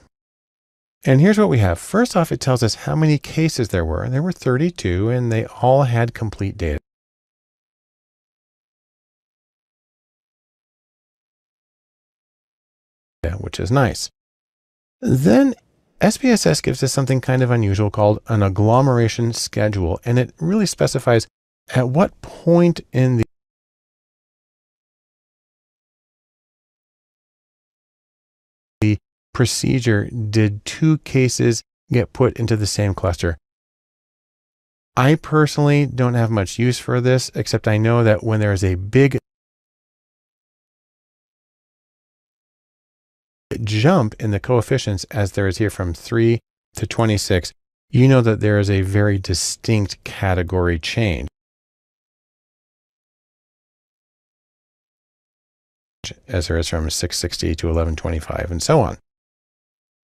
[SPEAKER 2] And here's what we have. First off, it tells us how many cases there were. There were 32, and they all had complete data, which is nice. Then SPSS gives us something kind of unusual called an agglomeration schedule, and it really specifies at what point in the procedure did two cases get put into the same cluster. I personally don't have much use for this, except I know that when there is a big jump in the coefficients, as there is here from 3 to 26, you know that there is a very distinct category change, as there is from 660 to 1125 and so on.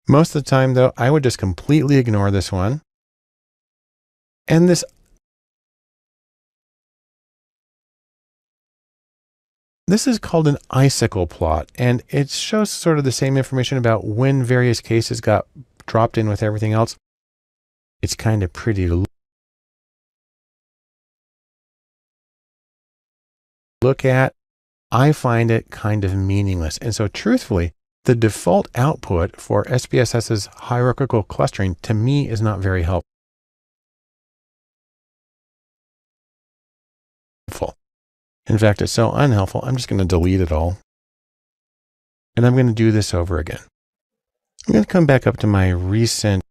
[SPEAKER 2] Most of the time, though, I would just completely ignore this one. And this is called an icicle plot, and it shows sort of the same information about when various cases got dropped in with everything else. It's kind of pretty to look at. I find it kind of meaningless. And so truthfully, the default output for SPSS's hierarchical clustering to me is not very helpful. In fact, it's so unhelpful, I'm just going to delete it all. And I'm going to do this over again. I'm going to come back up to my recent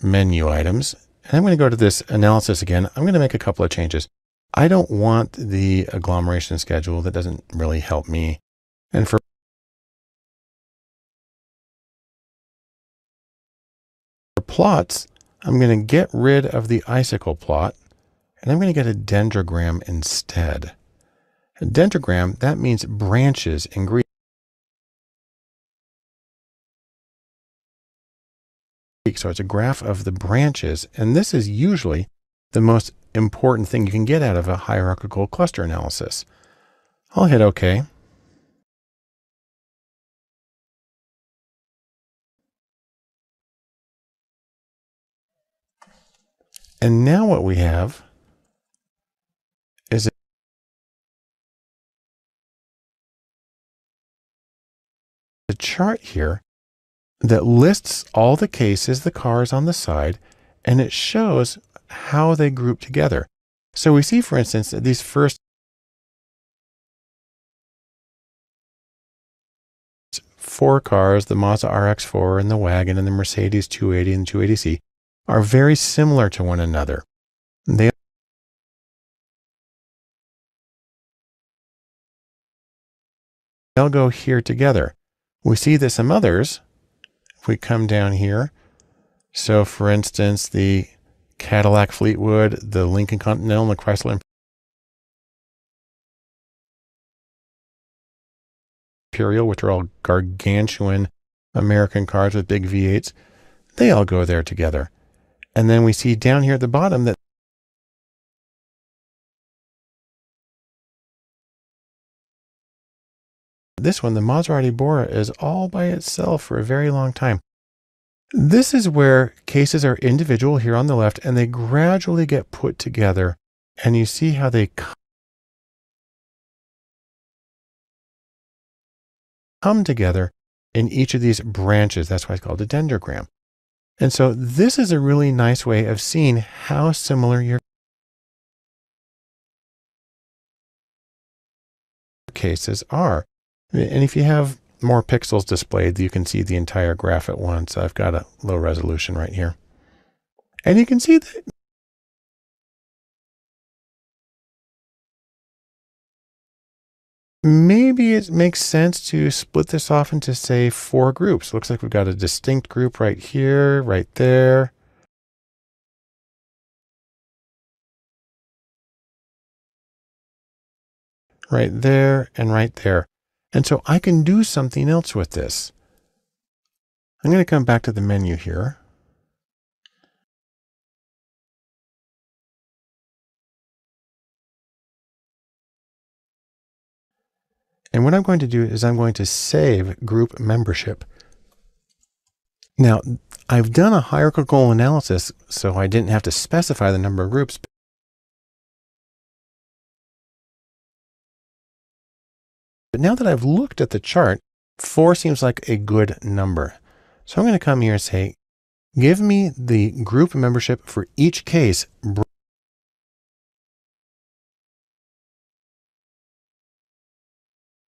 [SPEAKER 2] menu items. And I'm going to go to this analysis again. I'm going to make a couple of changes. I don't want the agglomeration schedule. That doesn't really help me. And for plots, I'm going to get rid of the icicle plot, and I'm going to get a dendrogram instead. A dendrogram, that means branches in Greek. So it's a graph of the branches, and this is usually the most important thing you can get out of a hierarchical cluster analysis. I'll hit OK. And now what we have is a chart here that lists all the cases, the cars on the side, and it shows how they group together. So we see, for instance, that these first 4 cars, the Mazda RX-4 and the wagon and the Mercedes 280 and 280C, are very similar to one another. They'll go here together. We see that some others, if we come down here, so for instance, the Cadillac Fleetwood, the Lincoln Continental, and the Chrysler Imperial, which are all gargantuan American cars with big V8s, they all go there together. And then we see down here at the bottom that this one, the Maserati Bora, is all by itself for a very long time. This is where cases are individual here on the left, and they gradually get put together, and you see how they come together in each of these branches. That's why it's called a dendrogram. And so this is a really nice way of seeing how similar your cases are. And if you have more pixels displayed, you can see the entire graph at once. I've got a low resolution right here. And you can see that maybe it makes sense to split this off into, say, 4 groups. Looks like we've got a distinct group right here, right there. Right there and right there. And so I can do something else with this. I'm going to come back to the menu here. And what I'm going to do is I'm going to save group membership. Now, I've done a hierarchical analysis, so I didn't have to specify the number of groups. But now that I've looked at the chart, 4 seems like a good number. So I'm going to come here and say, give me the group membership for each case,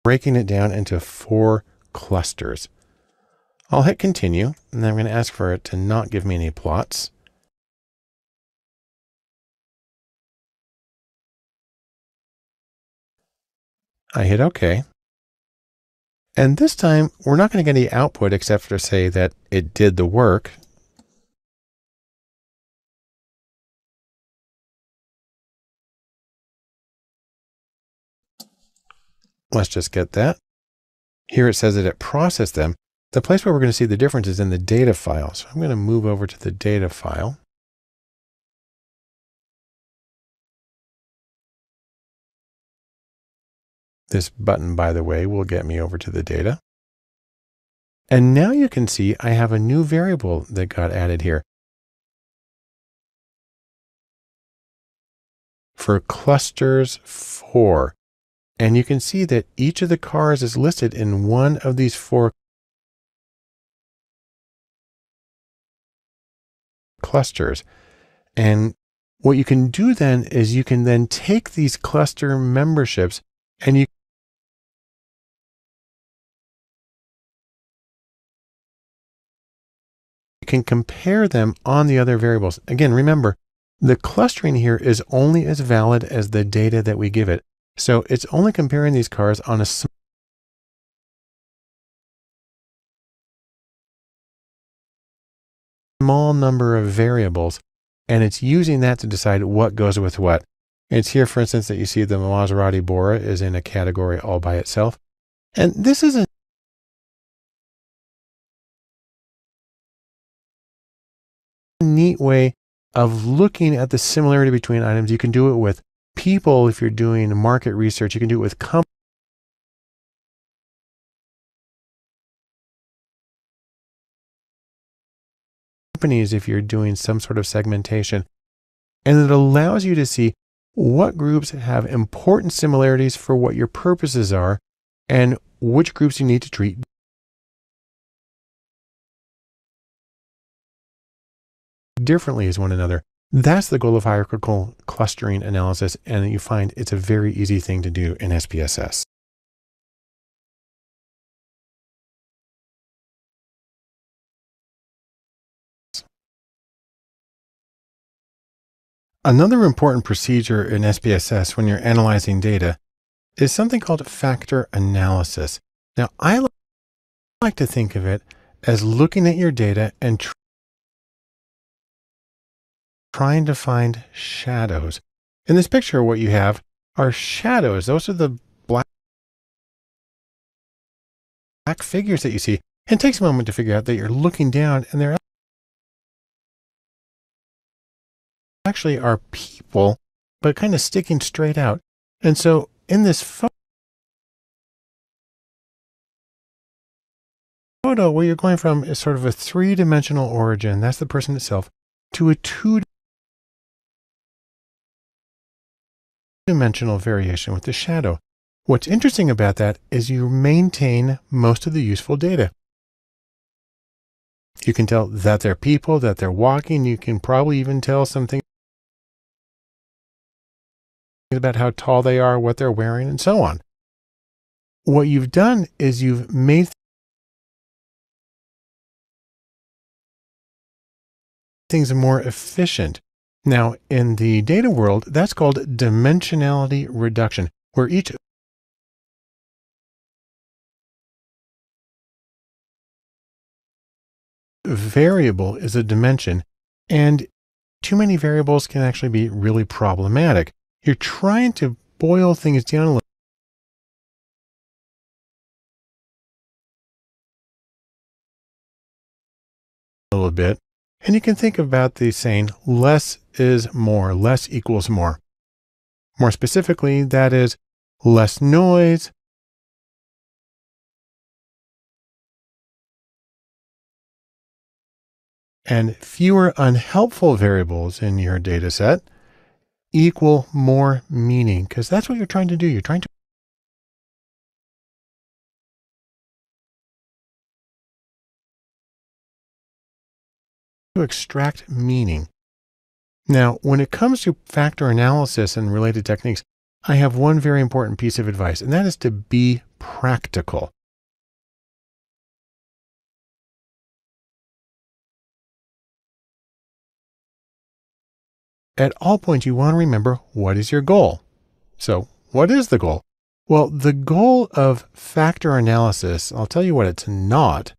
[SPEAKER 2] breaking it down into 4 clusters. I'll hit continue, and then I'm going to ask for it to not give me any plots. I hit OK. And this time, we're not going to get any output except for say that it did the work. Let's just get that. Here it says that it processed them. The place where we're going to see the difference is in the data file. So I'm going to move over to the data file. This button, by the way, will get me over to the data. And now you can see I have a new variable that got added here. For clusters 4. And you can see that each of the cars is listed in one of these 4 clusters. And what you can do then is you can then take these cluster memberships and you can compare them on the other variables. Again, remember, the clustering here is only as valid as the data that we give it. So it's only comparing these cars on a small number of variables, and it's using that to decide what goes with what. It's here, for instance, that you see the Maserati Bora is in a category all by itself. And this is a neat way of looking at the similarity between items. You can do it with people if you're doing market research. You can do it with companies if you're doing some sort of segmentation. And it allows you to see what groups have important similarities for what your purposes are and which groups you need to treat differently as one another. That's the goal of hierarchical clustering analysis, and you find it's a very easy thing to do in SPSS. Another important procedure in SPSS when you're analyzing data is something called factor analysis. Now, I like to think of it as looking at your data and trying to find shadows. In this picture, what you have are shadows. Those are the black figures that you see. It takes a moment to figure out that you're looking down and they're actually are people, but kind of sticking straight out. And so in this photo where you're going from is sort of a three-dimensional origin, that's the person itself, to a two-dimensional variation with the shadow. What's interesting about that is you maintain most of the useful data. You can tell that they're people, that they're walking. You can probably even tell something about how tall they are, what they're wearing, and so on. What you've done is you've made things more efficient. Now, in the data world, that's called dimensionality reduction, where each variable is a dimension, and too many variables can actually be really problematic. You're trying to boil things down a little bit, and you can think about the saying, less is more, less equals more. More specifically, that is less noise, and fewer unhelpful variables in your data set equal more meaning, because that's what you're trying to do. You're trying to extract meaning. Now, when it comes to factor analysis and related techniques, I have one very important piece of advice, and that is to be practical. At all points, you want to remember, what is your goal? So, what is the goal? Well, the goal of factor analysis, I'll tell you what it's not.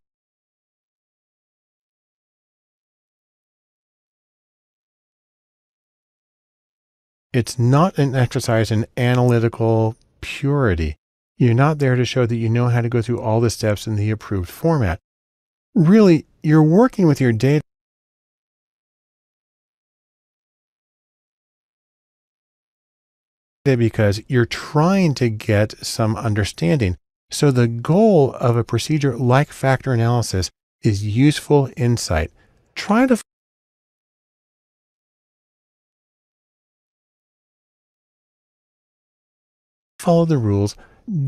[SPEAKER 2] It's not an exercise in analytical purity. You're not there to show that you know how to go through all the steps in the approved format. Really, you're working with your data because you're trying to get some understanding. So the goal of a procedure like factor analysis is useful insight. Try to follow the rules,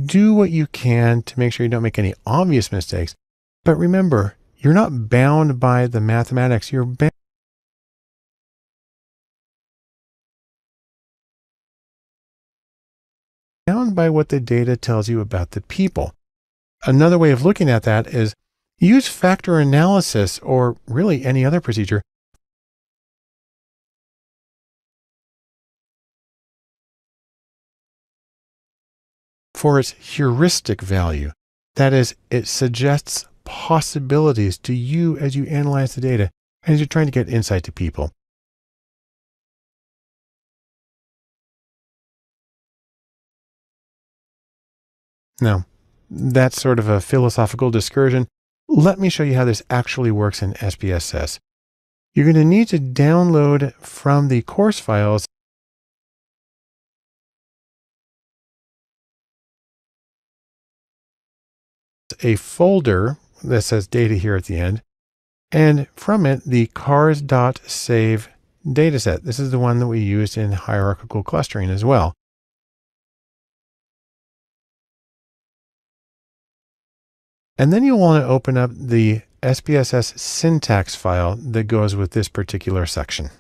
[SPEAKER 2] do what you can to make sure you don't make any obvious mistakes. But remember, you're not bound by the mathematics. You're bound by what the data tells you about the people. Another way of looking at that is use factor analysis, or really any other procedure, for its heuristic value. That is, it suggests possibilities to you as you analyze the data and as you're trying to get insight to people. Now, that's sort of a philosophical discursion. Let me show you how this actually works in SPSS. You're going to need to download from the course files a folder that says data here at the end, and from it, the cars.save dataset. This is the one that we used in hierarchical clustering as well. And then you'll want to open up the SPSS syntax file that goes with this particular section.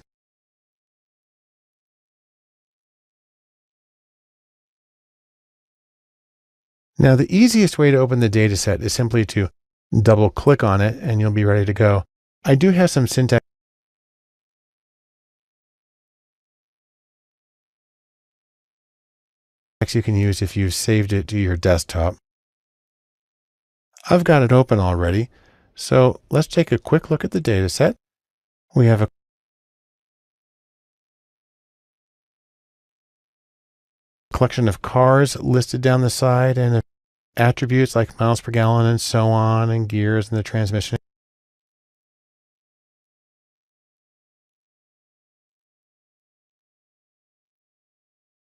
[SPEAKER 2] Now, the easiest way to open the dataset is simply to double click on it and you'll be ready to go. I do have some syntax you can use if you've saved it to your desktop. I've got it open already. So let's take a quick look at the data set. We have a collection of cars listed down the side and attributes like miles per gallon and so on, and gears and the transmission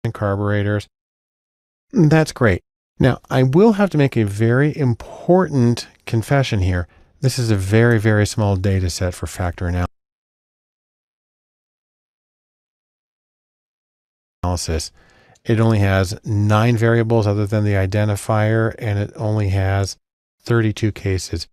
[SPEAKER 2] and carburetors. That's great. Now, I will have to make a very important confession here. This is a very, very small data set for factor analysis. It only has 9 variables other than the identifier, and it only has 32 cases.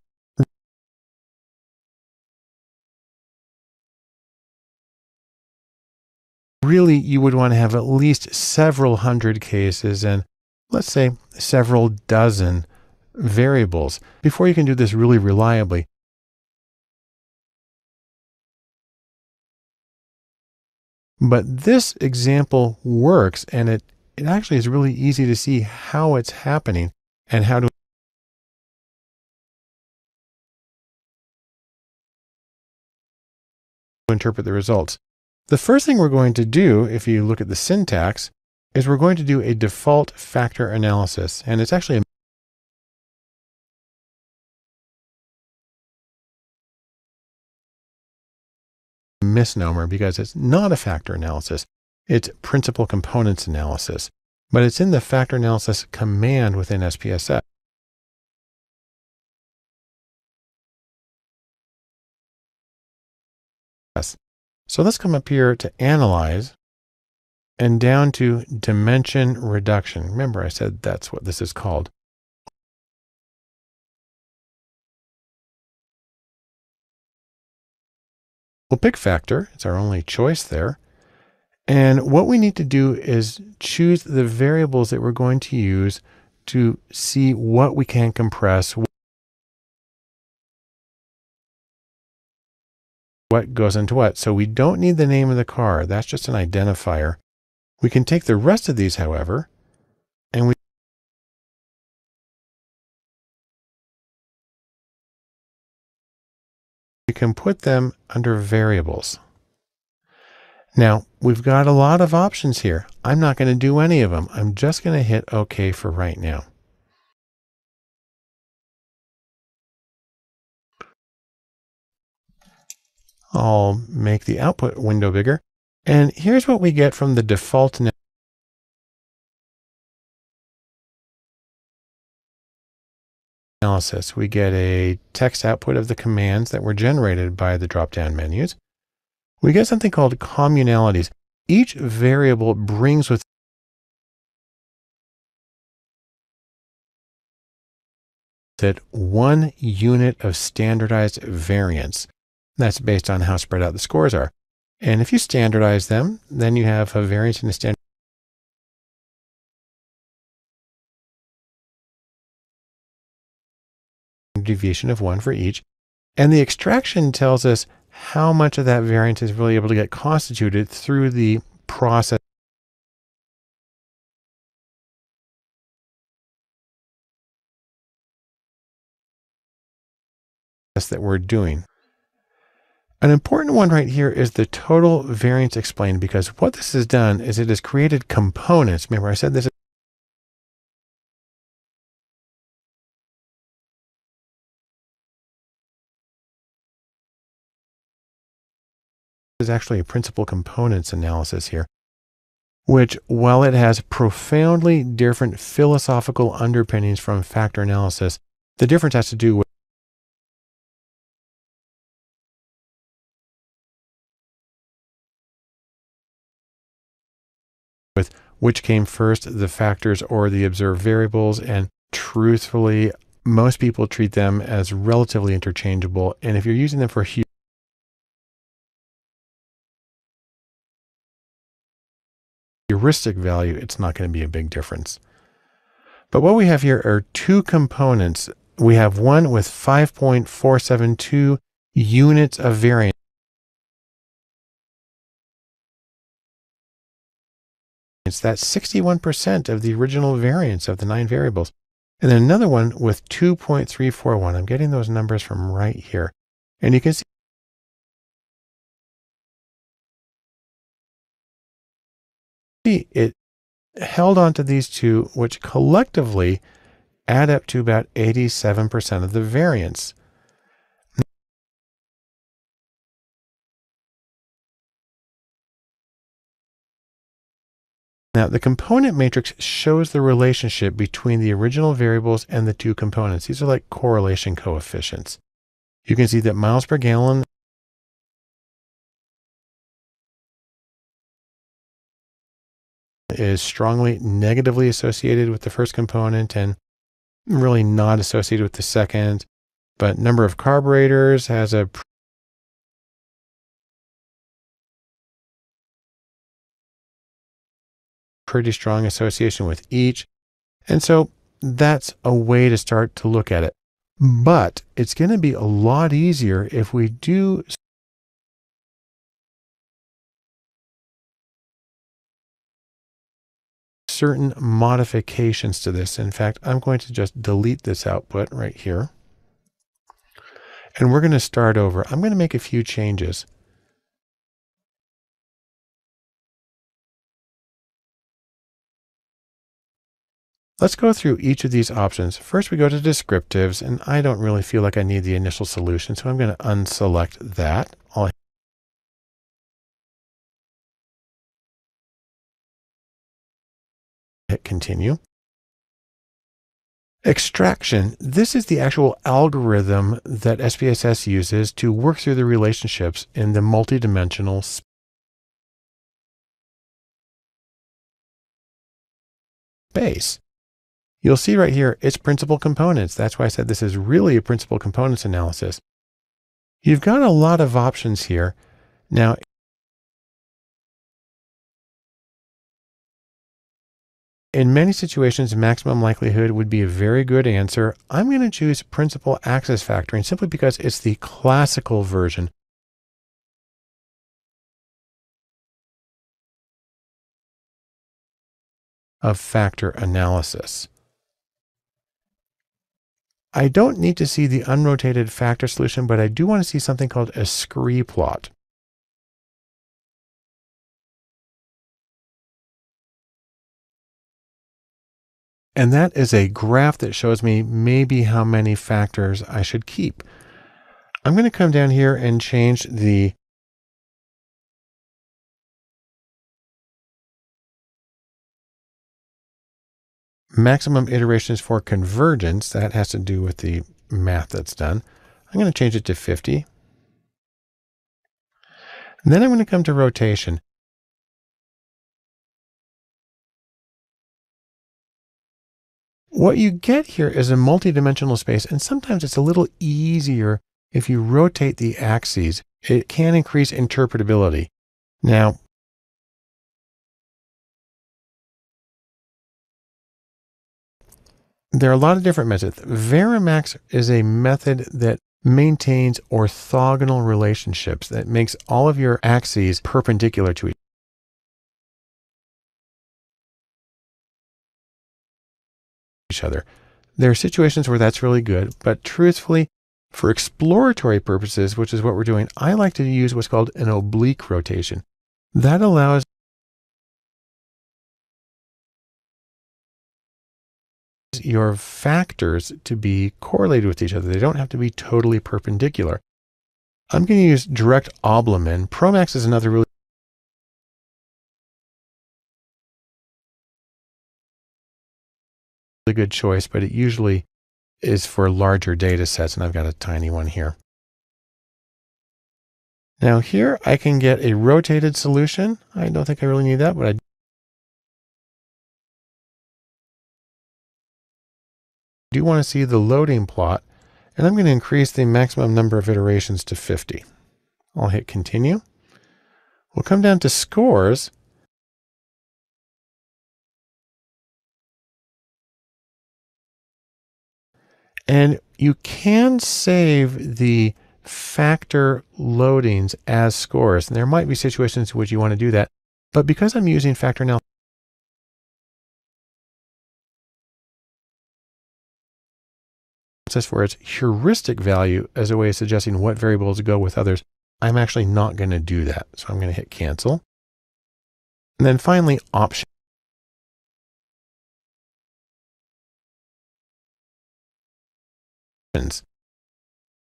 [SPEAKER 2] Really, you would want to have at least several hundred cases and let's say several dozen variables before you can do this really reliably. But this example works, and it actually is really easy to see how it's happening and how to interpret the results. The first thing we're going to do, if you look at the syntax, is we're going to do a default factor analysis. And it's actually a misnomer because it's not a factor analysis. It's principal components analysis, but it's in the factor analysis command within SPSS. So let's come up here to analyze and down to dimension reduction. Remember, I said that's what this is called. We'll pick factor. It's our only choice there. And what we need to do is choose the variables that we're going to use to see what we can compress, what goes into what. So we don't need the name of the car. That's just an identifier. We can take the rest of these, however, and we can put them under variables. Now, we've got a lot of options here. I'm not going to do any of them. I'm just going to hit OK for right now. I'll make the output window bigger. And here's what we get from the default analysis. We get a text output of the commands that were generated by the drop-down menus. We get something called communalities. Each variable brings with it 1 unit of standardized variance. That's based on how spread out the scores are. And if you standardize them, then you have a variance in the standard deviation of 1 for each. And the extraction tells us how much of that variance is really able to get constituted through the process that we're doing. An important one right here is the total variance explained, because what this has done is it has created components. Remember, I said this is actually a principal components analysis here, which, while it has profoundly different philosophical underpinnings from factor analysis, the difference has to do with which came first, the factors or the observed variables. And truthfully, most people treat them as relatively interchangeable. And if you're using them for heuristic value, it's not going to be a big difference. But what we have here are 2 components. We have one with 5.472 units of variance. That's 61% of the original variance of the 9 variables. And then another one with 2.341. I'm getting those numbers from right here. And you can see it held on to these 2, which collectively add up to about 87% of the variance. Now, the component matrix shows the relationship between the original variables and the two components. These are like correlation coefficients. You can see that miles per gallon is strongly negatively associated with the first component and really not associated with the second. But number of carburetors has a pretty strong association with each. And so that's a way to start to look at it. But it's going to be a lot easier if we do certain modifications to this. In fact, I'm going to just delete this output right here. And we're going to start over. I'm going to make a few changes. Let's go through each of these options. First, we go to descriptives, and I don't really feel like I need the initial solution, so I'm going to unselect that. I'll hit continue. Extraction. This is the actual algorithm that SPSS uses to work through the relationships in the multidimensional space. You'll see right here, it's principal components. That's why I said this is really a principal components analysis. You've got a lot of options here. Now, in many situations, maximum likelihood would be a very good answer. I'm going to choose principal axis factoring simply because it's the classical version of factor analysis. I don't need to see the unrotated factor solution, but I do want to see something called a scree plot. And that is a graph that shows me maybe how many factors I should keep. I'm going to come down here and change the maximum iterations for convergence. That has to do with the math that's done. I'm going to change it to 50. And then I'm going to come to rotation. What you get here is a multidimensional space, and sometimes it's a little easier if you rotate the axes. It can increase interpretability. Now, there are a lot of different methods. Varimax is a method that maintains orthogonal relationships, that makes all of your axes perpendicular to each other. There are situations where that's really good, but truthfully, for exploratory purposes, which is what we're doing, I like to use what's called an oblique rotation. That allows your factors to be correlated with each other. They don't have to be totally perpendicular. I'm going to use direct Oblomin. Promax is another really good choice, but it usually is for larger data sets, and I've got a tiny one here. Now here I can get a rotated solution. I don't think I really need that, but I do want to see the loading plot, and I'm going to increase the maximum number of iterations to 50. I'll hit continue. We'll come down to scores. And you can save the factor loadings as scores. And there might be situations in which you want to do that. But because I'm using factor analysis for its heuristic value as a way of suggesting what variables go with others, I'm actually not going to do that. So I'm going to hit cancel. And then finally, options.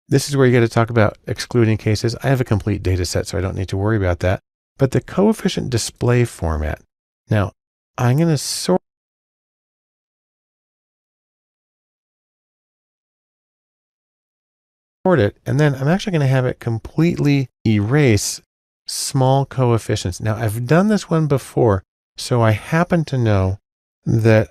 [SPEAKER 2] This is where you get to talk about excluding cases. I have a complete data set, so I don't need to worry about that. But the coefficient display format. Now, I'm going to sort it, and then I'm actually going to have it completely erase small coefficients. Now, I've done this one before, so I happen to know that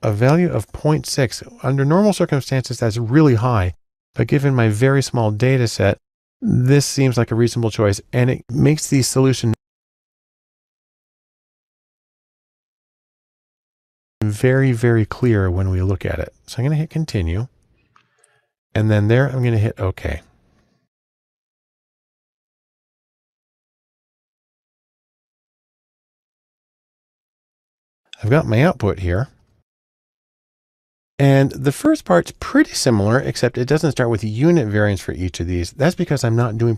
[SPEAKER 2] a value of 0.6, under normal circumstances, that's really high, but given my very small data set, this seems like a reasonable choice, and it makes the solution very, very clear when we look at it. So I'm going to hit continue, and then there I'm going to hit OK. I've got my output here. And the first part's pretty similar, except it doesn't start with unit variance for each of these. That's because I'm not doing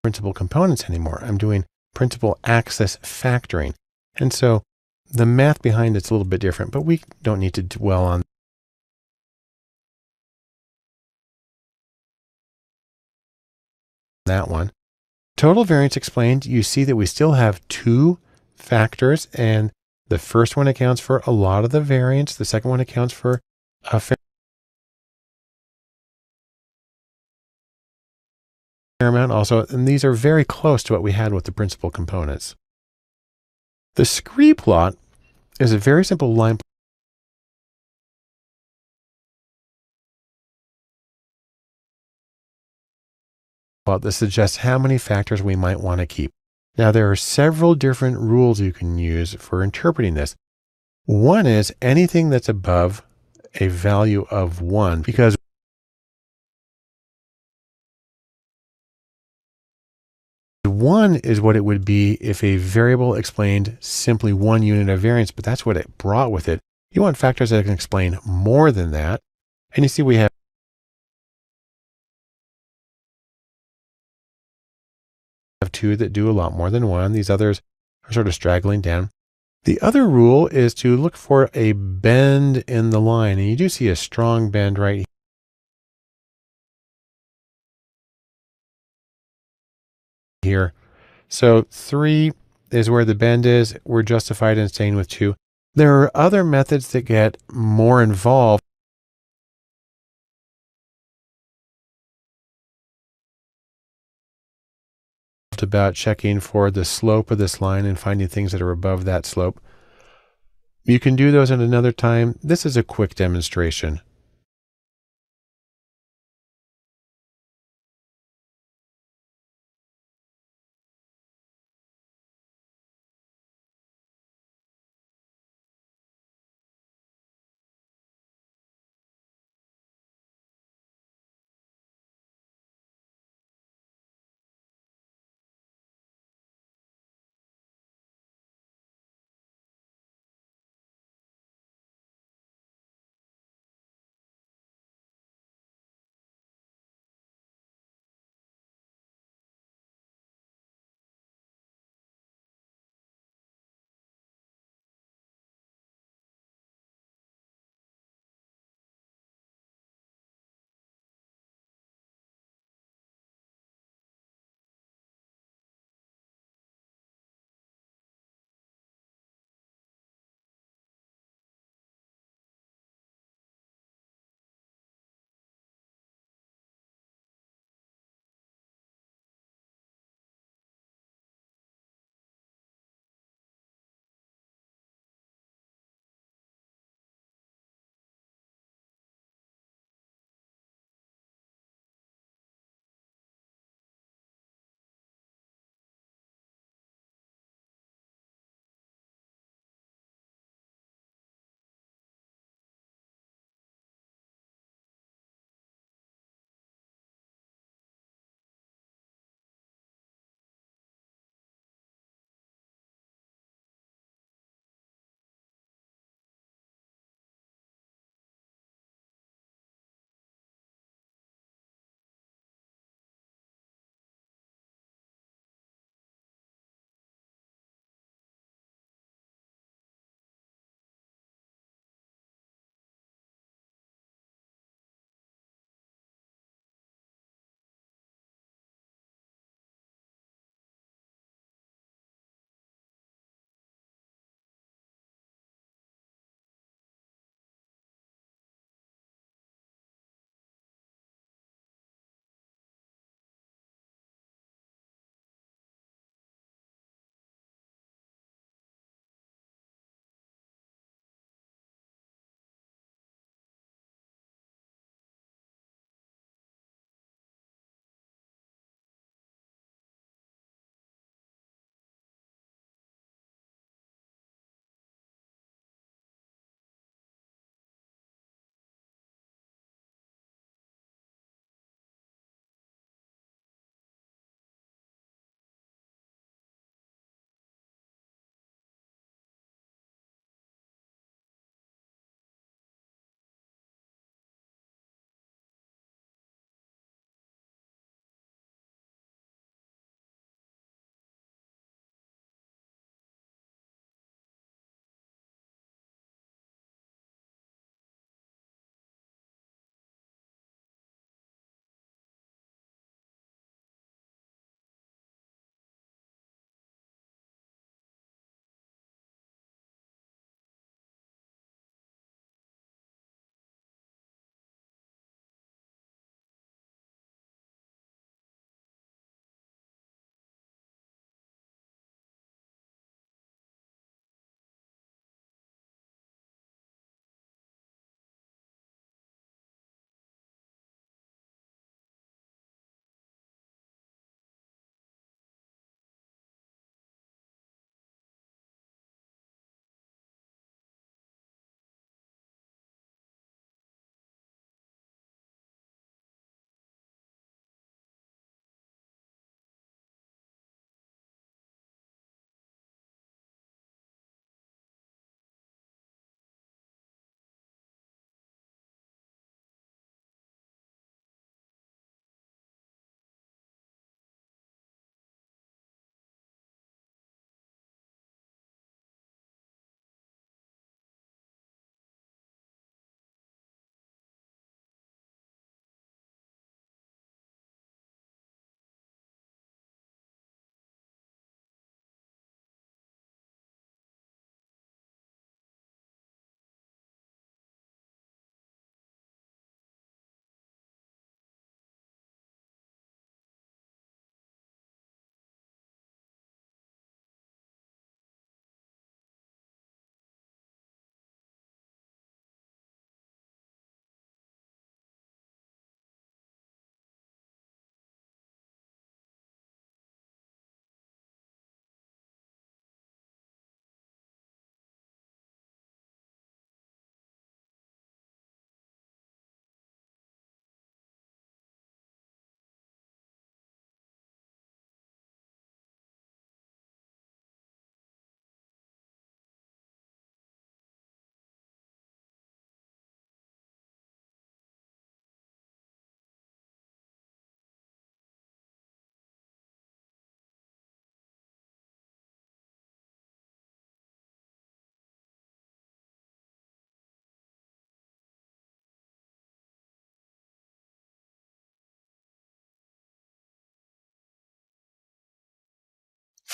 [SPEAKER 2] principal components anymore. I'm doing principal axis factoring. And so the math behind it's a little bit different, but we don't need to dwell on that one. Total variance explained, you see that we still have two factors, and the first one accounts for a lot of the variance. The second one accounts for a fair amount also, and these are very close to what we had with the principal components. The scree plot is a very simple line plot that suggests how many factors we might want to keep. Now, there are several different rules you can use for interpreting this. One is anything that's above a value of 1, because 1 is what it would be if a variable explained simply 1 unit of variance, but that's what it brought with it. You want factors that can explain more than that. And you see we have two that do a lot more than 1. These others are sort of straggling down. The other rule is to look for a bend in the line, and you do see a strong bend right here. So 3 is where the bend is. We're justified in staying with 2. There are other methods that get more involved about checking for the slope of this line and finding things that are above that slope. You can do those at another time. This is a quick demonstration.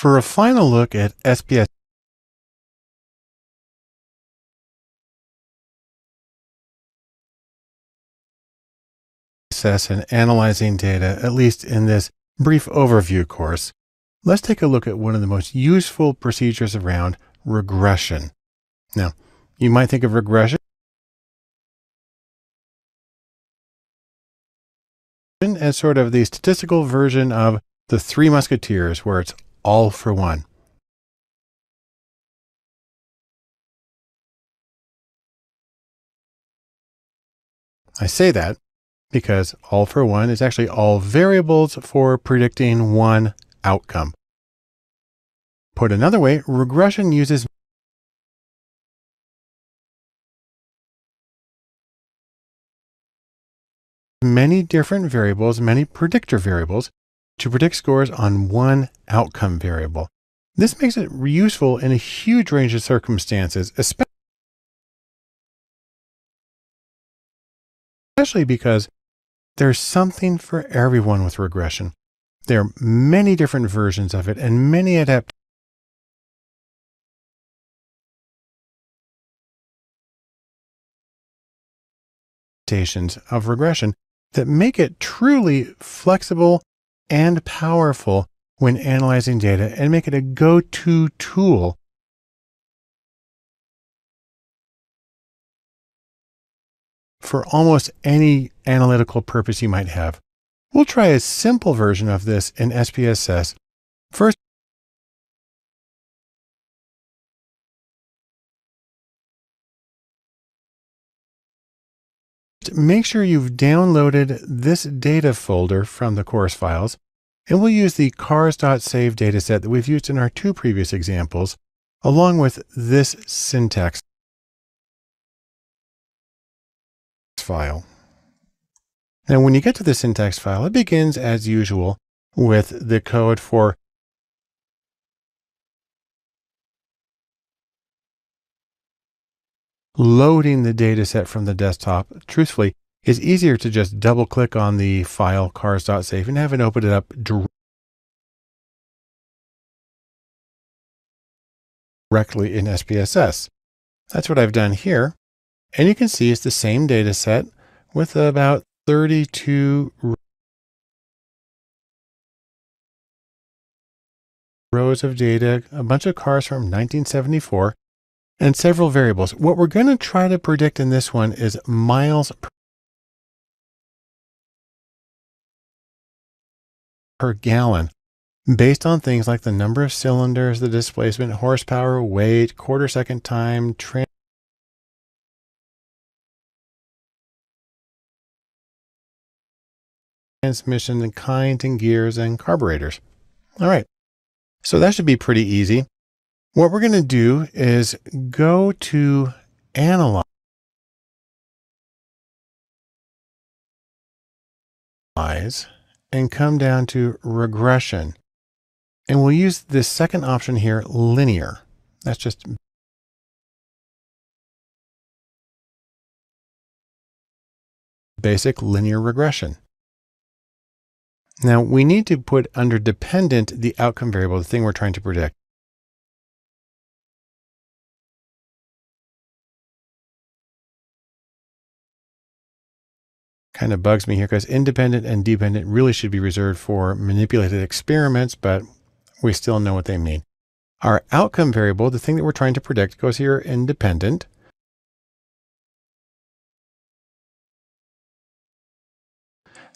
[SPEAKER 2] For a final look at SPSS and analyzing data, at least in this brief overview course, let's take a look at one of the most useful procedures around, regression. Now, you might think of regression as sort of the statistical version of the Three Musketeers, where it's all for one. I say that because all for one is actually all variables for predicting one outcome. Put another way, regression uses many different variables, many predictor variables, to predict scores on one outcome variable. This makes it useful in a huge range of circumstances, especially because there's something for everyone with regression. There are many different versions of it and many adaptations of regression that make it truly flexible and powerful when analyzing data and make it a go-to tool for almost any analytical purpose you might have. We'll try a simple version of this in SPSS. First, make sure you've downloaded this data folder from the course files, and we'll use the cars.save dataset that we've used in our two previous examples, along with this syntax file. Now, when you get to the syntax file, it begins as usual with the code for loading the data set from the desktop. Truthfully, it's easier to just double click on the file cars.save and have it open it up directly in SPSS. That's what I've done here. And you can see it's the same data set with about 32 rows of data, a bunch of cars from 1974, and several variables. What we're going to try to predict in this one is miles per gallon, based on things like the number of cylinders, the displacement, horsepower, weight, quarter second time, transmission and kind and gears and carburetors. All right, so that should be pretty easy. What we're going to do is go to Analyze and come down to Regression. And we'll use this second option here, Linear. That's just basic linear regression. Now we need to put under dependent the outcome variable, the thing we're trying to predict. Kind of bugs me here because independent and dependent really should be reserved for manipulated experiments, but we still know what they mean. Our outcome variable, the thing that we're trying to predict, goes here independent.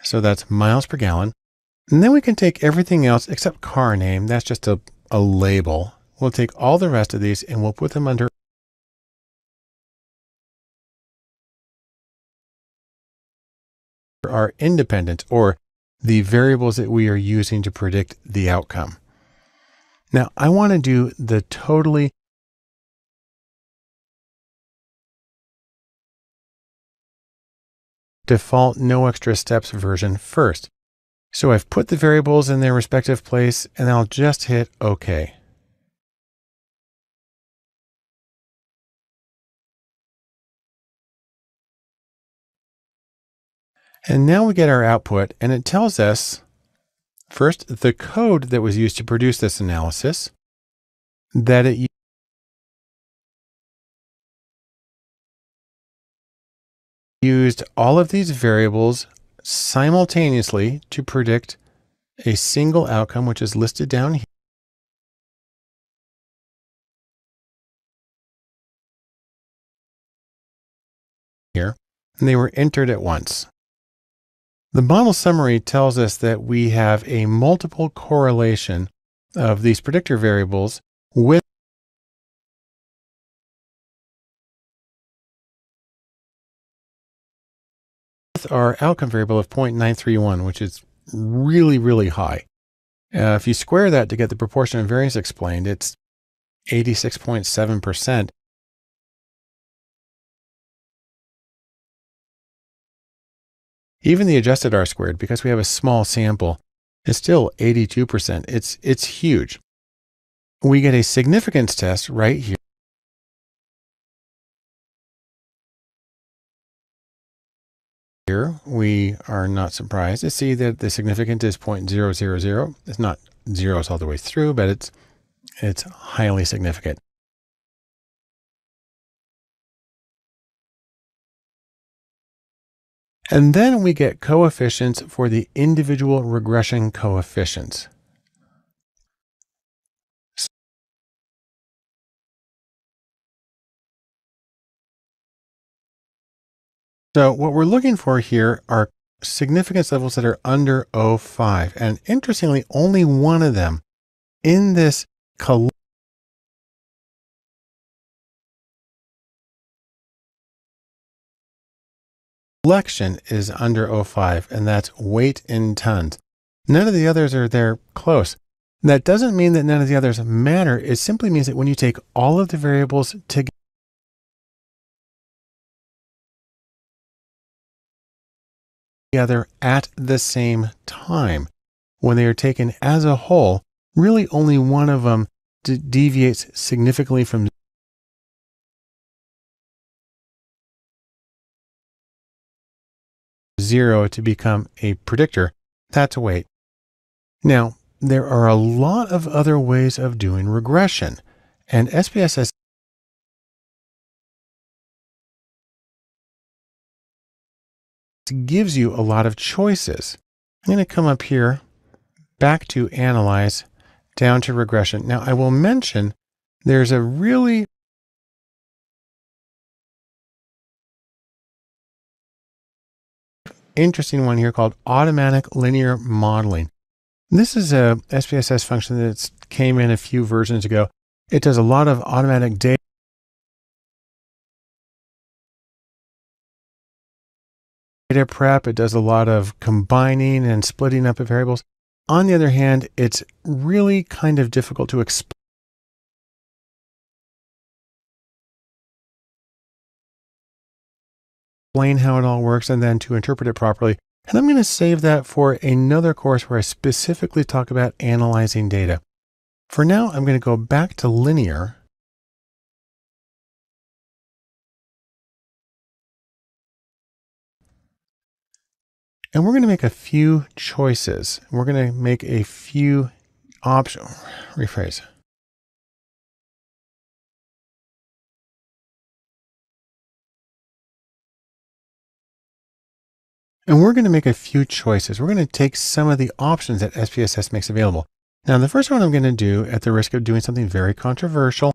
[SPEAKER 2] So that's miles per gallon. And then we can take everything else except car name. That's just a label. We'll take all the rest of these and we'll put them under our independent, or the variables that we are using to predict the outcome. Now I want to do the totally default no extra steps version first. So I've put the variables in their respective place and I'll just hit OK. And now we get our output and it tells us First, the code that was used to produce this analysis, that it used all of these variables simultaneously to predict a single outcome, which is listed down here, and they were entered at once. The model summary tells us that we have a multiple correlation of these predictor variables with our outcome variable of 0.931, which is really, really high. If you square that to get the proportion of variance explained, it's 86.7%. Even the adjusted R-squared, because we have a small sample, is still 82%. It's huge. We get a significance test right here. Here, we are not surprised to see that the significance is 0.000. It's not zeros all the way through, but it's highly significant. And then we get coefficients for the individual regression coefficients. So what we're looking for here are significance levels that are under 0.5. And interestingly, only one of them in this collection is under 0.5, and that's weight in tons. None of the others are there close. That doesn't mean that none of the others matter. It simply means that when you take all of the variables together at the same time, when they are taken as a whole, really only one of them deviates significantly from 0 to become a predictor. That's weight. Now, there are a lot of other ways of doing regression, and SPSS gives you a lot of choices. I'm going to come up here, back to analyze, down to regression. Now, I will mention there's a really interesting one here called automatic linear modeling. This is a SPSS function that came in a few versions ago. It does a lot of automatic data prep. It does a lot of combining and splitting up of variables. On the other hand, it's really kind of difficult to explain how it all works and then to interpret it properly. And I'm going to save that for another course where I specifically talk about analyzing data. For now, I'm going to go back to linear. And we're going to make a few choices. We're going to make a few options. Rephrase. And we're going to make a few choices. We're going to take some of the options that SPSS makes available. Now, the first one I'm going to do, at the risk of doing something very controversial,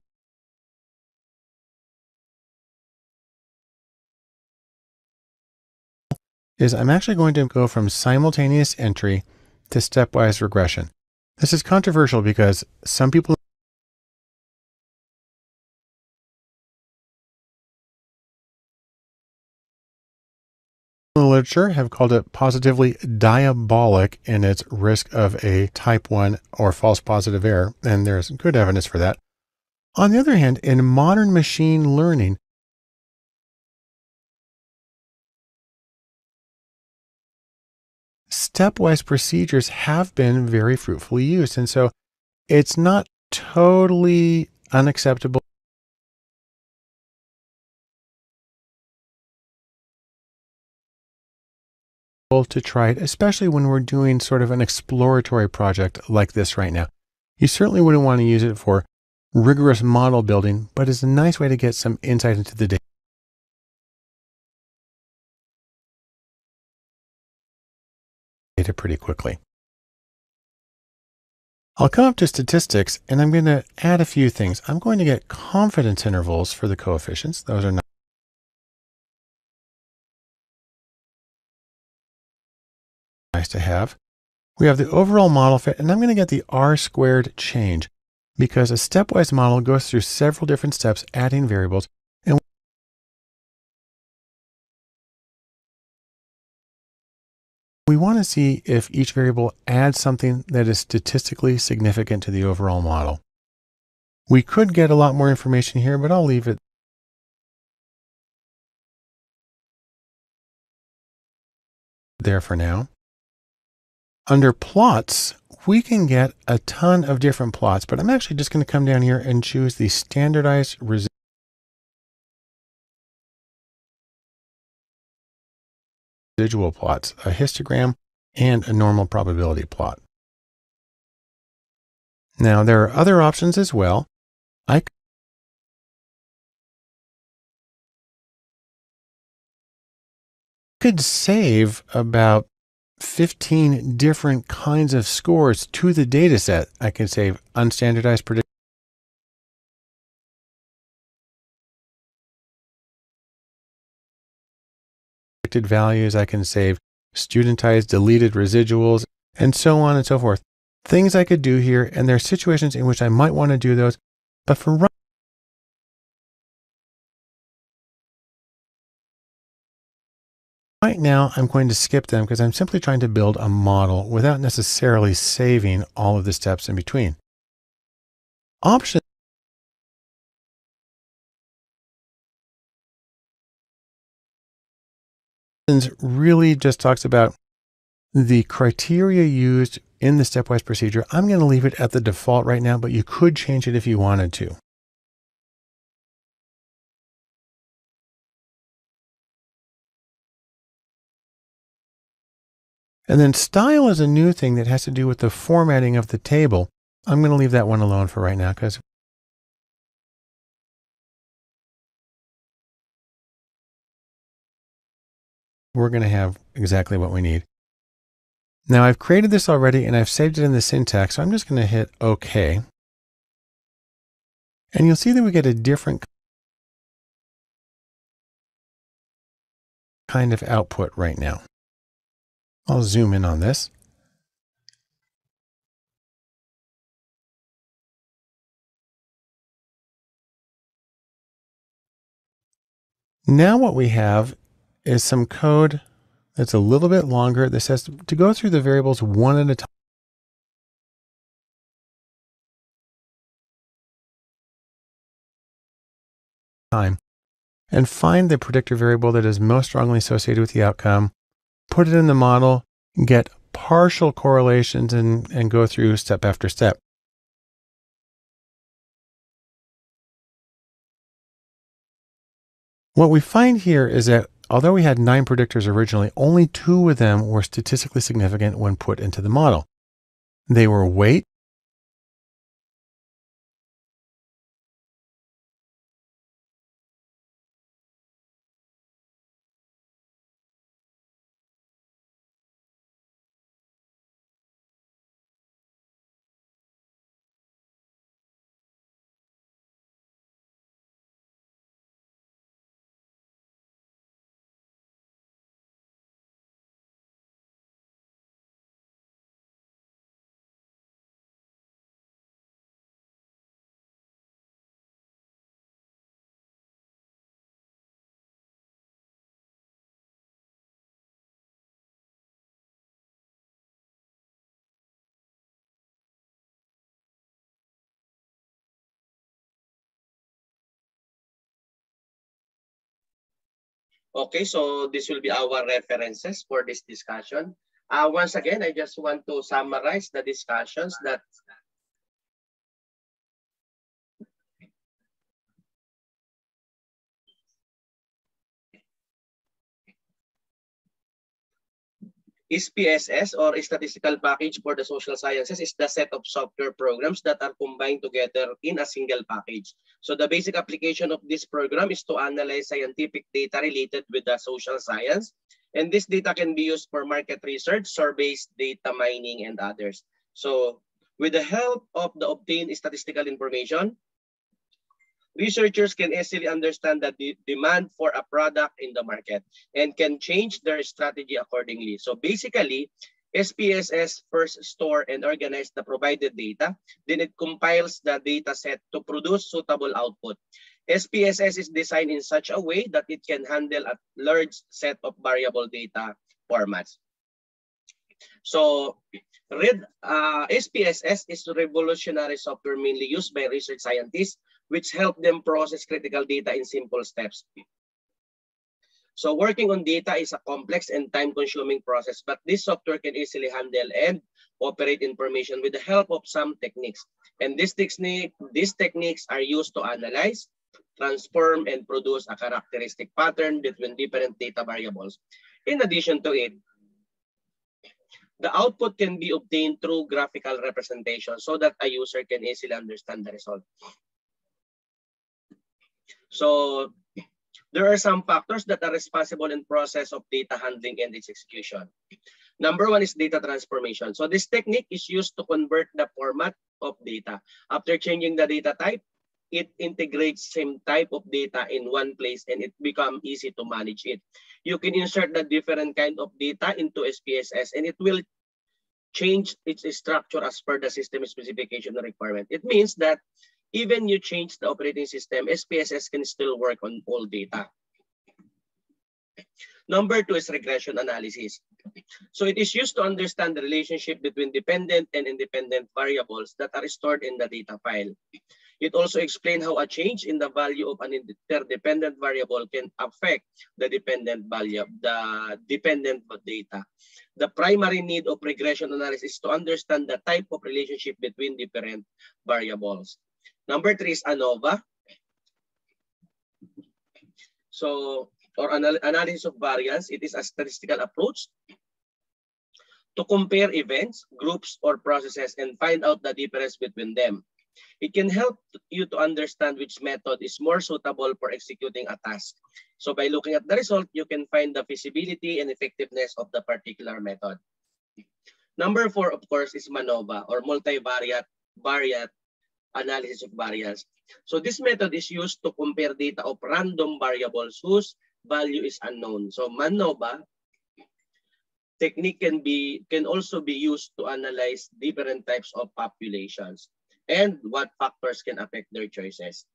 [SPEAKER 2] is I'm actually going to go from simultaneous entry to stepwise regression. This is controversial because some people in the literature have called it positively diabolic in its risk of a type 1 or false positive error, and there's good evidence for that. On the other hand, in modern machine learning, stepwise procedures have been very fruitfully used, and so it's not totally unacceptable to try it, especially when we're doing sort of an exploratory project like this right now. You certainly wouldn't want to use it for rigorous model building, but it's a nice way to get some insight into the data pretty quickly. I'll come up to statistics and I'm going to add a few things. I'm going to get confidence intervals for the coefficients. Those are nice to have. We have the overall model fit, and I'm going to get the R-squared change because a stepwise model goes through several different steps adding variables, and we want to see if each variable adds something that is statistically significant to the overall model. We could get a lot more information here, but I'll leave it there for now. Under plots, we can get a ton of different plots, but I'm actually just going to come down here and choose the standardized residual plots, a histogram and a normal probability plot. Now there are other options as well. I could save about 15 different kinds of scores to the data set. I can save unstandardized predicted values. I can save studentized deleted residuals and so on and so forth. Things I could do here, and there are situations in which I might want to do those, but for right now, I'm going to skip them because I'm simply trying to build a model without necessarily saving all of the steps in between. Options really just talks about the criteria used in the stepwise procedure. I'm going to leave it at the default right now, but you could change it if you wanted to. And then style is a new thing that has to do with the formatting of the table. I'm going to leave that one alone for right now because we're going to have exactly what we need. Now I've created this already and I've saved it in the syntax, so I'm just going to hit OK. And you'll see that we get a different kind of output right now. I'll zoom in on this. Now what we have is some code that's a little bit longer that says to go through the variables one at a time and find the predictor variable that is most strongly associated with the outcome, put it in the model, get partial correlations and go through step after step. What we find here is that although we had 9 predictors originally, only 2 of them were statistically significant when put into the model. They were weight
[SPEAKER 1] Okay, so this will be our references for this discussion. Once again, I just want to summarize the discussions that SPSS, or Statistical Package for the Social Sciences, is the set of software programs that are combined together in a single package. So the basic application of this program is to analyze scientific data related with the social science. And this data can be used for market research, surveys, data mining, and others. So with the help of the obtained statistical information, researchers can easily understand the demand for a product in the market and can change their strategy accordingly. So basically, SPSS first store and organize the provided data, then it compiles the data set to produce suitable output. SPSS is designed in such a way that it can handle a large set of variable data formats. So SPSS is revolutionary software mainly used by research scientists, which help them process critical data in simple steps. So working on data is a complex and time-consuming process, but this software can easily handle and operate information with the help of some techniques. And these techniques are used to analyze, transform, and produce a characteristic pattern between different data variables. In addition to it, the output can be obtained through graphical representation so that a user can easily understand the result. So there are some factors that are responsible in process of data handling and its execution. Number one is data transformation. So this technique is used to convert the format of data. After changing the data type, it integrates same type of data in one place and it becomes easy to manage it. You can insert the different kind of data into SPSS and it will change its structure as per the system specification requirement. It means that even you change the operating system, SPSS can still work on all data. Number two is regression analysis. So it is used to understand the relationship between dependent and independent variables that are stored in the data file. It also explains how a change in the value of an interdependent variable can affect the dependent value, the dependent data. The primary need of regression analysis is to understand the type of relationship between different variables. Number three is ANOVA. So, or analysis of variance. It is a statistical approach to compare events, groups, or processes and find out the difference between them. It can help you to understand which method is more suitable for executing a task. So by looking at the result, you can find the feasibility and effectiveness of the particular method. Number four, of course, is MANOVA, or multivariate analysis of variance. So this method is used to compare data of random variables whose value is unknown. So MANOVA technique can also be used to analyze different types of populations and what factors can affect their choices.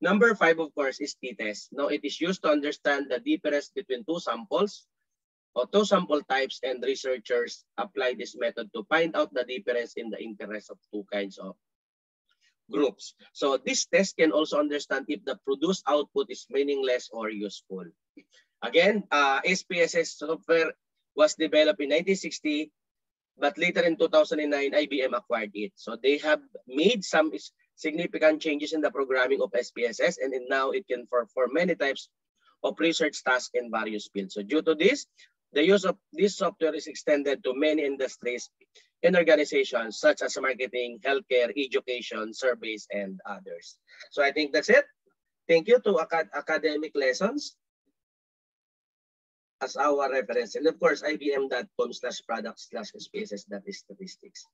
[SPEAKER 1] Number five, of course, is t-test. Now, it is used to understand the difference between two samples or two sample types, and researchers apply this method to find out the difference in the interest of two kinds of groups. So this test can also understand if the produced output is meaningless or useful. Again, SPSS software was developed in 1960, but later in 2009, IBM acquired it. So they have made some significant changes in the programming of SPSS, and now it can perform many types of research tasks in various fields. So due to this, the use of this software is extended to many industries and organizations such as marketing, healthcare, education, surveys, and others. So I think that's it. Thank you to academic lessons as our reference. And of course, IBM.com/products/SPSS, that is statistics.